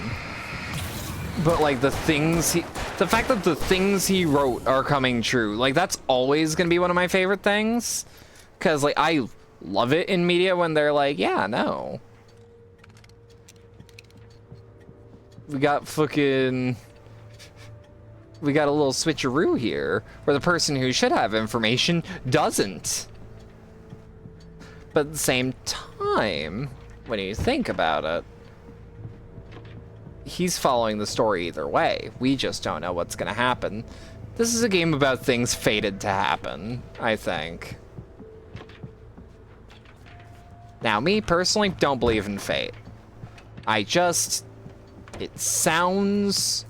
But, like, the fact that the things he wrote are coming true, like, that's always gonna be one of my favorite things. Because, like, I love it in media when they're like, yeah, no. We got a little switcheroo here, where the person who should have information doesn't. But at the same time, when you think about it, he's following the story either way. We just don't know what's gonna happen. This is a game about things fated to happen, I think. Now, me personally, don't believe in fate. It sounds...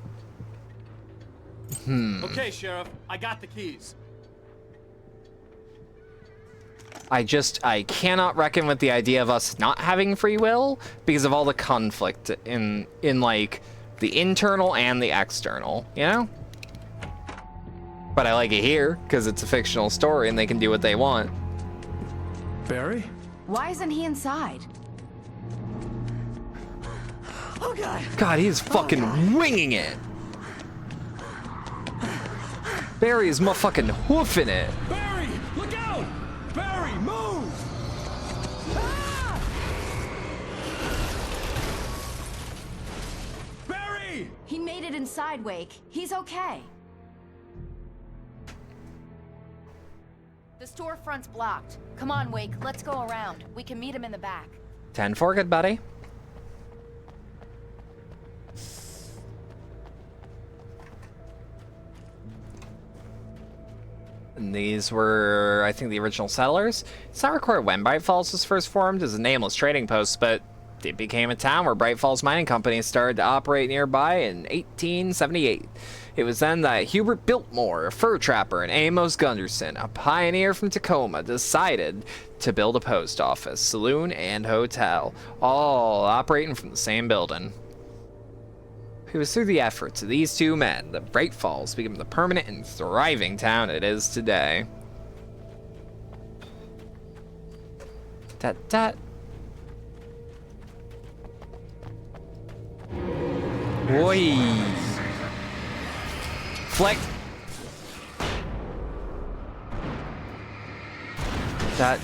Okay, Sheriff, I got the keys. I cannot reckon with the idea of us not having free will because of all the conflict in like the internal and the external, you know? But I like it here because it's a fictional story and they can do what they want. Barry? Why isn't he inside? Oh God! God, he is fucking winging it. Barry is motherfucking hoofing it. Barry, look out! Barry, move! Ah! Barry! He made it inside, Wake. He's okay. The storefront's blocked. Come on, Wake. Let's go around. We can meet him in the back. 10-4, good buddy. And these were, I think, the original settlers. It's not recorded when Bright Falls was first formed as a nameless trading post, but it became a town where Bright Falls Mining Company started to operate nearby in 1878. It was then that Hubert Biltmore, a fur trapper, and Amos Gunderson, a pioneer from Tacoma, decided to build a post office, saloon, and hotel, all operating from the same building. It was through the efforts of these two men that Bright Falls became the permanent and thriving town it is today. Dat. Oi! Flick! That.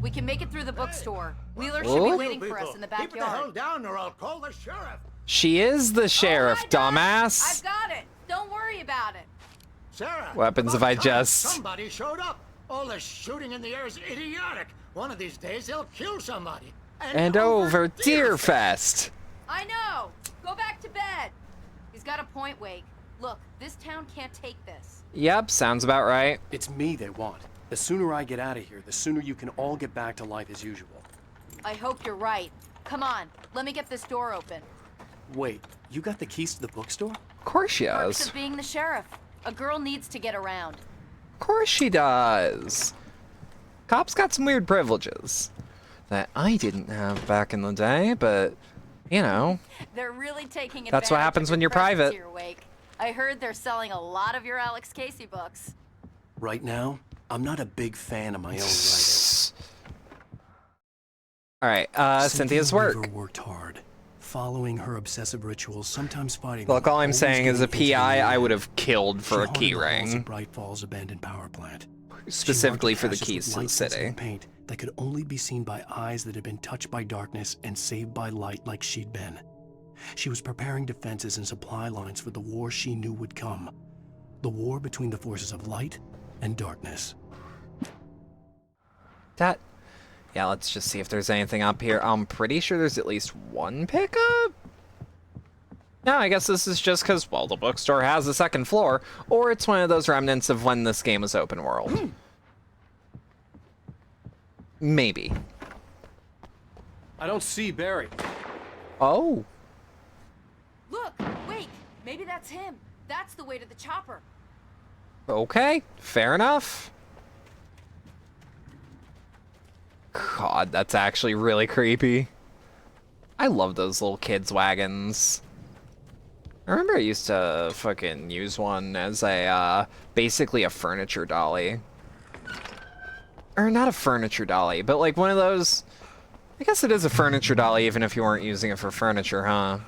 We can make it through the bookstore. Wheeler should be waiting for us in the backyard. Keep the hell down or I'll call the sheriff. She is the sheriff, dumbass. I've got it. Don't worry about it. Sarah. Weapons if I just. Somebody showed up. All this shooting in the air is idiotic. One of these days they'll kill somebody. And over Deerfest. I know. Go back to bed. He's got a point, Wake. Look, this town can't take this. Yep, sounds about right. It's me they want. The sooner I get out of here, the sooner you can all get back to life as usual. I hope you're right. Come on, let me get this door open. Wait, you got the keys to the bookstore? Of course she Perks does. of being the sheriff. A girl needs to get around. Of course she does. Cops got some weird privileges that I didn't have back in the day, but, you know. They're really taking advantage. That's what happens when you're private. Here, Wake. I heard they're selling a lot of your Alex Casey books. Right now, I'm not a big fan of my own writing. All right, Cynthia's work. Weaver worked hard, following her obsessive rituals, sometimes fighting. Look, all I'm saying is a PI I would have killed for a key ring. ring. Bright Falls abandoned power plant. Specifically for the keys to the city. Paint that could only be seen by eyes that had been touched by darkness and saved by light like she'd been. She was preparing defenses and supply lines for the war she knew would come. The war between the forces of light and darkness. Yeah, let's just see if there's anything up here. I'm pretty sure there's at least one pickup. No, I guess this is just because, well, the bookstore has a second floor, or it's one of those remnants of when this game was open world. Maybe. I don't see Barry. Oh. Look, wait, maybe that's him. That's the way to the chopper. Okay, fair enough. God, that's actually really creepy. I love those little kids' wagons. I remember I used to fucking use one as a, basically a furniture dolly. Or not a furniture dolly, but like one of those... I guess it is a furniture dolly even if you weren't using it for furniture, huh?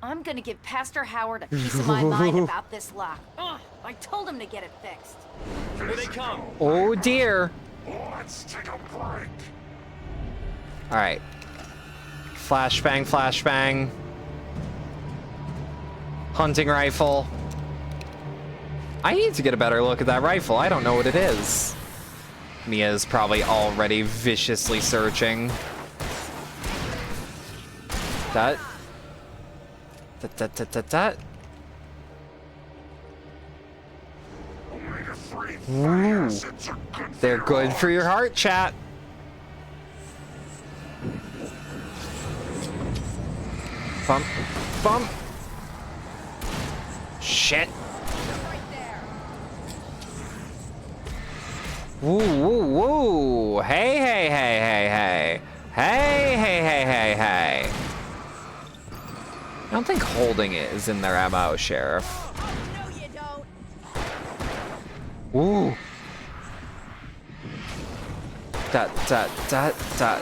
I'm gonna give Pastor Howard a piece of my mind about this lock. Ugh, I told him to get it fixed. Here they come. Oh dear. Let's take a break. Alright. Flashbang, flashbang. Hunting rifle. I need to get a better look at that rifle. I don't know what it is. Mia's probably already viciously searching. That. Ooh. They're good for your heart, chat. Bump, bump. Shit. Woo, woo, woo. Hey, hey, hey, hey, hey. Hey, hey, hey, hey, hey. I don't think holding it is in their MO, Sheriff. Ooh. Dot, dot, dot, dot.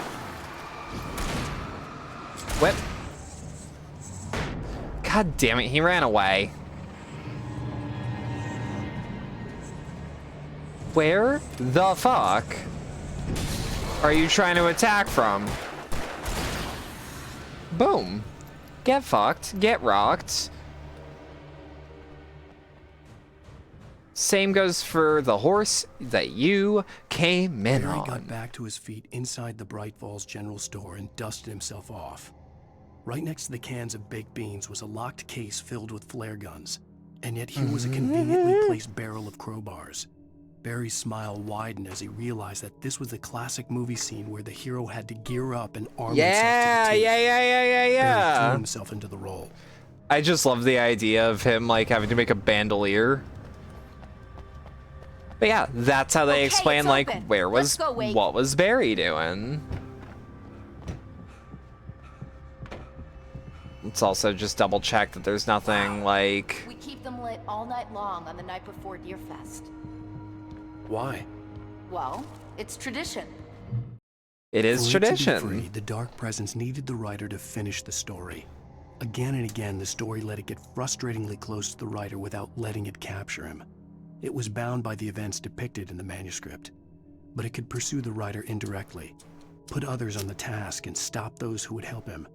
Whip. God damn it, he ran away. Where the fuck are you trying to attack from? Boom. Get fucked. Get rocked. Same goes for the horse that you came in Barry on. got back to his feet inside the Bright Falls General Store and dusted himself off. Right next to the cans of baked beans was a locked case filled with flare guns, and yet here was a conveniently placed barrel of crowbars. Barry's smile widened as he realized that this was the classic movie scene where the hero had to gear up and arm himself to the teeth. Barry threw himself into the role. I just love the idea of him like having to make a bandolier. But yeah, that's how they explain like where was what was Barry doing. Let's also just double check that there's nothing like. We keep them lit all night long on the night before Deerfest. Why? Well, it's tradition. It is tradition. For it to be free, the Dark Presence needed the writer to finish the story. Again and again, the story let it get frustratingly close to the writer without letting it capture him. It was bound by the events depicted in the manuscript, but it could pursue the writer indirectly, put others on the task, and stop those who would help him.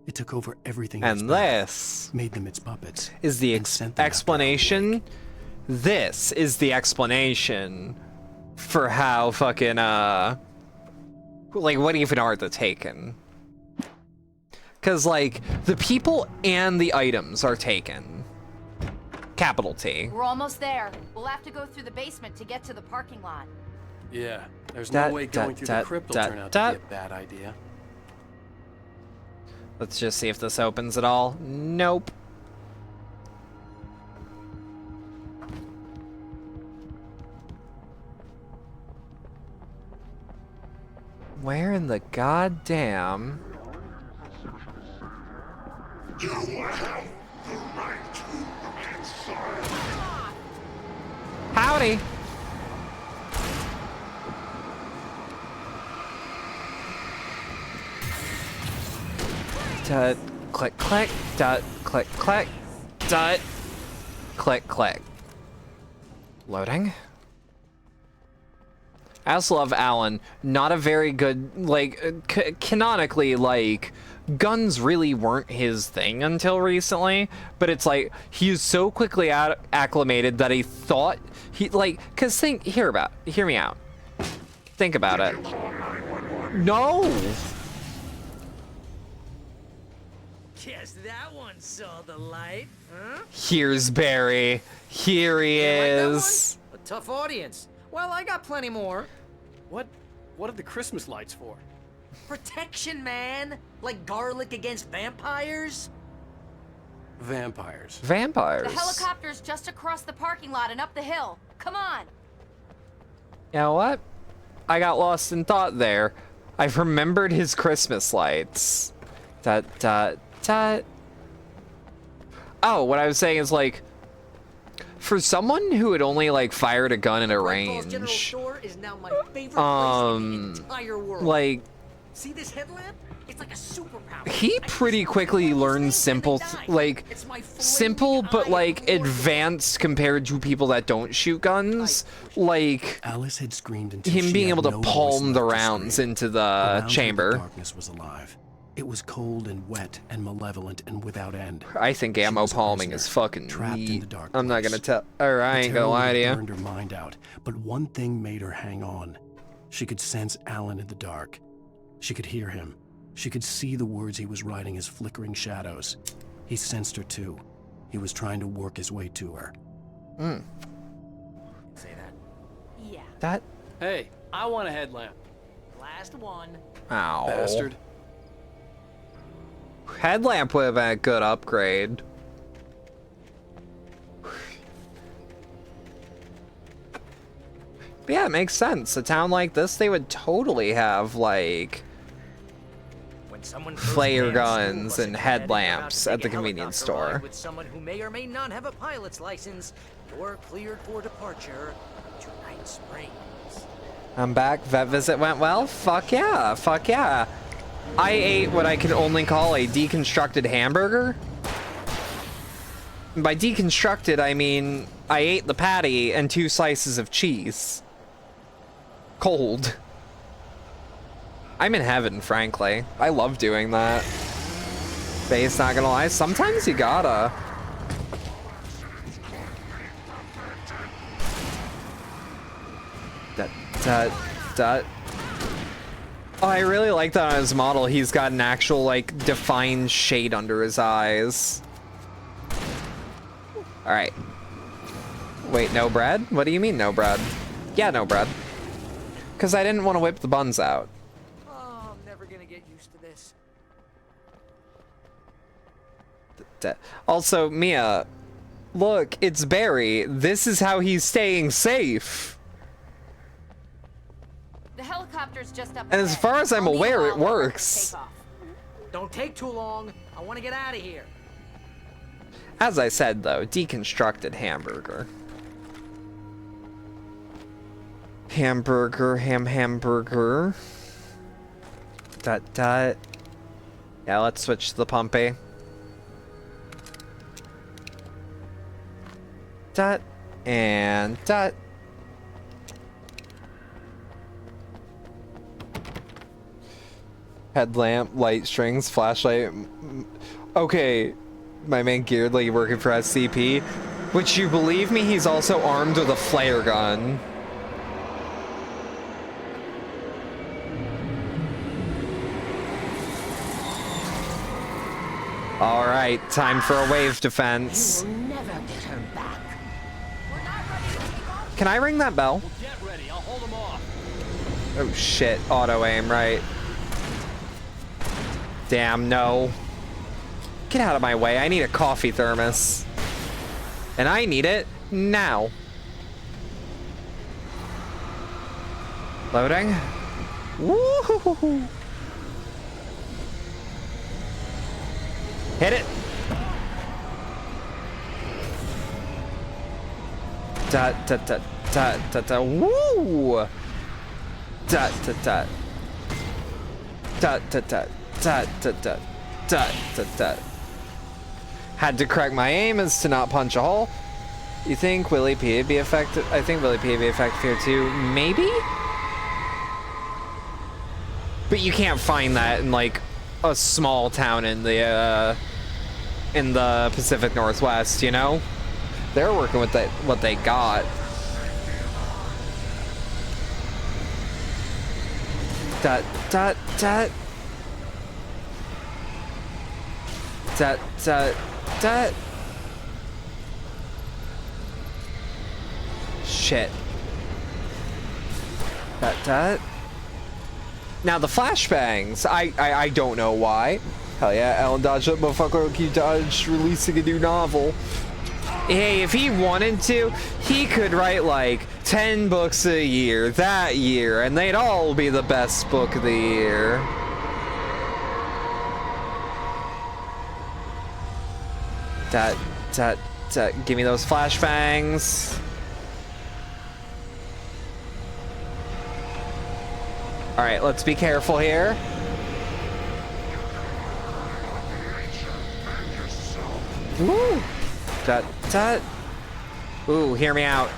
It took over everything. And this made them its puppets. Is the explanation? This is the explanation for how fucking like what even are the Taken? Cause like the people and the items are taken. Capital T. We're almost there. We'll have to go through the basement to get to the parking lot. Yeah, there's no way going through the crypt will turn out to be a bad idea. Let's just see if this opens at all. Nope. Where in the goddamn? You have the right inside. Howdy. Dot, click, click, dot, click, click, dot, click, click. Loading. I also love Alan. Not a very good, like, canonically, like, guns really weren't his thing until recently, but it's like, he was so quickly acclimated that he thought, like, cause hear me out. Think about it. No! Guess that one saw the light, huh? Here's Barry. Here he is. A tough audience. Well, I got plenty more. What are the Christmas lights for? Protection, man. Like garlic against vampires. Vampires. Vampires. The helicopter's just across the parking lot and up the hill. Come on. You know what? I got lost in thought there. I've remembered his Christmas lights. Dot, dot, dot. Oh, what I was saying is like, for someone who had only like fired a gun at a range, is now my favorite place in the entire world. Like, see this headlamp? It's like a superpower. He pretty quickly learned simple but like advanced compared to people that don't shoot guns. Like Alice had screamed until him she being had able to no palm voice the left to rounds scream. into the Around her, chamber. the darkness was alive. It was cold and wet and malevolent and without end. I think ammo palming is fucking neat. I'm not gonna tell. Or I ain't gonna lie to you. Burned her mind out, but one thing made her hang on. She could sense Alan in the dark. She could hear him. She could see the words he was writing as flickering shadows. He sensed her too. He was trying to work his way to her. Say that. Yeah. That. Hey, I want a headlamp. Last one. Ow. Bastard. Headlamp would have been a good upgrade. But yeah, it makes sense. A town like this, they would totally have, like, flare guns and headlamps at the convenience store. With someone who may or may not have a pilot's license, you're cleared for departure to Night Springs. I'm back. Vet visit went well? Fuck yeah. Fuck yeah. I ate what I can only call a deconstructed hamburger. And by deconstructed, I mean I ate the patty and 2 slices of cheese. Cold. I'm in heaven, frankly. I love doing that. Face, not gonna lie, sometimes you gotta. Oh, I really like that on his model. He's got an actual, like, defined shade under his eyes. Alright. Wait, no bread? What do you mean, no bread? Yeah, no bread. Because I didn't want to whip the buns out. Oh, I'm never gonna get used to this. Also, Mia, look, it's Barry. This is how he's staying safe. The helicopter's just up And as ahead. far as I'm I'll need a aware, while it before we works. Take off. Don't take too long. I want to get out of here. As I said, though, deconstructed hamburger. Hamburger. Dot. Yeah, let's switch to the Pumpy. Dot. And dot. Headlamp, light strings, flashlight. Okay, my man geared like working for SCP. Would you believe me? He's also armed with a flare gun. All right, time for a wave defense. You will never get her back. Can I ring that bell? Well, get ready. I'll hold them off. Oh shit, auto aim, right. Damn, no. Get out of my way, I need a coffee thermos. And I need it now. Loading. Woo-hoo-hoo-hoo. Hit it. Woo. Had to correct my aim as to not punch a hole. You think Willie P would be effective? I think Willie P would be effective here too. Maybe? But you can't find that in like a small town in the Pacific Northwest, you know? They're working with what they got. Dot. Shit. Dot. Now the flashbangs, I don't know why. Hell yeah, Alan dodged that motherfucker. He dodged releasing a new novel. Hey, if he wanted to, he could write like 10 books a year that year, and they'd all be the best book of the year. Dot. Give me those flashbangs. All right, let's be careful here. Woo! Dot. Ooh, hear me out.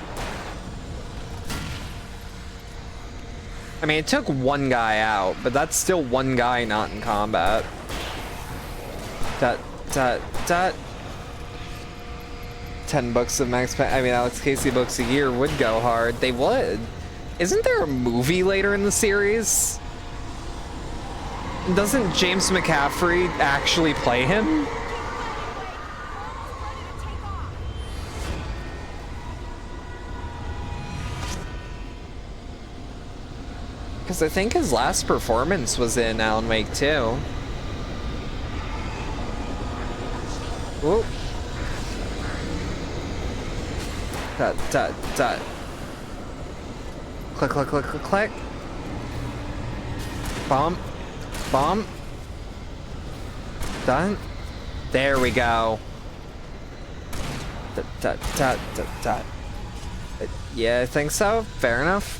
I mean, it took one guy out, but that's still one guy not in combat. Dot. 10 books of Max Payne. I mean, Alex Casey books a year would go hard. They would. Isn't there a movie later in the series? Doesn't James McCaffrey actually play him? because I think his last performance was in Alan Wake 2. Whoop. Dot, dot, dot. Click, click, click, click, click. Bump. Bump. Done. There we go. Dot, dot, dot, dot, dot. Yeah, I think so. Fair enough.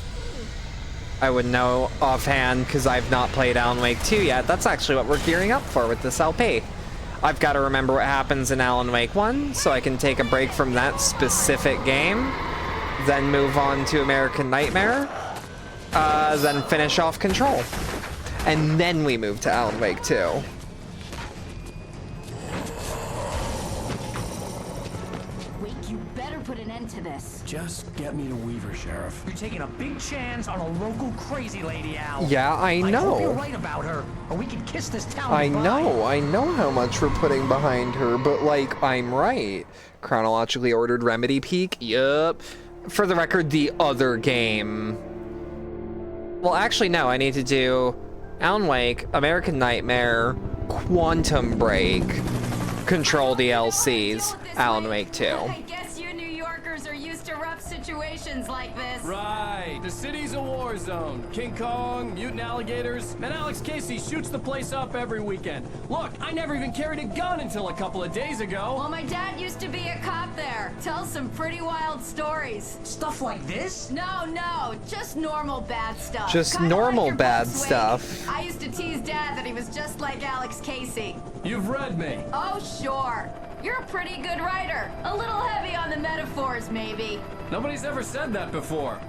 I wouldn't know offhand because I've not played Alan Wake 2 yet. That's actually what we're gearing up for with this LP. I've got to remember what happens in Alan Wake 1 so I can take a break from that specific game, then move on to American Nightmare, then finish off Control. And then we move to Alan Wake 2. Put an end to this. Just get me to Weaver, Sheriff. You're taking a big chance on a local crazy lady, Al. Yeah, I know. I hope you're right about her, or we can kiss this town I goodbye. know how much we're putting behind her, but like, I'm right. Chronologically ordered Remedy Peak? Yup. For the record, the other game. Well, actually, no, I need to do Alan Wake, American Nightmare, Quantum Break, Control DLCs, Alan Wake 2. I guess you New Yorkers are used to rough situations like this. Right. The city's a war zone. King Kong, mutant alligators, and Alex Casey shoots the place up every weekend. Look, I never even carried a gun until a couple of days ago. Well, my dad used to be a cop there. Tells some pretty wild stories. Stuff like this? No, just normal bad stuff. Just Kinda normal like your bad Bruce Wayne. stuff. I used to tease Dad that he was just like Alex Casey. You've read me. Oh, sure. You're a pretty good writer. A little heavy on the metaphors, maybe. Nobody's ever said that before.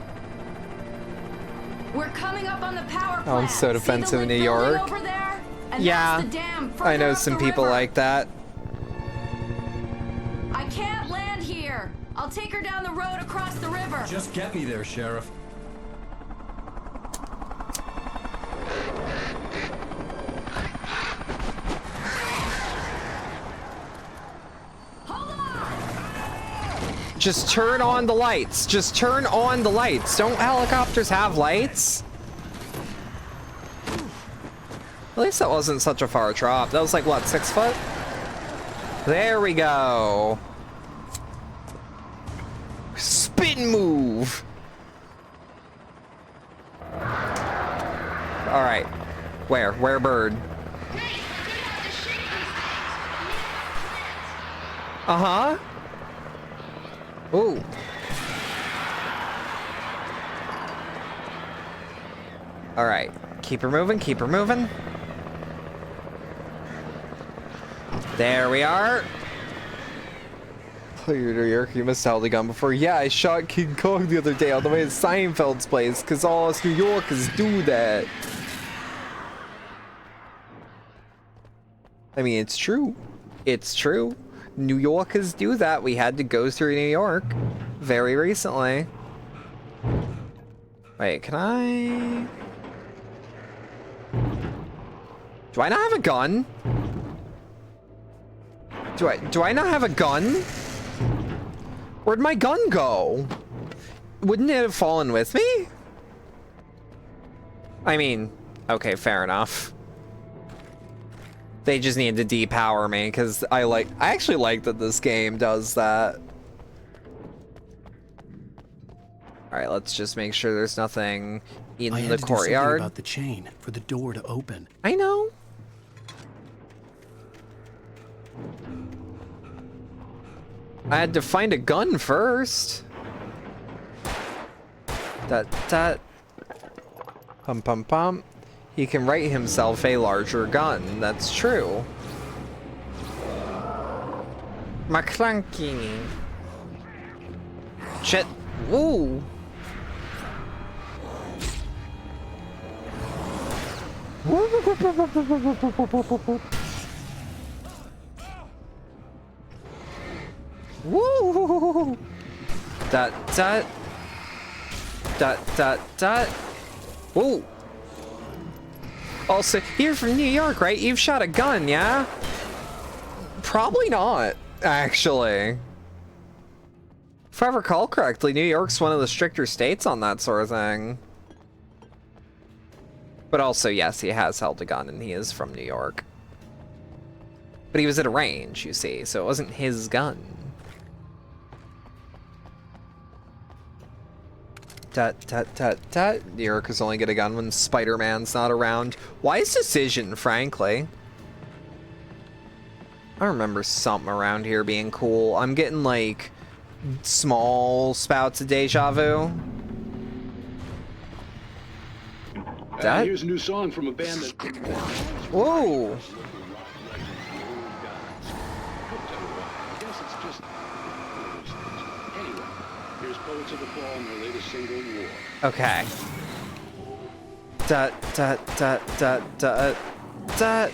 We're coming up on the power plant. Oh, I'm so defensive in New York. Over there? And Yeah, that's the dam I know further up some the people river. like that. I can't land here. I'll take her down the road across the river. Just get me there, Sheriff. Just turn on the lights. Just turn on the lights. Don't helicopters have lights? At least that wasn't such a far drop. That was like, what, 6 foot? There we go. Spin move. All right. Where bird? Uh-huh. Ooh. All right. Keep her moving, keep her moving. There we are. Oh, you're New York, you must have held a gun before. Yeah, I shot King Kong the other day on the way to Seinfeld's place, because all us New Yorkers do that. I mean, it's true. It's true. New Yorkers do that. We had to go through New York very recently. Wait, can I... Do I not have a gun? Do I not have a gun? Where'd my gun go? Wouldn't it have fallen with me? I mean, okay, fair enough. They just need to depower me because I actually like that this game does that. All right, let's just make sure there's nothing in the Do courtyard. something about the chain for the door to open. I know. I had to find a gun first. That. Pum pum pum. He can write himself a larger gun. That's true. McClunky. Shit. Ooh. Woo! Dot dot dot dot dot. Woo! Also, you're from New York, right? You've shot a gun, yeah? Probably not, actually. If I recall correctly, New York's one of the stricter states on that sort of thing. But also, yes, he has held a gun and he is from New York. But he was at a range, you see, so it wasn't his gun. Tut, tut, tut, tut. New Yorkers only get a gun when Spider-Man's not around. Wise decision, frankly. I remember something around here being cool. I'm getting, like, small spouts of deja vu. Here's a new song from a band that... Whoa! Here's Poets of the Fall and their latest single, War. Okay. Dut, dut, dut, dut, dut, dut.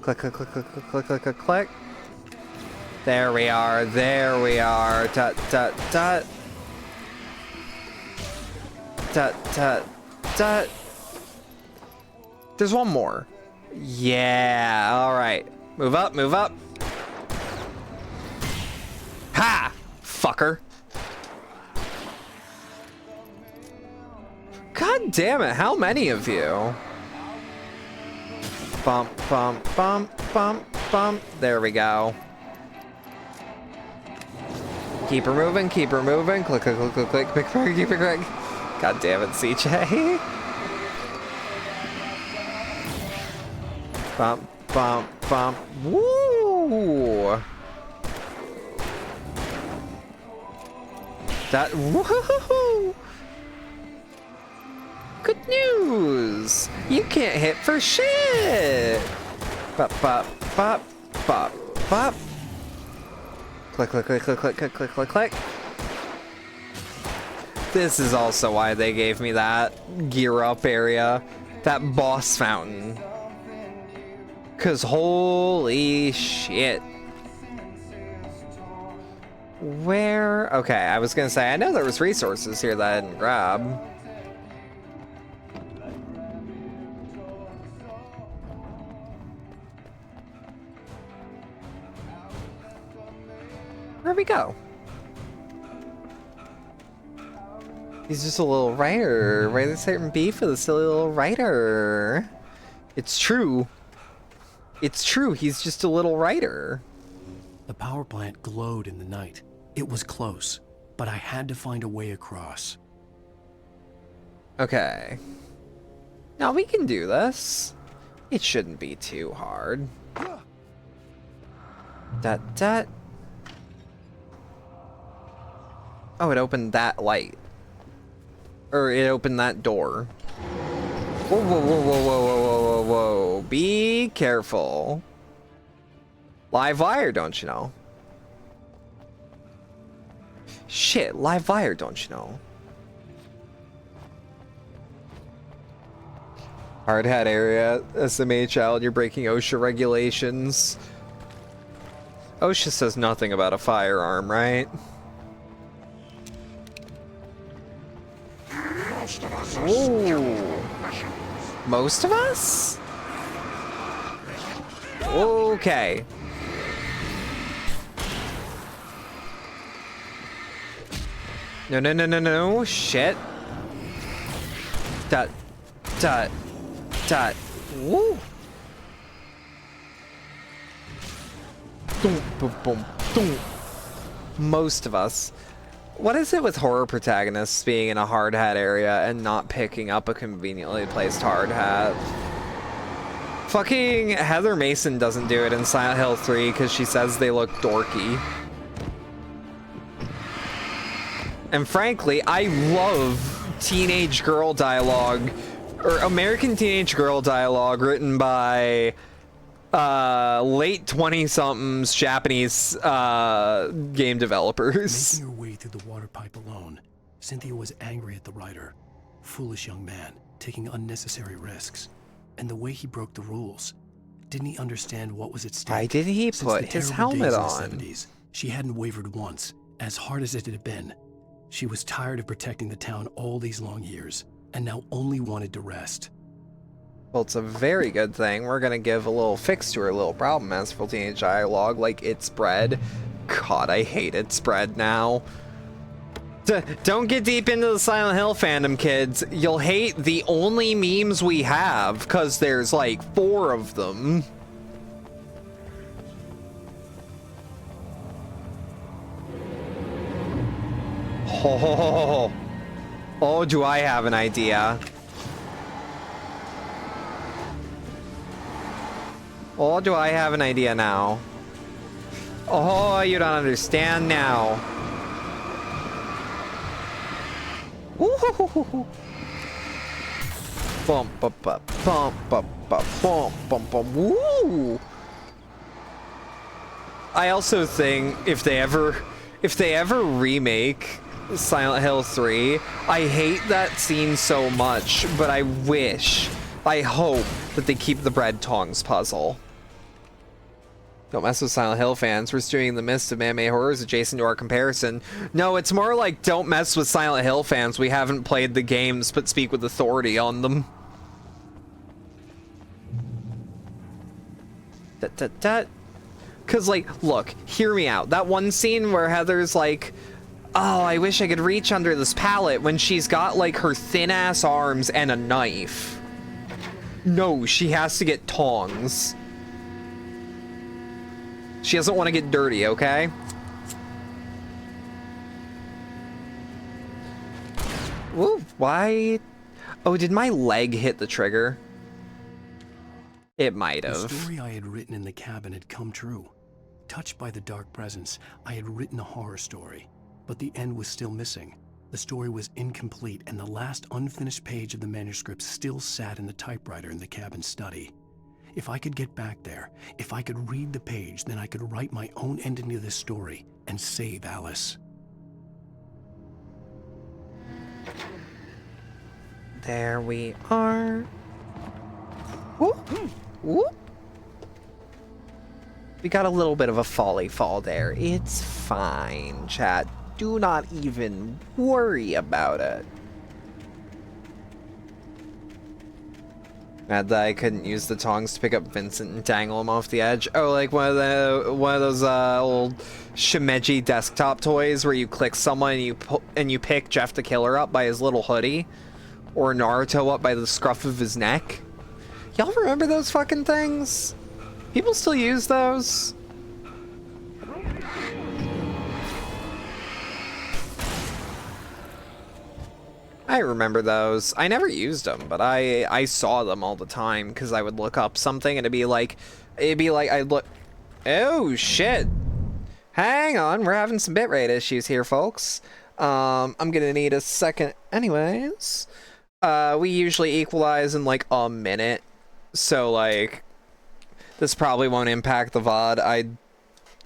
Click, click, click, click, click, click, click, click, click. There we are, there we are. Dut, dut, dut. Dut, dut, dut. There's one more. Yeah, alright. Move up, move up. Ha! Fucker. God damn it, how many of you? Bump, bump, bump, bump, bump. There we go. Keep her moving, keep her moving. Click, click, click, click, click, click, click, keep it quick. God damn it, CJ. Bump, bump, bump. Woo! That, woohoo! Good news! You can't hit for shit! Bop, bop, bop, bop, bop. Click, click, click, click, click, click, click, click, click. This is also why they gave me that gear up area. That boss fountain. 'Cause holy shit. Where? Okay, I was gonna say, I know there was resources here that I didn't grab. Where'd we go? He's just a little writer. Why there's certain beef with a silly little writer? It's true. It's true, he's just a little writer. The power plant glowed in the night. It was close, but I had to find a way across. Okay. Now we can do this. It shouldn't be too hard. Dut dut. Oh, it opened that light. Or it opened that door. Whoa, whoa, whoa, whoa, whoa, whoa, whoa, whoa. Be careful. Live wire, don't you know? Shit, live wire, don't you know? Hard hat area, SMA child, you're breaking OSHA regulations. OSHA says nothing about a firearm, right? Most of us are Ooh. Most of us? Okay. No, no, no, no, no. Shit. Dot. Dot. Dot. Woo. Boom, boom, boom, boom. Most of us. What is it with horror protagonists being in a hard hat area and not picking up a conveniently placed hard hat? Fucking Heather Mason doesn't do it in Silent Hill 3 because she says they look dorky. And frankly, I love teenage girl dialogue, or American teenage girl dialogue written by late 20-somethings Japanese game developers. Making her way through the water pipe alone, Cynthia was angry at the writer. Foolish young man, taking unnecessary risks. And the way he broke the rules. Didn't he understand what was at stake? Why did he put his helmet on? Since the 70s, she hadn't wavered once, as hard as it had been. She was tired of protecting the town all these long years, and now only wanted to rest. Well, it's a very good thing. We're gonna give a little fix to her little problem as for teenage dialogue, like it's bread. God, I hate it's bread now. Don't get deep into the Silent Hill fandom, kids. You'll hate the only memes we have, because there's like 4 of them. Oh, do I have an idea? Oh, do I have an idea now? Oh, you don't understand now. Woo-hoo-hoo-hoo-hoo. Bump, bump, bump, bump, bump, bump, bump, bump, woo! I also think if they ever remake Silent Hill 3, I hate that scene so much, but I hope that they keep the bread tongs puzzle. Don't mess with Silent Hill fans. We're doing the mist of anime horrors adjacent to our comparison. No, it's more like don't mess with Silent Hill fans. We haven't played the games, but speak with authority on them. Cause like, look, hear me out. That one scene where Heather's like, oh, I wish I could reach under this pallet when she's got like her thin ass arms and a knife. No, she has to get tongs. She doesn't want to get dirty, okay? Ooh, why? Oh, did my leg hit the trigger? It might have. The story I had written in the cabin had come true. Touched by the dark presence, I had written a horror story, but the end was still missing. The story was incomplete, and the last unfinished page of the manuscript still sat in the typewriter in the cabin study. If I could get back there, if I could read the page, then I could write my own ending to this story and save Alice. There we are. Whoop, whoop. We got a little bit of a folly fall there. It's fine, chat. Do not even worry about it. Mad that I couldn't use the tongs to pick up Vincent and dangle him off the edge. Oh, like one of those old Shimeji desktop toys where you click someone and you pick Jeff the Killer up by his little hoodie, or Naruto up by the scruff of his neck. Y'all remember those fucking things? People still use those? I remember those. I never used them, but I saw them all the time because I would look up something and it'd be like I'd look. Oh shit! Hang on, we're having some bitrate issues here, folks. I'm gonna need a second. Anyways, we usually equalize in like a minute, so like this probably won't impact the VOD.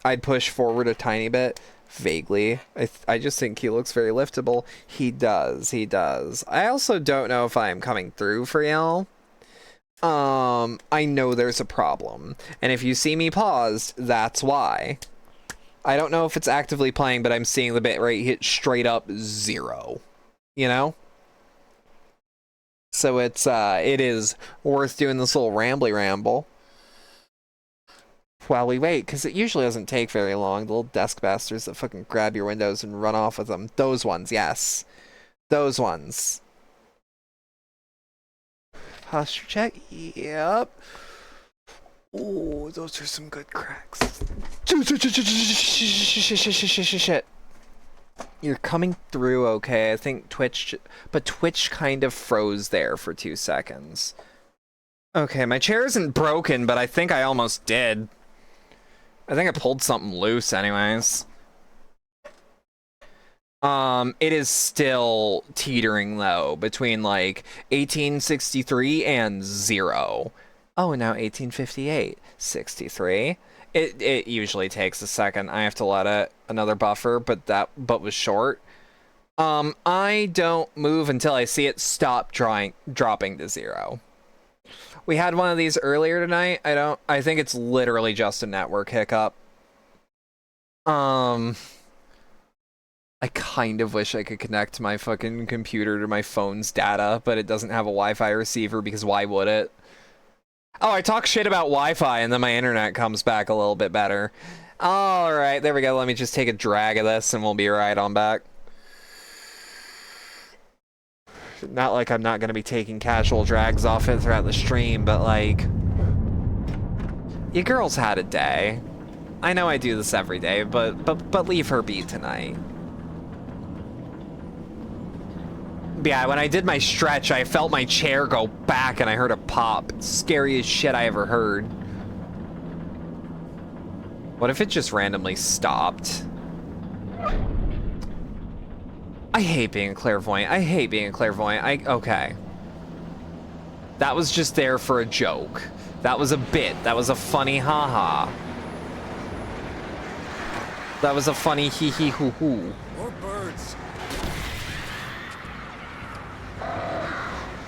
I'd push forward a tiny bit. Vaguely. I just think he looks very liftable. He does. I also don't know if I'm coming through for y'all. I know there's a problem. And if you see me paused, that's why. I don't know if it's actively playing, but I'm seeing the bitrate hit straight up 0. You know? So it is worth doing this little rambly ramble while we wait, because it usually doesn't take very long. The little desk bastards that fucking grab your windows and run off with them. Those ones, yes. Those ones. Posture check. Yep. Oh, those are some good cracks. Shit. You're coming through okay. I think Twitch kind of froze there for 2 seconds. Okay, my chair isn't broken, but I think I almost did. I think I pulled something loose anyways. It is still teetering though, between like 1863 and 0. Oh, now 1858, 63. It usually takes a second. I have to let it another buffer, but was short. I don't move until I see it stop dropping to 0. We had one of these earlier tonight. I think it's literally just a network hiccup. I kind of wish I could connect my fucking computer to my phone's data, but it doesn't have a Wi-Fi receiver because why would it? Oh, I talk shit about Wi-Fi and then my internet comes back a little bit better. All right, there we go. Let me just take a drag of this and we'll be right on back. Not like I'm not gonna be taking casual drags off it throughout the stream, but like, your girl's had a day. I know I do this every day, but leave her be tonight. But yeah, when I did my stretch, I felt my chair go back and I heard a pop. It's scariest shit I ever heard. What if it just randomly stopped? I hate being clairvoyant. I hate being clairvoyant. Okay. That was just there for a joke. That was a bit. That was a funny haha. That was a funny hee hee hoo hoo. More birds.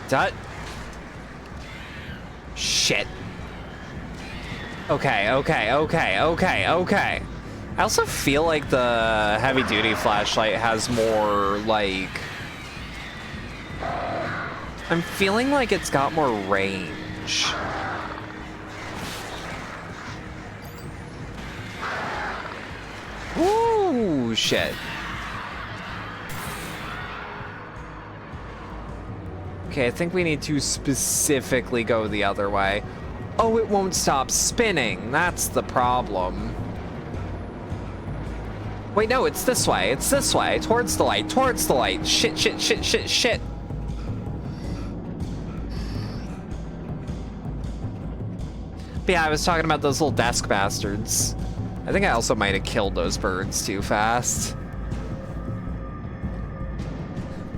That. Shit. Okay. I also feel like the heavy duty flashlight has more like. I'm feeling like it's got more range. Ooh, shit. Okay, I think we need to specifically go the other way. Oh, it won't stop spinning. That's the problem. Wait, no, it's this way. It's this way. Towards the light. Towards the light. Shit. But yeah, I was talking about those little desk bastards. I think I also might have killed those birds too fast.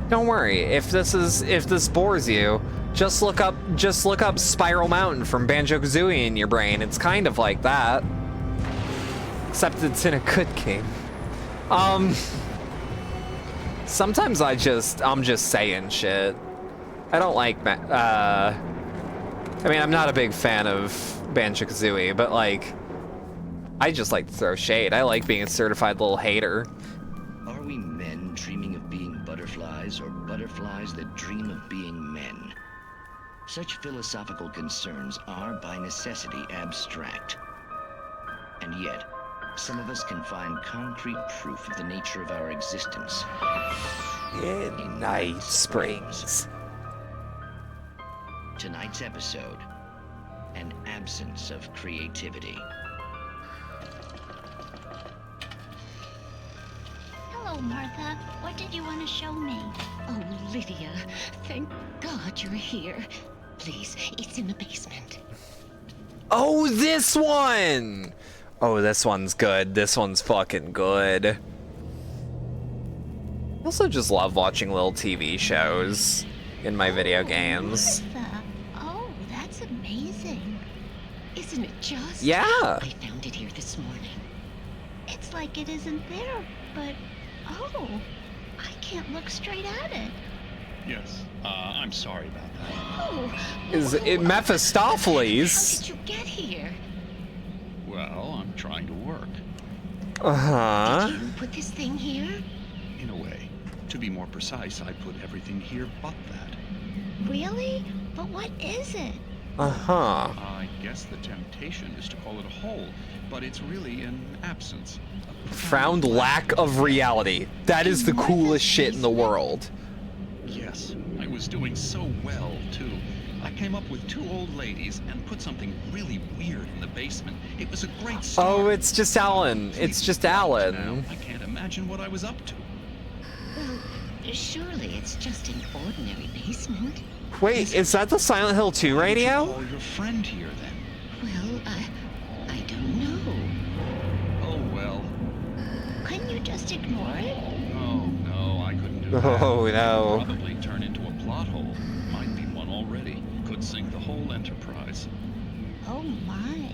Don't worry, if this bores you, just look up Spiral Mountain from Banjo-Kazooie in your brain. It's kind of like that. Except it's in a good game. Sometimes I'm just saying shit. I don't like I mean, I'm not a big fan of Banjo-Kazooie, but like, I just like to throw shade. I like being a certified little hater. Are we men dreaming of being butterflies, or butterflies that dream of being men? Such philosophical concerns are by necessity abstract. And yet, some of us can find concrete proof of the nature of our existence. In Night Springs. Tonight's episode, an absence of creativity. Hello, Martha. What did you want to show me? Oh, Lydia, thank God you're here. Please, it's in the basement. Oh, this one! Oh, this one's good. This one's fucking good. I also just love watching little TV shows in my video games. Martha. Oh, that's amazing. Isn't it just? Yeah. I found it here this morning. It's like it isn't there, but oh, I can't look straight at it. Yes, I'm sorry about that. Oh, Is it Mephistopheles? How did you get here? Well, I'm trying to work. Uh-huh. Did you put this thing here? In a way. To be more precise, I put everything here but that. Really? But what is it? Uh-huh. I guess the temptation is to call it a hole, but it's really an absence. Profound lack of reality. That is the coolest shit in the world. Yes, I was doing so well, too. I came up with 2 old ladies and put something really weird in the basement. It was a great start. Oh, it's just Alan. It's just Alan. Now, I can't imagine what I was up to. Well, surely it's just an ordinary basement. Wait, is that the Silent Hill 2 radio? Call your friend here, then. Well, I don't know. Oh, well. Couldn't you just ignore it? Oh, no, I couldn't do that. Oh, no. Probably turn into a plot hole. Might be one already. Could sink the whole enterprise. Oh my.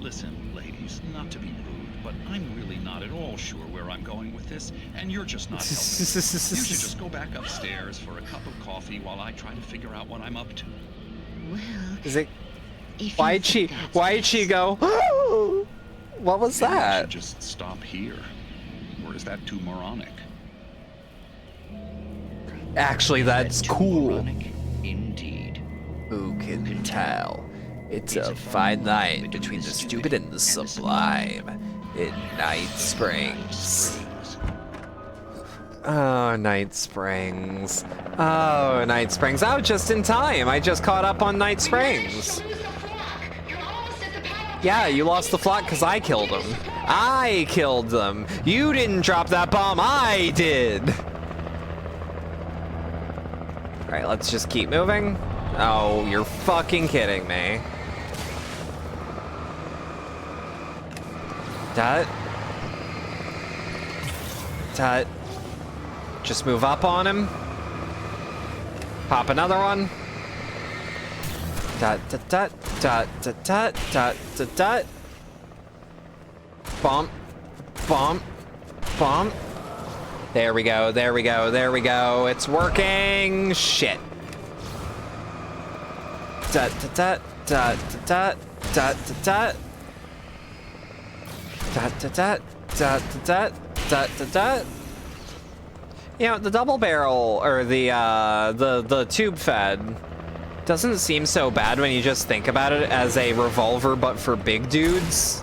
Listen, ladies, not to be rude, but I'm really not at all sure where I'm going with this, and you're just not helping. You should just go back upstairs for a cup of coffee while I try to figure out what I'm up to. Well, is it? Why'd she go? What was Maybe that? I should just stop here. Or is that too moronic? Actually, that's cool. Indeed. Who can tell? It's a fine line between the stupid and the sublime in Night Springs. Oh, Night Springs. Oh, Night Springs. Oh, just in time. I just caught up on Night Springs. Yeah, you lost the flock because I killed them. I killed them. You didn't drop that bomb. I did. All right, let's just keep moving. Oh, you're fucking kidding me. Tut. Tut. Just move up on him. Pop another one. Tut tut tut tut tut tut tut tut tut. Bump. Bump. Bump. There we go, there we go, there we go. It's working. Shit. Tut tut tut tut tut tut tut tut. Tut tut tut tut tut tut tut tut. You know, the double barrel or the tube fed doesn't seem so bad when you just think about it as a revolver but for big dudes.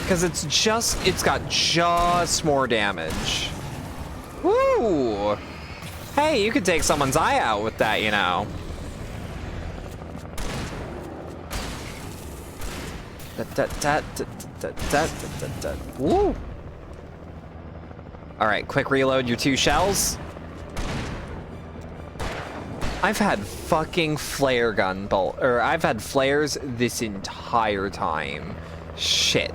Because it's got just more damage. Woo! Hey, you could take someone's eye out with that, you know. Woo! Alright, quick reload your 2 shells. I've had fucking flare gun bolt, or I've had flares this entire time. Shit.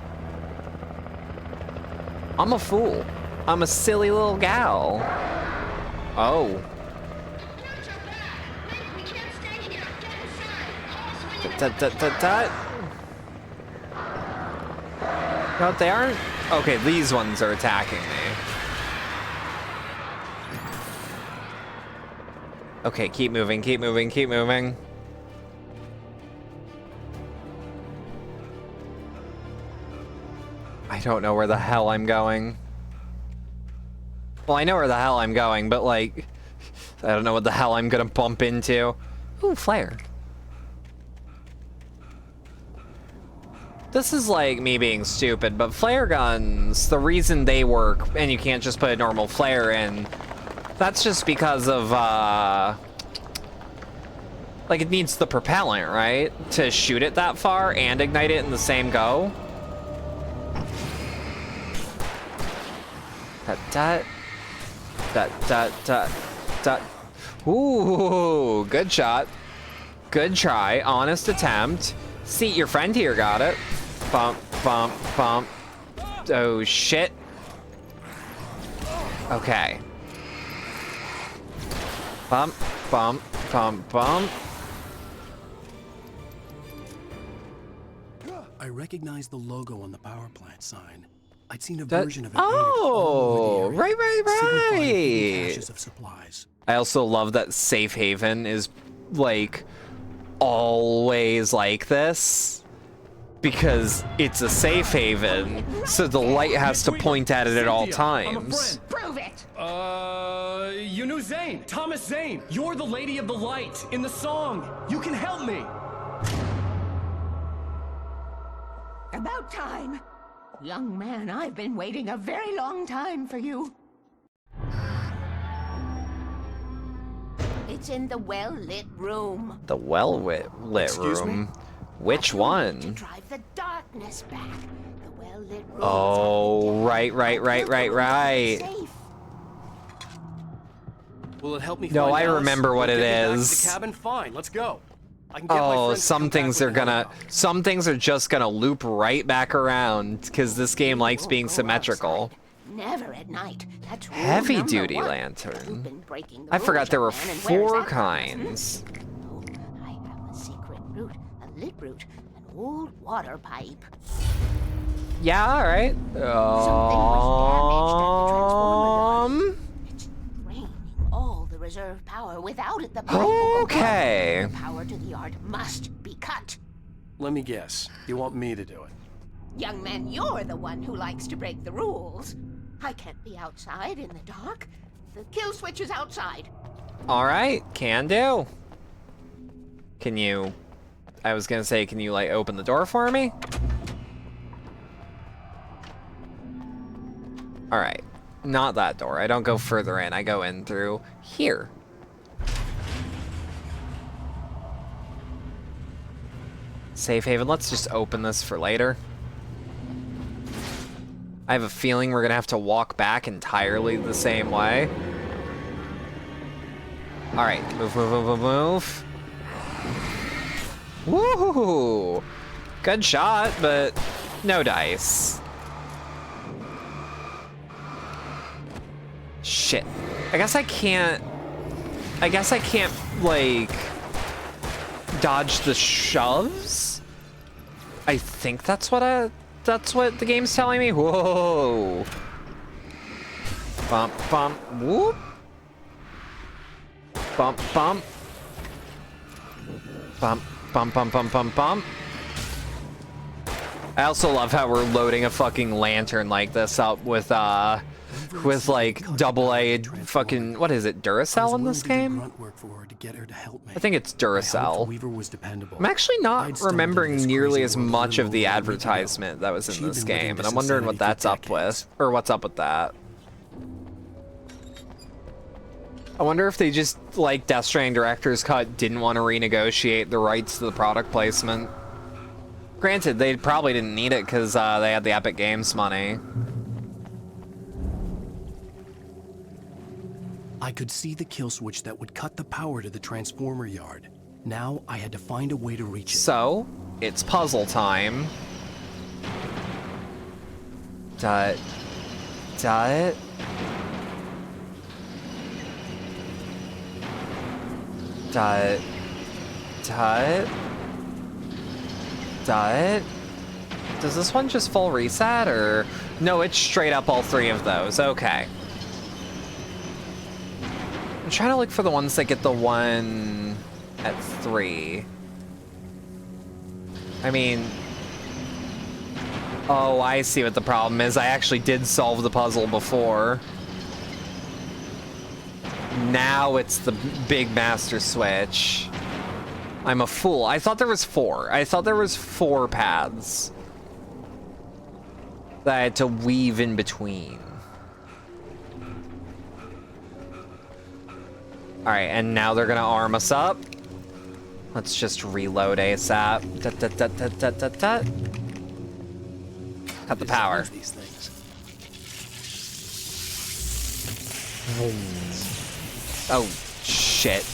I'm a fool. I'm a silly little gal. Oh. No, they aren't. Okay, these ones are attacking me. Okay, keep moving, keep moving, keep moving. I don't know where the hell I'm going. Well, I know where the hell I'm going, but like, I don't know what the hell I'm gonna bump into. Ooh, flare. This is like me being stupid, but flare guns, the reason they work, and you can't just put a normal flare in, that's just because of, like, it needs the propellant, right? To shoot it that far and ignite it in the same go. That. Ooh, good shot. Good try. Honest attempt. See, your friend here got it. Bump, bump, bump. Oh, shit. Okay. Bump, bump, bump, bump. I recognized the logo on the power plant sign. I'd seen a version of it. Oh, right. Caches of supplies. I also love that Safe Haven is like always like this because it's a safe haven, so the light has to point at it at all times. Prove it. You knew Zane, Thomas Zane. You're the Lady of the Light in the song. You can help me. About time. Young man, I've been waiting a very long time for you. It's in the well-lit room. The well-lit room? Which one? To drive the darkness back. The well-lit room. Oh, right. Will it help me? No, I remember what it Get me back to is. the cabin? Fine, let's go. I can get my Oh, friends to some come things back are with gonna, helicopter. some things are just gonna loop right back around because this game likes being symmetrical. Never at night. That's rule Heavy number duty 1. lantern. You've been breaking the I forgot rules, there were young man, and where's 4 that kinds. Oh, I have a secret route, a lit route, an old water pipe. Yeah, all right. It's draining all the reserve power. Without it, the pipe will go Okay. bad. The power to the yard must be cut. Let me guess. You want me to do it? Young man, you're the one who likes to break the rules. I can't be outside in the dark. The kill switch is outside. All right, can do. Can you? I was gonna say, can you like open the door for me? All right, not that door. I don't go further in. I go in through here. Safe haven. Let's just open this for later. I have a feeling we're gonna have to walk back entirely the same way. All right, move, move, move, move, move. Woohoo! Good shot, but no dice. Shit. I guess I can't, like, dodge the shoves? I think that's what the game's telling me. Whoa. Bump, bump, whoop. Bump, bump. Bump, bump, bump, bump, bump, bump. I also love how we're loading a fucking lantern like this up with like AA fucking, what is it, Duracell in this game? I think it's Duracell. I'm actually not remembering nearly as much of the advertisement that was in this game, and I'm wondering what that's up with, or what's up with that. I wonder if they just, like, Death Stranding Director's Cut didn't want to renegotiate the rights to the product placement. Granted, they probably didn't need it because they had the Epic Games money. I could see the kill switch that would cut the power to the transformer yard. Now I had to find a way to reach it. So, it's puzzle time. Dut. Dut. Dut. Dut. Dut. Does this one just full reset, or? No, it's straight up all three of those. Okay. I'm trying to look for the ones that get the one at 3. I mean... Oh, I see what the problem is. I actually did solve the puzzle before. Now it's the big master switch. I'm a fool. I thought there was 4. I thought there was 4 paths that I had to weave in between. All right, and now they're gonna arm us up. Let's just reload ASAP. Dut, dut, dut, dut, dut, dut, dut. Cut the power. These things. Oh, shit.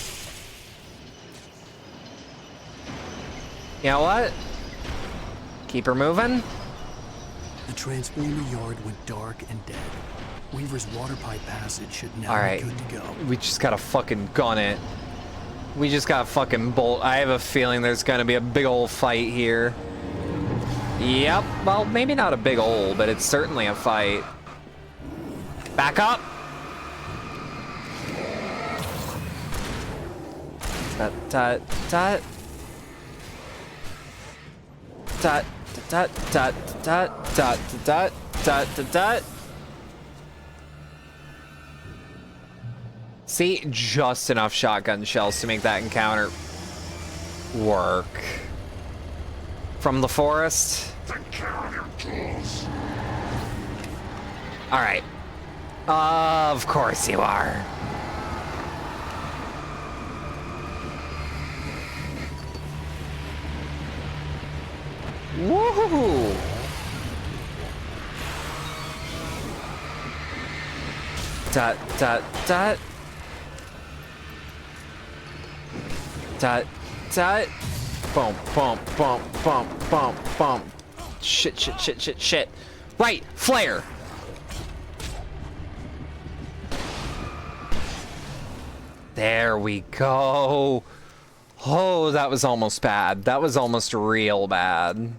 You know what? Keep her moving. The transformer yard went dark and dead. Weaver's water pipe passage should now be good to go. We just gotta fucking gun it. We just gotta fucking bolt. I have a feeling there's gonna be a big old fight here. Yep. Well, maybe not a big old, but it's certainly a fight. Back up. Tut, tut, tut. Tut, tut, tut, tut, tut, tut, tut, tut, tut. See, just enough shotgun shells to make that encounter work. From the forest. All right. Of course you are. Woohoo! Dot, dot, dot. Dot, dot. Boom, boom, boom, boom, boom, boom. Shit, shit, shit, shit, shit. Right, flare. There we go. Oh, that was almost bad. That was almost real bad. And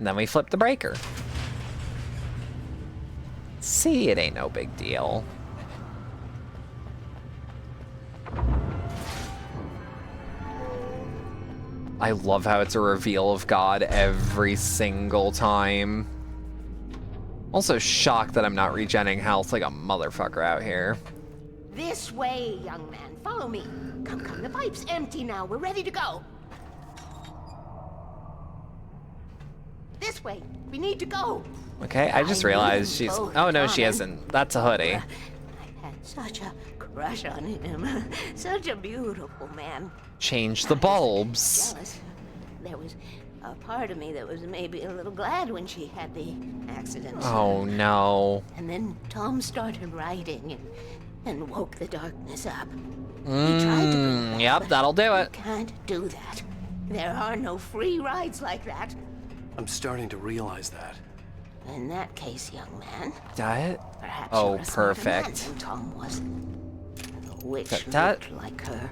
then we flip the breaker. See, it ain't no big deal. I love how it's a reveal of God every single time. Also shocked that I'm not regenerating health like a motherfucker out here. This way, young man. Follow me. Come, come. The pipe's empty now. We're ready to go. This way. way. We need to go. Okay, I just realized she's... Oh, no, she isn't. That's a hoodie. I had such a crush on him. Such a beautiful man. Change the bulbs. Jealous. There was a part of me that was maybe a little glad when she had the accident. Oh, no. And then Tom started writing and woke the darkness up. He tried to bring it back, Yep, but that'll do it. you can't do that. There are no free rides like that. I'm starting to realize that. In that case, young man, That? perhaps Oh, you're a smarter man perfect. than Tom was. The witch That- looked like her,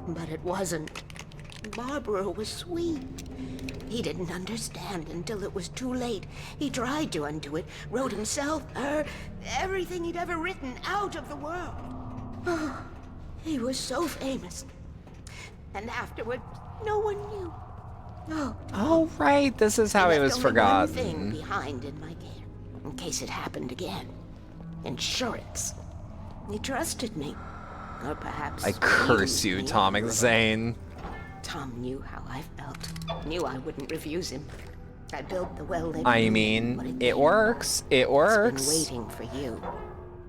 but it wasn't. Barbara was sweet. He didn't understand until it was too late. He tried to undo it, wrote himself, her, everything he'd ever written out of the world. Oh, he was so famous. And afterward, no one knew. Oh, Oh, right. This is how I he left was only one thing forgotten. behind in my care, in case it happened again. Insurance. He trusted me. Or perhaps I curse needed you, me. Tom Zane. Tom knew how I felt. Knew I wouldn't refuse him. I built the well-lit I room, mean, but it works. It works. It's been waiting for you.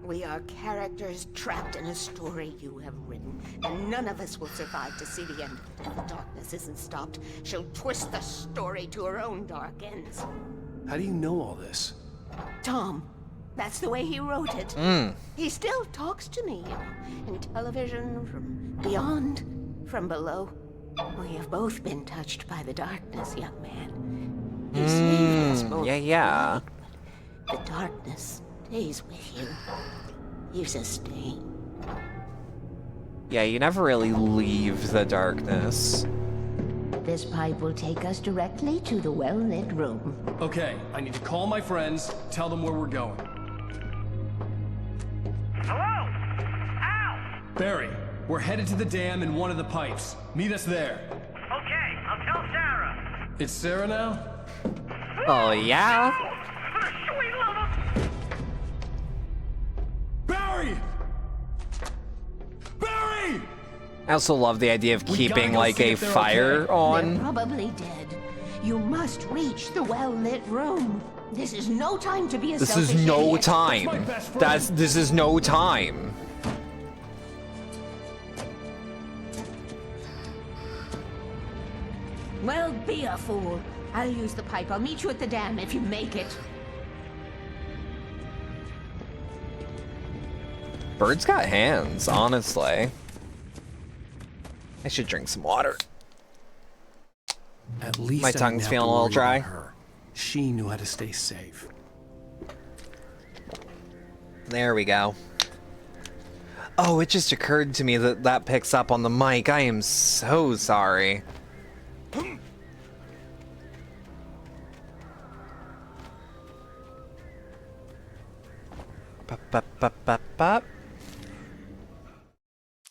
We are characters trapped in a story you have written, and none of us will survive to see the end. If the darkness isn't stopped, she'll twist the story to her own dark ends. How do you know all this? Tom, that's the way he wrote it. He still talks to me, in television, from beyond, from below. We have both been touched by the darkness, young man. He saved us both. Yeah. The darkness stays with you. You sustain. Yeah, you never really leave the darkness. This pipe will take us directly to the well-lit room. Okay, I need to call my friends, tell them where we're going. Hello? Al! Barry, we're headed to the dam in one of the pipes. Meet us there. Okay, I'll tell Sarah. It's Sarah now? Oh, yeah? For the sweet love of... Barry! Barry! I also love the idea of We keeping, gotta go like, see a if they're fire okay. They're on. probably dead. You must reach the well-lit room. This is no time to be a This selfish is no idiot. time. This is no time. Well, be a fool. I'll use the pipe. I'll meet you at the dam if you make it. Bird's got hands, honestly. I should drink some water. At least My I didn't tongue's have feeling to a little worry dry. about her. She knew how to stay safe. There we go. Oh, it just occurred to me that that picks up on the mic. I am so sorry. Ba-ba-ba-ba-ba.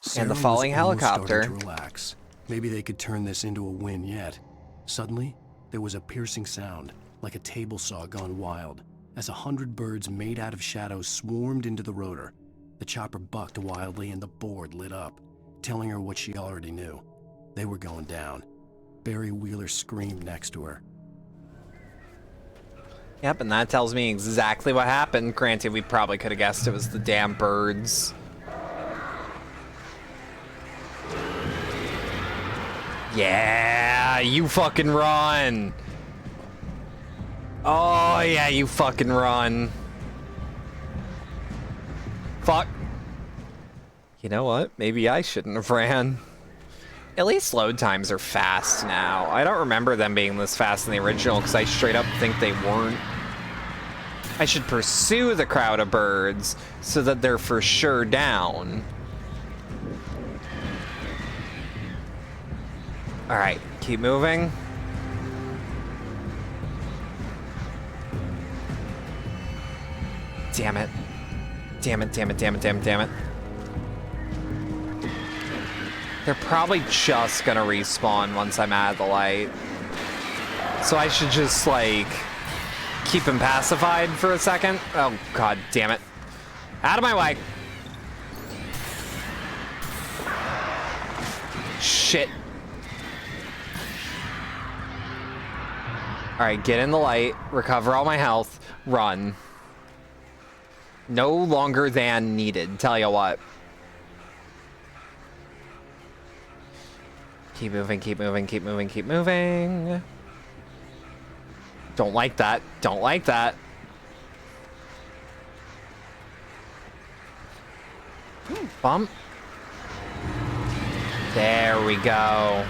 Sarah And the was falling almost helicopter. starting to relax. Maybe they could turn this into a win yet. Suddenly, there was a piercing sound, like a table saw gone wild, as 100 birds made out of shadows swarmed into the rotor. The chopper bucked wildly and the board lit up, telling her what she already knew. They were going down. Barry Wheeler screamed next to her. Yep, and that tells me exactly what happened. Granted, we probably could have guessed it was the damn birds. Yeah, you fucking run. Oh, yeah, you fucking run. Fuck. You know what? Maybe I shouldn't have ran. At least load times are fast now. I don't remember them being this fast in the original because I straight up think they weren't. I should pursue the crowd of birds so that they're for sure down. Alright, keep moving. Damn it. Damn it, damn it, damn it, damn it, damn it. They're probably just gonna respawn once I'm out of the light. So I should just, like, keep him pacified for a second. Oh, god damn it. Out of my way. Shit. Alright, get in the light. Recover all my health. Run. No longer than needed, tell you what. Keep moving, keep moving, keep moving, keep moving. Don't like that. Don't like that. Bump. There we go.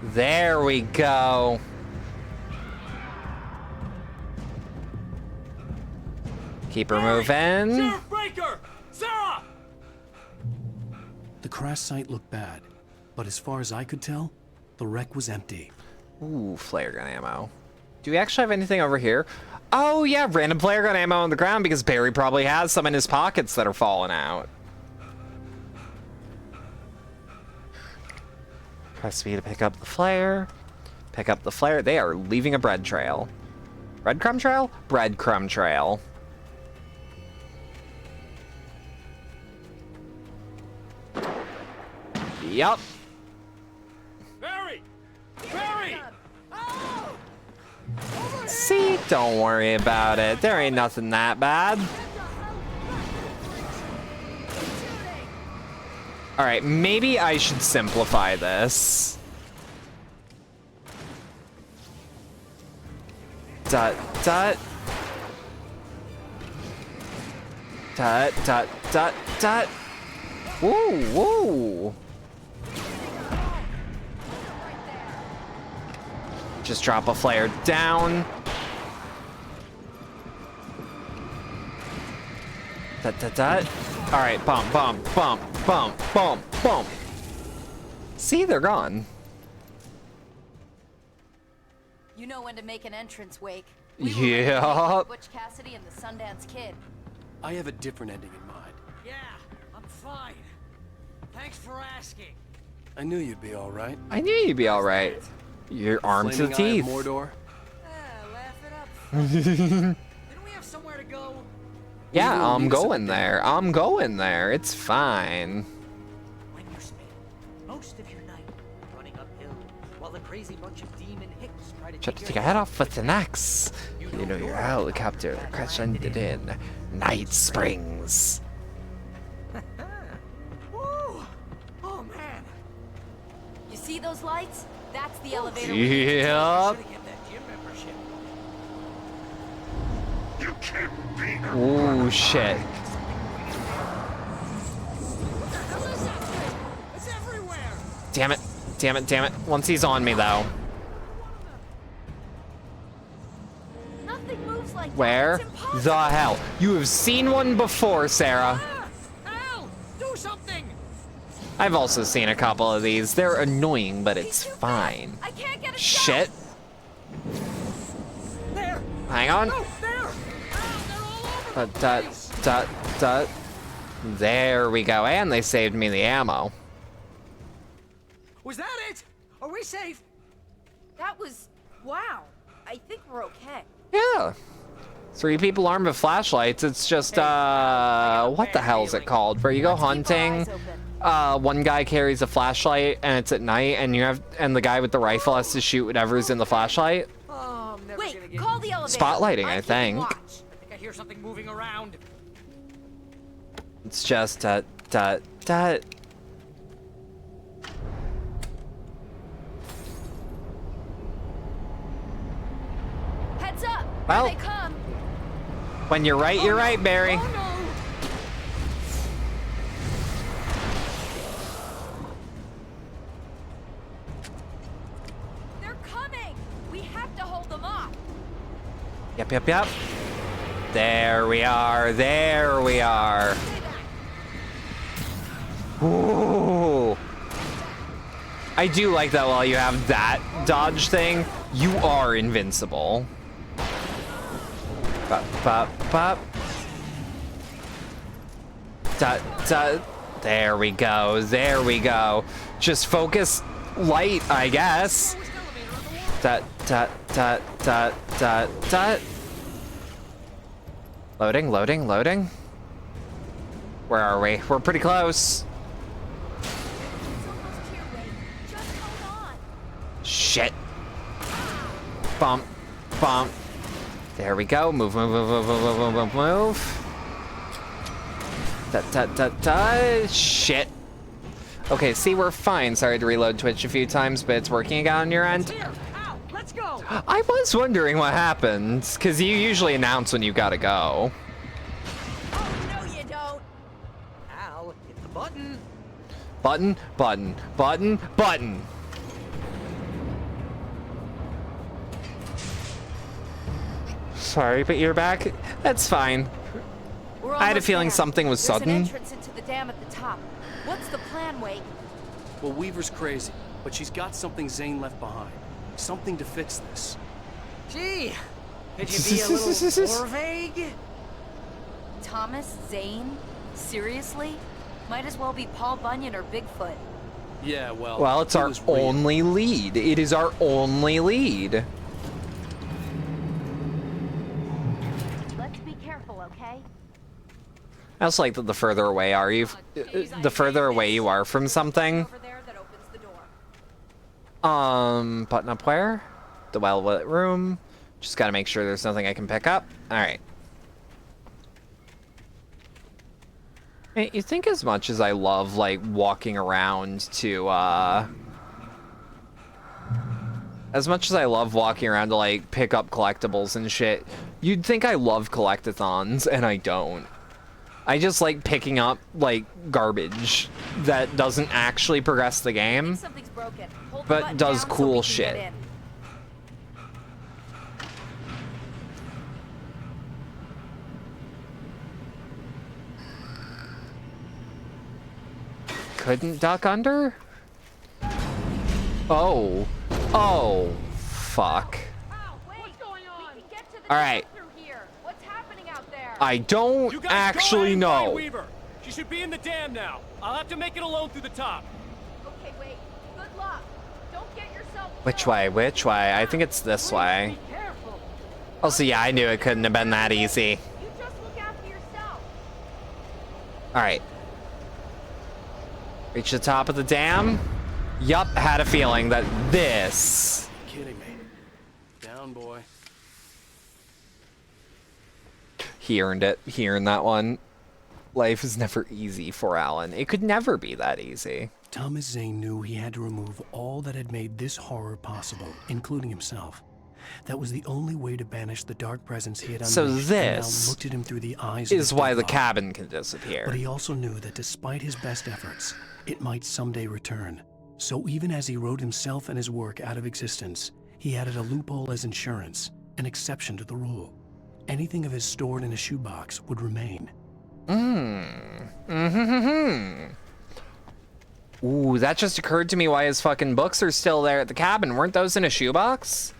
There we go. Keep her moving. Sheriff Breaker! Sarah! The crash site looked bad, but as far as I could tell, the wreck was empty. Ooh, flare gun ammo. Do we actually have anything over here? Oh yeah, random flare gun ammo on the ground because Barry probably has some in his pockets that are falling out. Press B to pick up the flare. Pick up the flare. They are leaving a bread trail. Breadcrumb trail? Breadcrumb trail. Yup. Barry! Barry! See, don't worry about it. There ain't nothing that bad. All right, maybe I should simplify this. Dot, dot. Dot, dot, dot, dot. Woo, woo. Just drop a flare down. Dot, dot, dot. All right, bump, bump, bump, bump, bump, bump. See, they're gone. You know when to make an entrance, Wake. Yeah. Butch Cassidy and the Sundance Kid. I have a different ending in mind. Yeah, I'm fine. Thanks for asking. I knew you'd be all right. I knew you'd be all right. You're armed to the teeth. Mordor. Laugh it up. Didn't we have somewhere to go? Yeah, I'm going there. I'm going there. It's fine. When you spend most of your night running uphill while the crazy bunch of demon hicks try to Try to take a head off with an axe. You know your helicopter crash-landed in Night Springs. Woo! Oh man! You see those lights? That's the elevator. Yep. You can't beat her. Ooh, shit. It's everywhere! Damn it. Damn it, damn it. Once he's on me, though. Nothing moves like Where that. It's impossible. the hell? You have seen one before, Sarah. Al, do something! I've also seen a couple of these. They're annoying, but it's fine. I can't get a Shit. There! Hang on. No, there! Dot, dot, dot. There we go. And they saved me the ammo. Was that it? Are we safe? That was... wow. I think we're okay. Yeah. 3 people armed with flashlights. It's just, what the hell is it called? Where you go hunting, one guy carries a flashlight and it's at night and the guy with the rifle has to shoot whatever's in the flashlight. Oh, I'm never Wait, call the elevator. Spotlighting, I think. I think I hear something moving around. It's just, dot, dot. Heads up. Well. Here they come. When you're right, Barry. Oh no! They're coming. We have to hold them off. Yep, yep, yep. There we are. There we are. Ooh. I do like that while you have that dodge thing, you are invincible. Bop, bop, bop. Dot, dot. There we go. There we go. Just focus light, I guess. Dot, dot, dot, dot, dot, dot. Loading, loading, loading. Where are we? We're pretty close. Shit. Bump. Bump. There we go. Move, move, move, move, move, move, move, move. Da, da, da, da. Shit. Okay, see, we're fine. Sorry to reload Twitch a few times, but it's working again on your end. Ow, let's go. I was wondering what happened, because you usually announce when you gotta go. Oh, no, you don't. Al, hit the button. Button, button, button, button. Sorry, but you're back? That's fine. I had a feeling something was There's sudden. an entrance into the dam at the top. What's the plan, Wake? Well, Weaver's crazy, but she's got something Zane left behind. Something to fix this. Gee, could you be a little more vague? Thomas Zane? Seriously? Might as well be Paul Bunyan or Bigfoot. Yeah, well... Well, it's our only lead. It is our only lead. Let's be careful, okay? I also like that the further away are you, the further away you are from something. Button up where? The well-lit room. Just gotta make sure there's nothing I can pick up. Alright. Hey, you think as much as I love, like, walking around to, as much as I love walking around to, like, pick up collectibles and shit, you'd think I love collectathons, and I don't. I just like picking up, like, garbage that doesn't actually progress the game, but does cool shit. Couldn't duck under? Oh. Oh. Fuck. Alright. I don't actually know. Weaver. She should be in the dam now. I'll have to make it alone through the top. Okay, wait. Good luck. Don't get yourself... Which way? Which way? I think it's this way. Also, yeah, I knew it couldn't have been that easy. You just look after yourself. Alright. Reach the top of the dam. Yup, had a feeling that this... You're kidding me. Down, boy. He earned it. He earned that one. Life is never easy for Alan. It could never be that easy. Thomas Zane knew he had to remove all that had made this horror possible, including himself. That was the only way to banish the dark presence he had unleashed. So and this now looked at him through the eyes is of why the deadlock. cabin can disappear. But he also knew that despite his best efforts, it might someday return. So even as he wrote himself and his work out of existence, he added a loophole as insurance, an exception to the rule. Anything of his stored in a shoebox would remain. Ooh, that just occurred to me why his fucking books are still there at the cabin. Weren't those in a shoebox?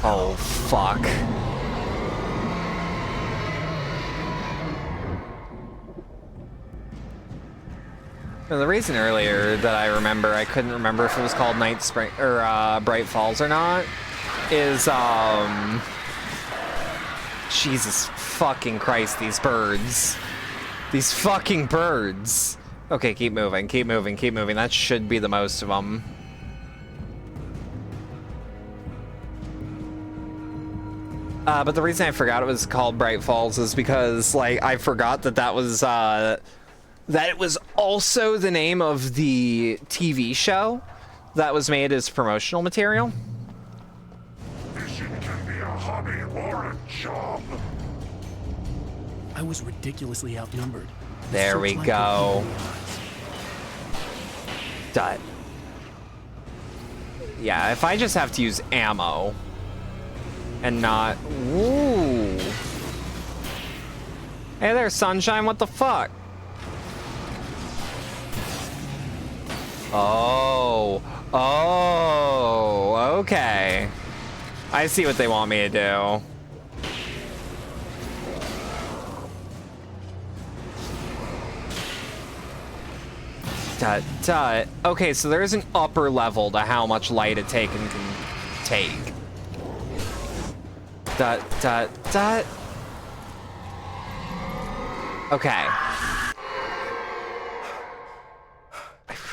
Oh, fuck. Now, the reason earlier that I remember I couldn't remember if it was called Night Spring or Bright Falls or not is Jesus fucking Christ, these birds. These fucking birds. Okay, keep moving, keep moving, keep moving. That should be the most of them. But the reason I forgot it was called Bright Falls is because, like, I forgot that that was, that it was also the name of the TV show that was made as promotional material. Fishing can be a hobby or a job. I was ridiculously outnumbered. There we go. Dot. Yeah, if I just have to use ammo and not... Ooh. Hey there, Sunshine, what the fuck? Oh. Oh, okay. I see what they want me to do. Dut, dut. Okay, so there's an upper level to how much light a Taken can take. Dot, dot, dot. Okay. I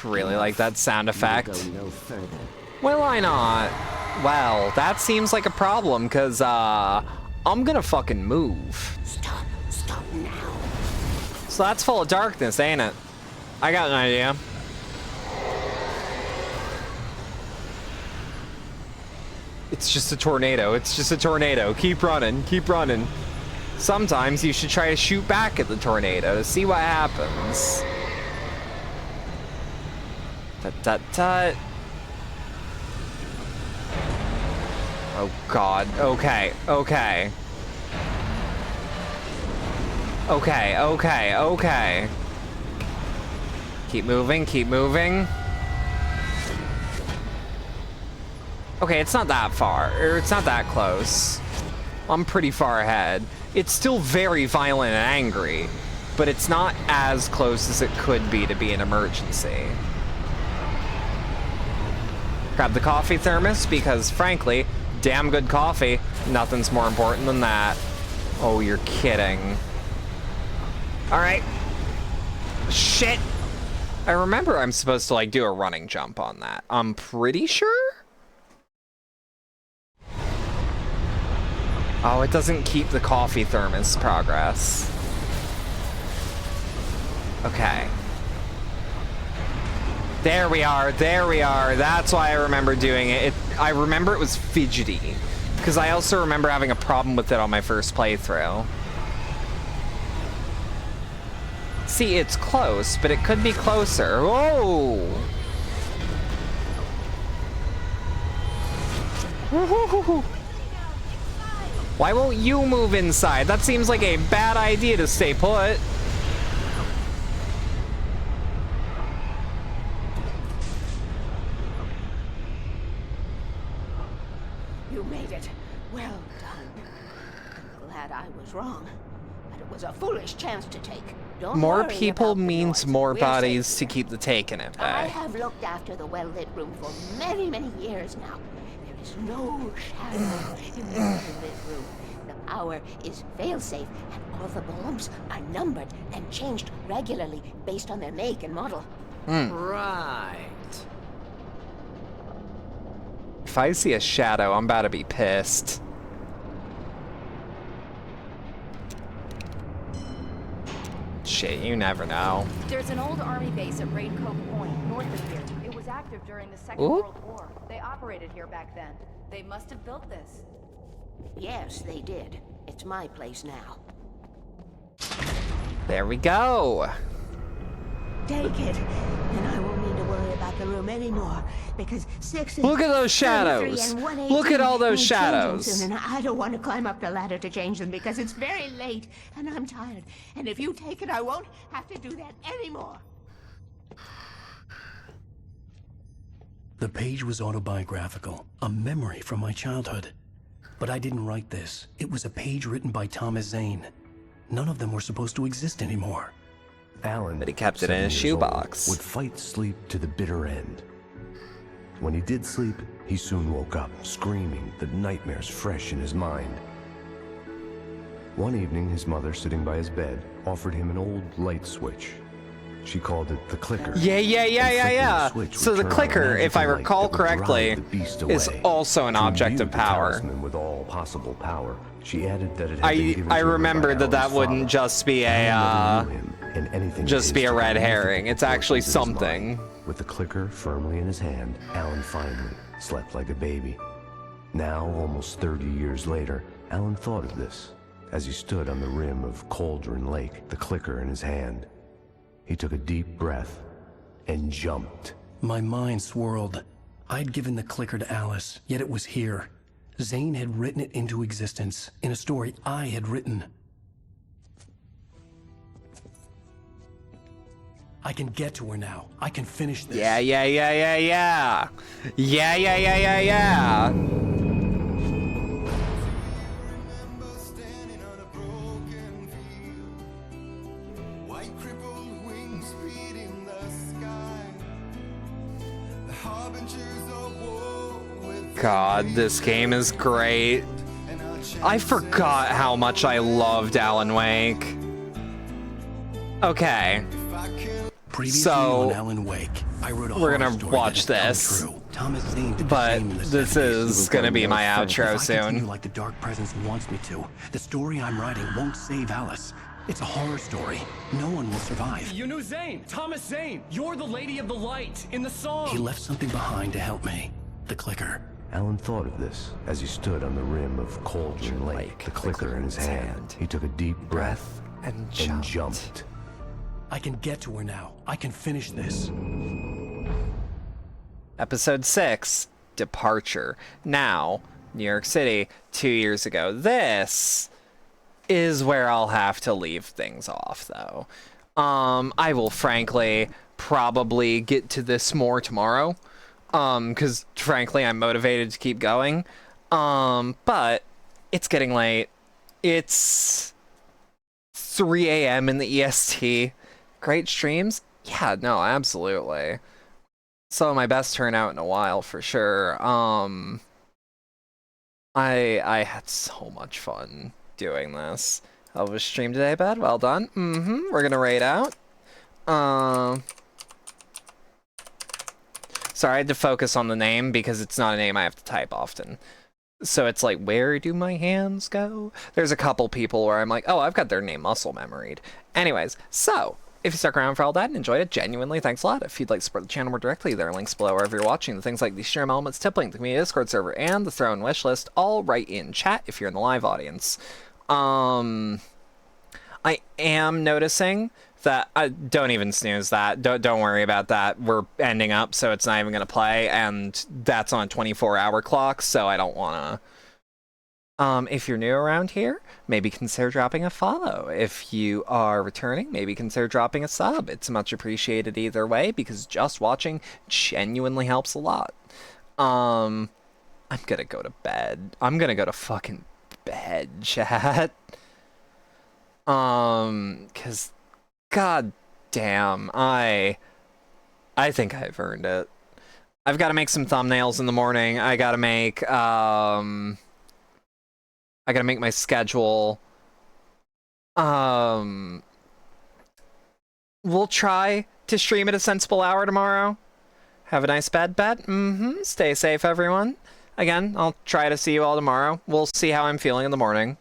really like that sound effect. Go no further. Well, why not? Well, that seems like a problem, because, I'm gonna fucking move. Stop now. So that's full of darkness, ain't it? I got an idea. It's just a tornado. It's just a tornado. Keep running. Keep running. Sometimes you should try to shoot back at the tornado to see what happens. Tut tut tut. Oh god. Okay. Okay. Okay. Okay. Okay. Keep moving. Keep moving. Okay, it's not that far, or it's not that close. I'm pretty far ahead. It's still very violent and angry, but it's not as close as it could be to be an emergency. Grab the coffee thermos, because frankly, damn good coffee, nothing's more important than that. Oh, you're kidding. All right. Shit. I remember I'm supposed to, like, do a running jump on that. I'm pretty sure? Oh, it doesn't keep the coffee thermos progress. Okay. There we are, there we are. That's why I remember doing it. I remember it was fidgety, because I also remember having a problem with it on my first playthrough. See, it's close, but it could be closer. Whoa! Woo-hoo-hoo-hoo. Why won't you move inside? That seems like a bad idea to stay put. You made it. Well done. I'm glad I was wrong. But it was a foolish chance to take. Don't More worry people about the means noise. more We're bodies safe to here. keep the taking it I back. have looked after the well-lit room for many, many years now. There is no shadow in the well-lit room. The power is fail-safe, and all the bulbs are numbered and changed regularly based on their make and model. Right. If I see a shadow, I'm about to be pissed. Shit, you never know. There's an old army base at Raincoat Point, north of here. It was active during the Second Ooh. World War. They operated here back then. They must have built this. Yes, they did. It's my place now. There we go. Take it, and I won't need to worry about the room anymore, because 6 Look at those 33 shadows. and 118 Look at all those need changing shadows. soon, and I don't want to climb up the ladder to change them because it's very late, and I'm tired. And if you take it, I won't have to do that anymore. The page was autobiographical, a memory from my childhood. But I didn't write this. It was a page written by Thomas Zane. None of them were supposed to exist anymore. Alan, But he kept it in his 7 years old, shoebox. would fight sleep to the bitter end. When he did sleep, he soon woke up, screaming, the nightmares fresh in his mind. One evening, his mother, sitting by his bed, offered him an old light switch. She called it the clicker. Yeah. So the clicker, if I recall correctly, is also an object of power. With all possible power, she added that it had been given I to her remember by that Alan's wouldn't father. just be Alan never a knew him, and anything just of be his a red significant herring. It's forced actually into his something. mind. With the clicker firmly in his hand, Alan finally slept like a baby. Now, almost 30 years later, Alan thought of this as he stood on the rim of Cauldron Lake, the clicker in his hand. He took a deep breath and jumped. My mind swirled. I'd given the clicker to Alice, yet it was here. Zane had written it into existence in a story I had written. I can get to her now. I can finish this. Yeah. God, this game is great. I forgot how much I loved Alan Wake. Okay. Previously on Alan Wake, I wrote a we're horror gonna story watch that had this. come true. Thomas Zane did the But same in the this 70s. is gonna be my outro If I continue soon. like the Dark Presence wants me to, the story I'm writing won't save Alice. It's a horror story. No one will survive. You knew Zane, Thomas Zane. You're the Lady of the Light in the song. He left something behind to help me. The clicker. Alan thought of this as he stood on the rim of Cauldron Lake, the clicker in his hand. He took a deep breath and jumped. I can get to her now. I can finish this. Episode 6, Departure. Now, New York City, 2 years ago. This is where I'll have to leave things off, though. I will frankly probably get to this more tomorrow. Because frankly, I'm motivated to keep going. But it's getting late. It's 3 a.m. in the EST. Great streams? Yeah, no, absolutely. Some of my best turnout in a while, for sure. I had so much fun doing this. How was stream today, bud? Well done. We're gonna raid out. Sorry, I had to focus on the name because it's not a name I have to type often. So it's like, where do my hands go? There's a couple people where I'm like, oh, I've got their name muscle memoried. Anyways, so if you stuck around for all that and enjoyed it, genuinely thanks a lot. If you'd like to support the channel more directly, there are links below wherever you're watching. The things like the stream elements, tip link, the community Discord server, and the throne wish list, all right in chat if you're in the live audience. I am noticing that don't even snooze that. Don't worry about that. We're ending up, so it's not even gonna play, and that's on a 24-hour clock, so I don't wanna. If you're new around here, maybe consider dropping a follow. If you are returning, maybe consider dropping a sub. It's much appreciated either way because just watching genuinely helps a lot. I'm gonna go to bed. I'm gonna go to fucking bed, chat. Cause god damn, I think I've earned it. I've got to make some thumbnails in the morning. I gotta make my schedule. We'll try to stream at a sensible hour tomorrow. Have a nice bed. Stay safe, everyone. Again, I'll try to see you all tomorrow. We'll see how I'm feeling in the morning.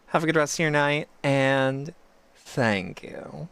Have a good rest of your night, and thank you.